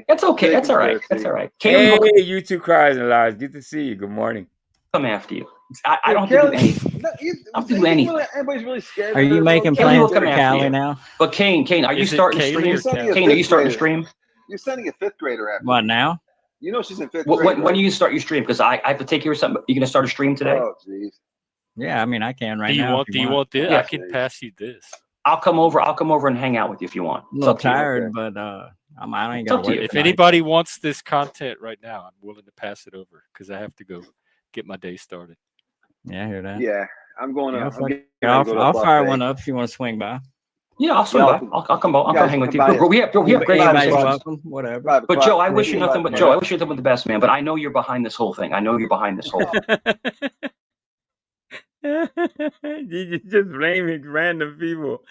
That's okay. That's all right. That's all right. Hey, you two cries and lies. Good to see you. Good morning. Come after you. I don't have to do anything. I don't do anything. Everybody's really scared. Are you making plans for Callie now? But Kane, are you starting to stream? Kane, are you starting to stream? You're sending a 5th grader after. What now? You know she's in 5th grade. When do you start your stream? Because I have to take care of something. You gonna start a stream today? Oh, jeez. Yeah, I mean I can right do you now. Want, do you want this? Yeah. I can pass you this. I'll come over and hang out with you if you want. A little tired, but I ain't got to work. If anybody wants this content right now, I'm willing to pass it over because I have to go get my day started. Yeah, I hear that. Yeah, I'm going to. I'll fire one up if you want to swing by. Yeah, I'll swing by. I'll come by. I'll come hang with you. We have great welcome, whatever. But Joe, I wish you nothing but Joe. I wish you nothing but the best, man. But I know you're behind this whole thing. I know you're behind this whole thing. You just blaming random people.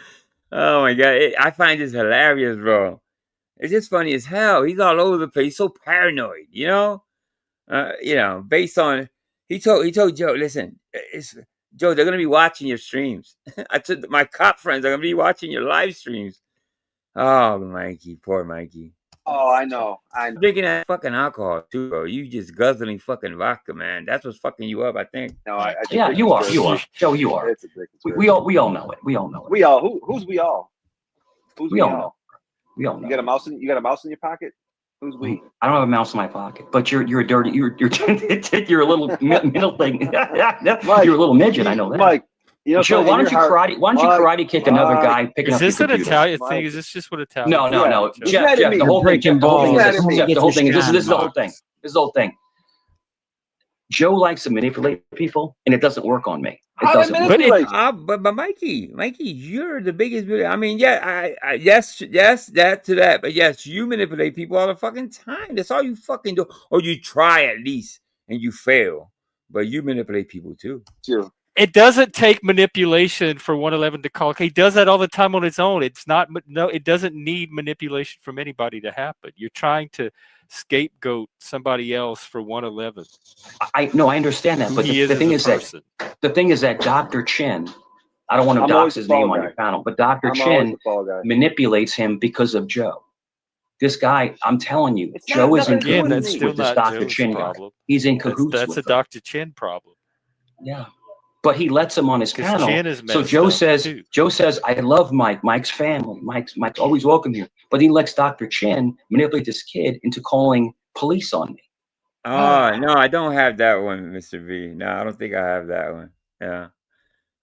Oh my god, I find this hilarious, bro. It's just funny as hell. He's all over the place, so paranoid, you know. Based on he told Joe, listen, Joe, they're gonna be watching your streams. I told my cop friends are gonna be watching your live streams. Oh, Mikey, poor Mikey. Oh, I know. Drinking that fucking alcohol too, bro. You just guzzling fucking vodka, man. That's what's fucking you up, I think. No, I think yeah, you are, Joe. You are. We all know it. We all know it. We all. Who's we all? Who's we all know? We all know. You got a mouse in your pocket? Who's we? I don't have a mouse in my pocket, but you're a dirty. You're a little middle thing. Mike, you're a little midget. I know that. Mike, you know, Joe, why don't you karate kick another guy picking up your computer? Is this an Italian thing? Is this just what Italian? No. Jeff, the whole thing. The whole thing. This is the whole thing. This is the whole thing. Joe likes to manipulate people, and it doesn't work on me. It doesn't. But Mikey, you're the biggest. I mean, yes, that to that. But yes, you manipulate people all the fucking time. That's all you fucking do, or you try at least, and you fail. But you manipulate people too. Sure. It doesn't take manipulation for 111 to call. He does that all the time on its own. It doesn't need manipulation from anybody to happen. You're trying to scapegoat somebody else for 111. I understand that, but the thing is that Dr. Chin, I don't want to dox his name on your panel, but Dr. Chin manipulates him because of Joe. This guy, I'm telling you, Joe is in cahoots with this Dr. Chin guy. He's in cahoots. That's a Dr. Chin problem. Yeah. But he lets him on his panel. So Joe says, I love Mike. Mike's family. Mike's always welcome here. But he lets Dr. Chin manipulate this kid into calling police on me. Oh, no, I don't have that one, Mr. V. No, I don't think I have that one. Yeah.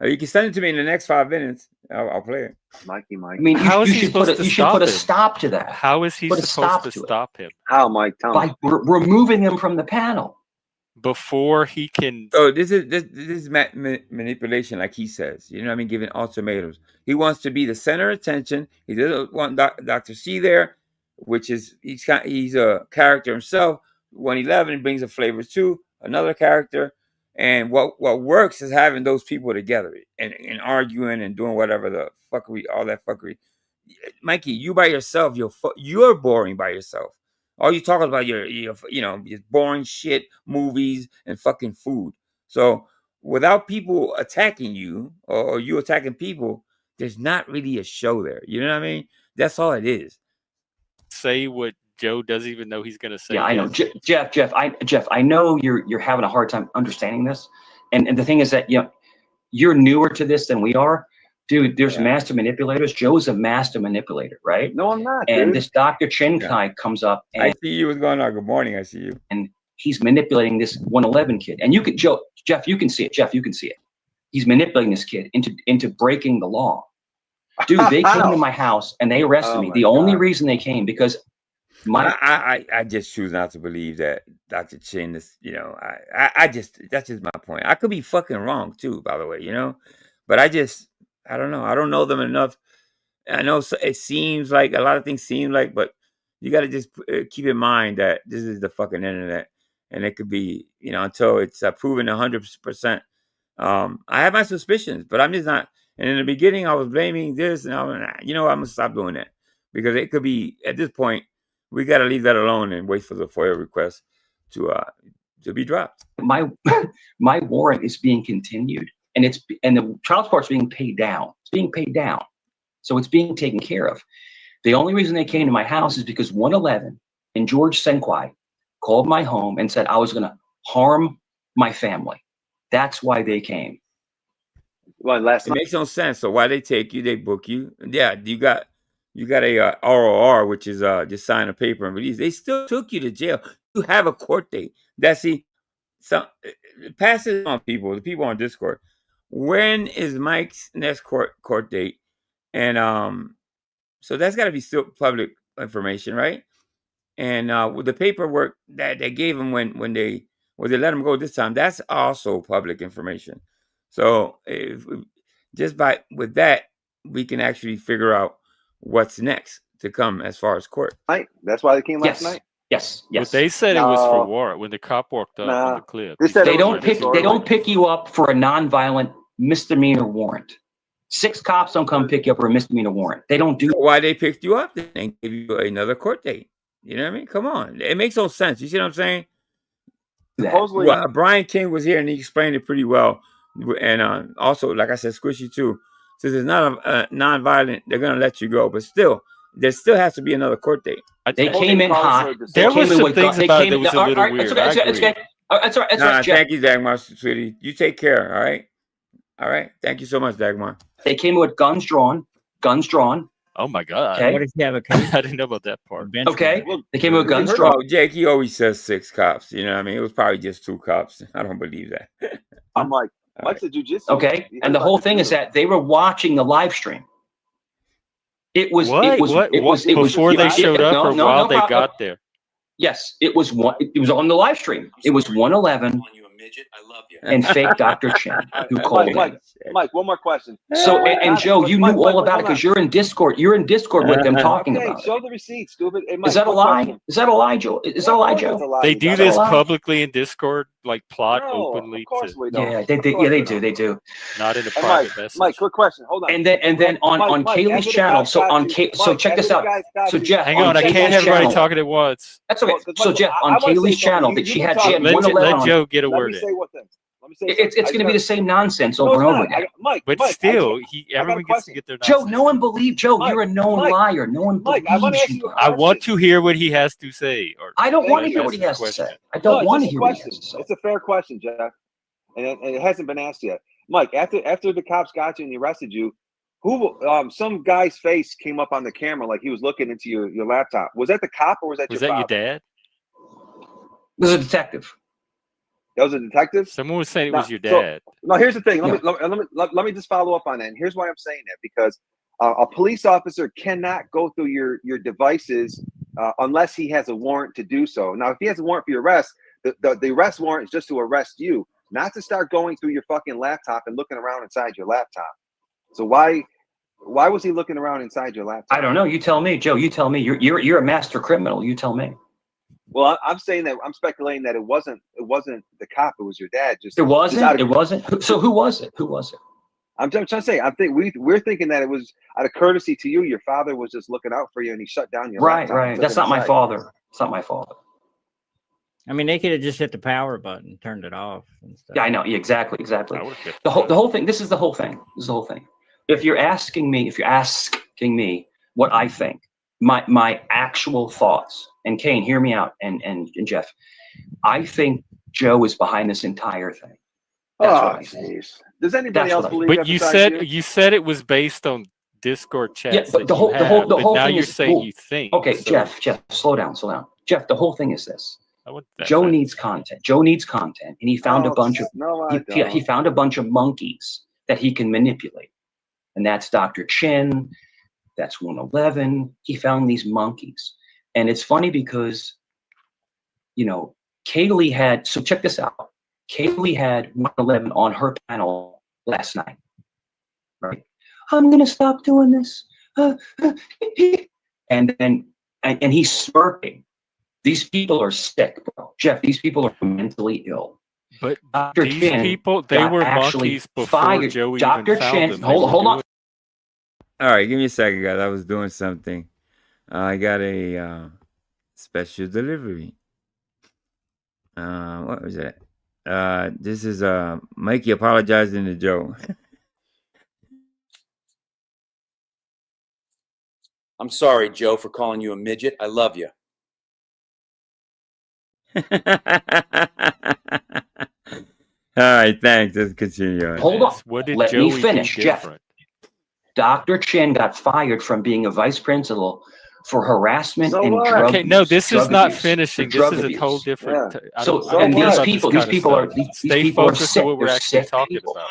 You can send it to me in the next 5 minutes. I'll play it. Mikey. I mean, how is he supposed to put a stop to that? How is he supposed to stop him? How, Mike? Tell me. By removing him from the panel. Before he can. Oh, this is manipulation, like he says. You know what I mean? Giving ultimatums. He wants to be the center of attention. He doesn't want Dr. C there, which is he's a character himself. 111 brings a flavor to another character, and what works is having those people together and arguing and doing whatever the fuckery, all that fuckery. Mikey, you by yourself, you're boring by yourself. All you talk about your boring shit, movies and fucking food. So without people attacking you or you attacking people, there's not really a show there. You know what I mean? That's all it is. Say what Joe doesn't even know he's going to say. Yeah, I know, Jeff. I know you're having a hard time understanding this, and the thing is that you're newer to this than we are, dude. There's master manipulators. Joe's a master manipulator, right? No, I'm not. And dude. this Dr. Chin Kai comes up, and I see you. What's going on? Good morning. I see you. And he's manipulating this 111 kid, and you can, Jeff, you can see it. Jeff, you can see it. He's manipulating this kid into breaking the law. Dude, they came to my house and they arrested me. The only reason they came because I just choose not to believe that Dr. Chin is, that's just my point. I could be fucking wrong too, by the way, but I don't know. I don't know them enough. I know it seems like a lot of things seem like, but you got to just keep in mind that this is the fucking internet, and it could be, until it's proven 100%. I have my suspicions, but I'm just not. And in the beginning, I was blaming this, and I'm gonna stop doing that, because it could be, at this point, we got to leave that alone and wait for the FOIA request to be dropped. My warrant is being continued, and the child support is being paid down. It's being paid down, so it's being taken care of. The only reason they came to my house is because 111 and George Senkwai called my home and said I was going to harm my family. That's why they came. Well, it makes no sense. So why they take you, they book you. Yeah, you got a ROR, which is just sign a paper and release. They still took you to jail. You have a court date. Pass it on the people on Discord. When is Mike's next court date? And so that's got to be still public information, right? And with the paperwork that they gave him when they let him go this time, that's also public information. So with that, we can actually figure out what's next to come as far as court. That's why they came last night. Yes. But they said it was for warrant when the cop walked up on the clip. They don't pick you up for a nonviolent misdemeanor warrant. 6 cops don't come pick you up for a misdemeanor warrant. They don't do. Why they picked you up then and give you another court date? You know what I mean? Come on, it makes no sense. You see what I'm saying? Supposedly, Brian King was here and he explained it pretty well. And also, like I said, Squishy too. Since it's not a non-violent, they're gonna let you go. But still, there still has to be another court date. They came in hot. There was some things about it that was a little weird. That's all right. Thank you, Dagmar, sweetie. You take care. All right. Thank you so much, Dagmar. They came with guns drawn. Oh my God! Okay. What if you have a I didn't know about that part. Okay, they came with guns drawn. Oh, Jake, he always says 6 cops. You know what I mean? It was probably just 2 cops. I don't believe that. I'm like, Mike's a jujitsu. Okay, and the whole thing is that they were watching the live stream. It was before they showed up or while they got there. Yes, it was on the live stream. It was 111 and fake Dr. Chin who called Mike, one more question. So and Joe, you knew all about it because you're in Discord. You're in Discord with them talking about it. Show the receipt, stupid. Hey, Mike, is that a lie? Is that a lie, Joe? Is that a lie, Joe? They do this publicly in Discord, like plot openly. Yeah, they do. Not in a private message. Mike, quick question. Hold on. And then on Kaylee's channel. So check this out. So Jeff, hang on, I can't have everybody talking at once. That's okay. So Jeff, on Kaylee's channel, that she had let Joe get a word in. It's going to be the same nonsense over and over again. But still, everyone gets to get their nonsense. Joe, no one believes Joe. You're a known liar. No one believes you. I want to hear what he has to say. I don't want to hear what he has to say. I don't want to hear what he has to say. It's a fair question, Jeff, and it hasn't been asked yet. Mike, after the cops got you and arrested you, some guy's face came up on the camera like he was looking into your laptop. Was that the cop or was that your father? Was that your dad? It was a detective. That was a detective? Someone was saying it was your dad. No, here's the thing. Let me just follow up on that. And here's why I'm saying that, because a police officer cannot go through your devices unless he has a warrant to do so. Now, if he has a warrant for your arrest, the arrest warrant is just to arrest you, not to start going through your fucking laptop and looking around inside your laptop. So why was he looking around inside your laptop? I don't know. You tell me, Joe. You tell me. You're a master criminal. You tell me. Well, I'm saying that I'm speculating that it wasn't the cop. It was your dad. It wasn't. So who was it? I'm trying to say. We're thinking that it was out of courtesy to you. Your father was just looking out for you, and he shut down your laptop. Right. That's not my father. It's not my father. I mean, they could have just hit the power button, turned it off. And stuff. Yeah, I know. Yeah, exactly. The whole thing. This is the whole thing. if you're asking me what I think, my actual thoughts, and Kane, hear me out, and Jeff, I think Joe is behind this entire thing. That's what I think. Does anybody else believe But that? you said it was based on Discord chats. Yeah, but the whole now thing you're is saying you think. Okay, so. Jeff, slow down. Jeff, the whole thing is this. That Joe needs content. Joe needs content, and he found a bunch of he found a bunch of monkeys that he can manipulate, and that's Dr. Chin, that's 111. He found these monkeys, and it's funny because, you know, Kaylee had. So check this out. Kaylee had 111 on her panel last night. Right? I'm gonna stop doing this, and he's smirking. These people are sick, bro. Jeff, these people are mentally ill. But Dr. these Chin people, they were monkeys before Joe even found them. Hold on. All right, give me a second, guys. I was doing something. I got a special delivery. What was that? This is Mikey apologizing to Joe. I'm sorry, Joe, for calling you a midget. I love you. All right, thanks. Let's continue. Hold on. What did Let Joey me finish, do Jeff. different? Dr. Chin got fired from being a vice principal for harassment and drug Okay, no, abuse, this is drug not abuse, finishing. for This drug is a abuse. whole different. I So, don't and care these about people, this these kind of people are stuff. these Stay people are focused sick. on what we're They're actually sick talking people. about.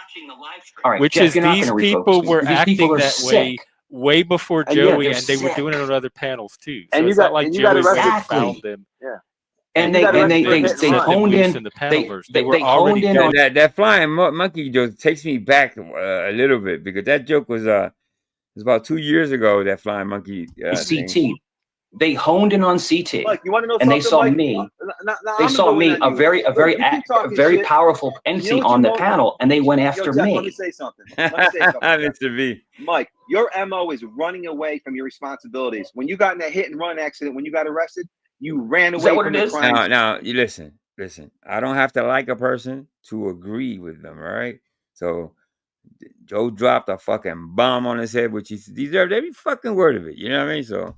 All right, Which Jeff, is you're not these going to refocus people me. were These people acting are that way sick. way before And yeah, Joey, they're and they were sick. doing it on other panels too. So And you it's got not like and you got Joey went and arrested. found them. Yeah. And you got arrested for they hit and set run. them honed loose in. in the panelverse. They were They honed already in doing on That flying monkey joke takes me back a little bit because that joke was about 2 years ago. That flying monkey CT. thing. They honed in on CT, Mike, you want to know and they something, saw Mike? me. Now They I'm saw going me, on a you. very Look, you keep talking very shit. powerful You entity know what on you the know? panel, and they went after Yo, Jeff, let me me. say something. Let me say something. Jeff. Mr. V. Mike, your MO is running away from your responsibilities. When you got in that hit and run accident, when you got arrested, you ran Is that away what from it the is? crime. Now, you listen. I don't have to like a person to agree with them, all right? So Joe dropped a fucking bomb on his head, which he deserved every fucking word of it. You know what I mean? So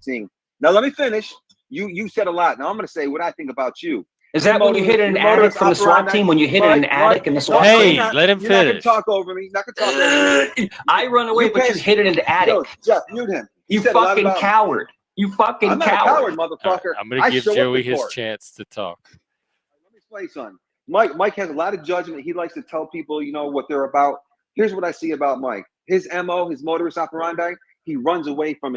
Now let me finish. You said a lot. Now I'm going to say what I think about you. Is that when you hit an addict from the SWAT team? When you hit an addict in the SWAT team? Hey, let him You're not going to finish. talk over me. You're not going to talk over me. I run away, but you hit an addict. Yo, Jeff, mute him. You said a lot fucking about me. coward. You fucking I'm not coward. a coward, motherfucker. I'm going I to give show up Joey to his court. chance to talk. Let me explain something. Mike has a lot of judgment. He likes to tell people, you know, what they're about. Here's what I see about Mike. His MO, his modus operandi, he runs away from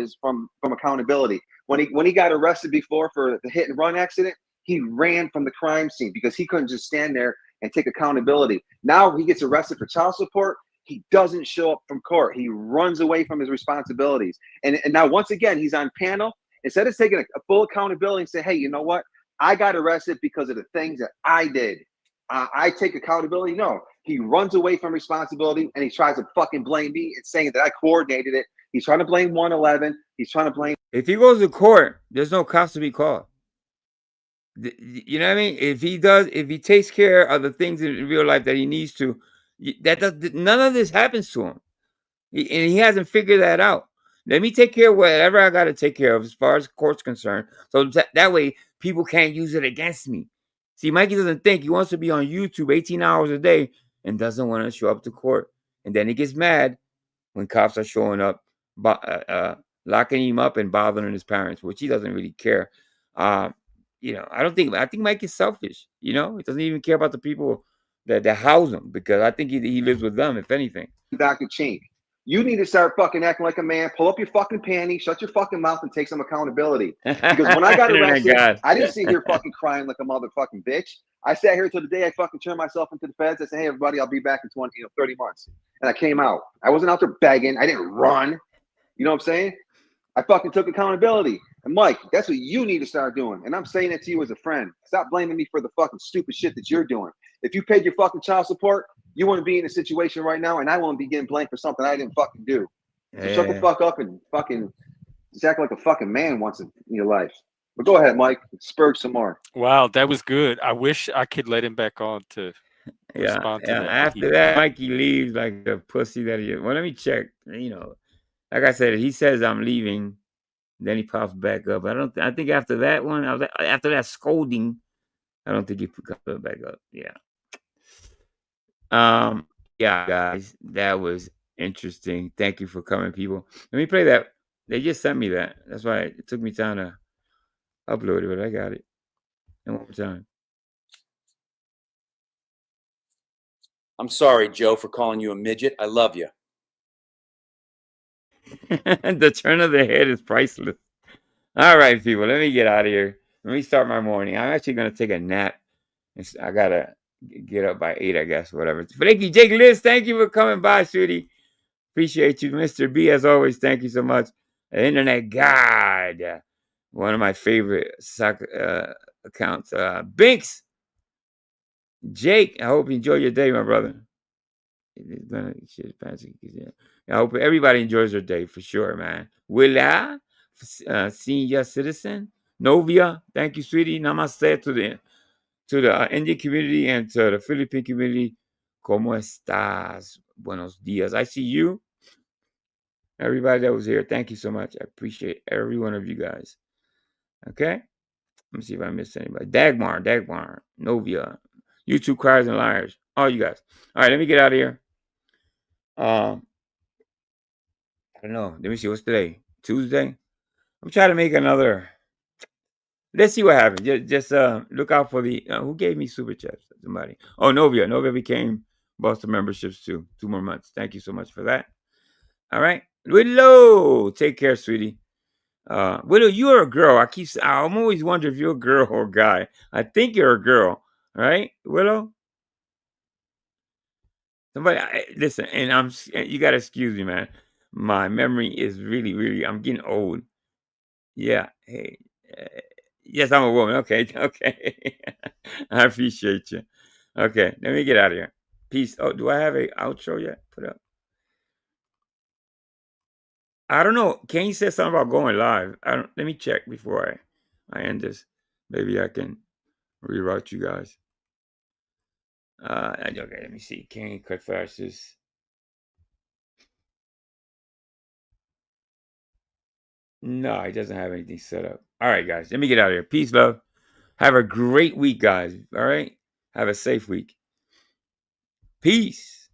accountability. When he got arrested before for the hit and run accident, he ran from the crime scene because he couldn't just stand there and take accountability. Now he gets arrested for child support. He doesn't show up from court. He runs away from his responsibilities. And now, once again, he's on panel. Instead of taking a full accountability and say, hey, you know what? I got arrested because of the things that I did. I take accountability. No, he runs away from responsibility and he tries to fucking blame me and saying that I coordinated it. He's trying to blame 111. He's trying to blame. if he goes to court, there's no cops to be called. You know what I mean? If he takes care of the things in real life that he needs to, none of this happens to him. And he hasn't figured that out. Let me take care of whatever I got to take care of as far as court's concerned. So that way people can't use it against me. See, Mikey doesn't think. He wants to be on YouTube 18 hours a day and doesn't want to show up to court. And then he gets mad when cops are showing up, locking him up and bothering his parents, which he doesn't really care. You know, I think Mike is selfish. You know, he doesn't even care about the people that house him because I think he lives with them, if anything. Dr. Chink, you need to start fucking acting like a man. Pull up your fucking panties, shut your fucking mouth, and take some accountability. Because when I got arrested, I didn't sit here fucking crying like a motherfucking bitch. I sat here till the day I fucking turned myself into the feds. I said, hey, everybody, I'll be back in 30 months. And I came out. I wasn't out there begging. I didn't run. You know what I'm saying? I fucking took accountability. And Mike, that's what you need to start doing. And I'm saying that to you as a friend. Stop blaming me for the fucking stupid shit that you're doing. If you paid your fucking child support, you wouldn't be in a situation right now, and I wouldn't be getting blamed for something I didn't fucking do. So shut the fuck up and fucking just act like a fucking man once in your life. But go ahead, Mike. Spurge some more. Wow, that was good. I wish I could let him back on to respond to that. After that, Mikey leaves like the pussy that he is. Well, let me check. You know, like I said, he says I'm leaving, then he pops back up. I think after that one, after that scolding, I don't think he comes back up. Yeah. Yeah, guys, that was interesting. Thank you for coming, people. Let me play that. They just sent me that. That's why it took me time to upload it, but I got it. And one more time. I'm sorry, Joe, for calling you a midget. I love you. The turn of the head is priceless. All right, people, let me get out of here. Let me start my morning. I'm actually going to take a nap. I got to get up by 8, I guess, whatever. Flaky Jake Liz, thank you for coming by, sweetie. Appreciate you. Mr. B, as always, thank you so much. Internet God, one of my favorite soccer accounts. Binks, Jake, I hope you enjoy your day, my brother. I hope everybody enjoys their day for sure, man. Willa, senior citizen. Novia, thank you, sweetie. Namaste to the Indian community and to the Philippine community. ¿Cómo estás? Buenos días. I see you. Everybody that was here, thank you so much. I appreciate every one of you guys. Okay? Let me see if I missed anybody. Dagmar, Novia, YouTube Criers and Liars. All you guys. All right, let me get out of here. I don't know. Let me see. What's today? Tuesday? I'm trying to make another. Let's see what happens. Just look out for the. Who gave me super chats? Somebody. Oh, Novia. Novia became Boston memberships too. 2 more months. Thank you so much for that. All right. Willow. Take care, sweetie. Willow, you're a girl. I'm always wondering if you're a girl or a guy. I think you're a girl. All right, Willow? Somebody, listen, and you got to excuse me, man. My memory is really, I'm getting old. Yeah. Hey. Yes, I'm a woman. Okay. I appreciate you. Okay, let me get out of here. Peace. Oh, do I have a outro yet? Put up. I don't know. Kane said something about going live. Let me check before I end this. Maybe I can reroute you guys. Okay, let me see. Kane cut fastest. No, he doesn't have anything set up. All right, guys. Let me get out of here. Peace, love. Have a great week, guys. All right? Have a safe week. Peace.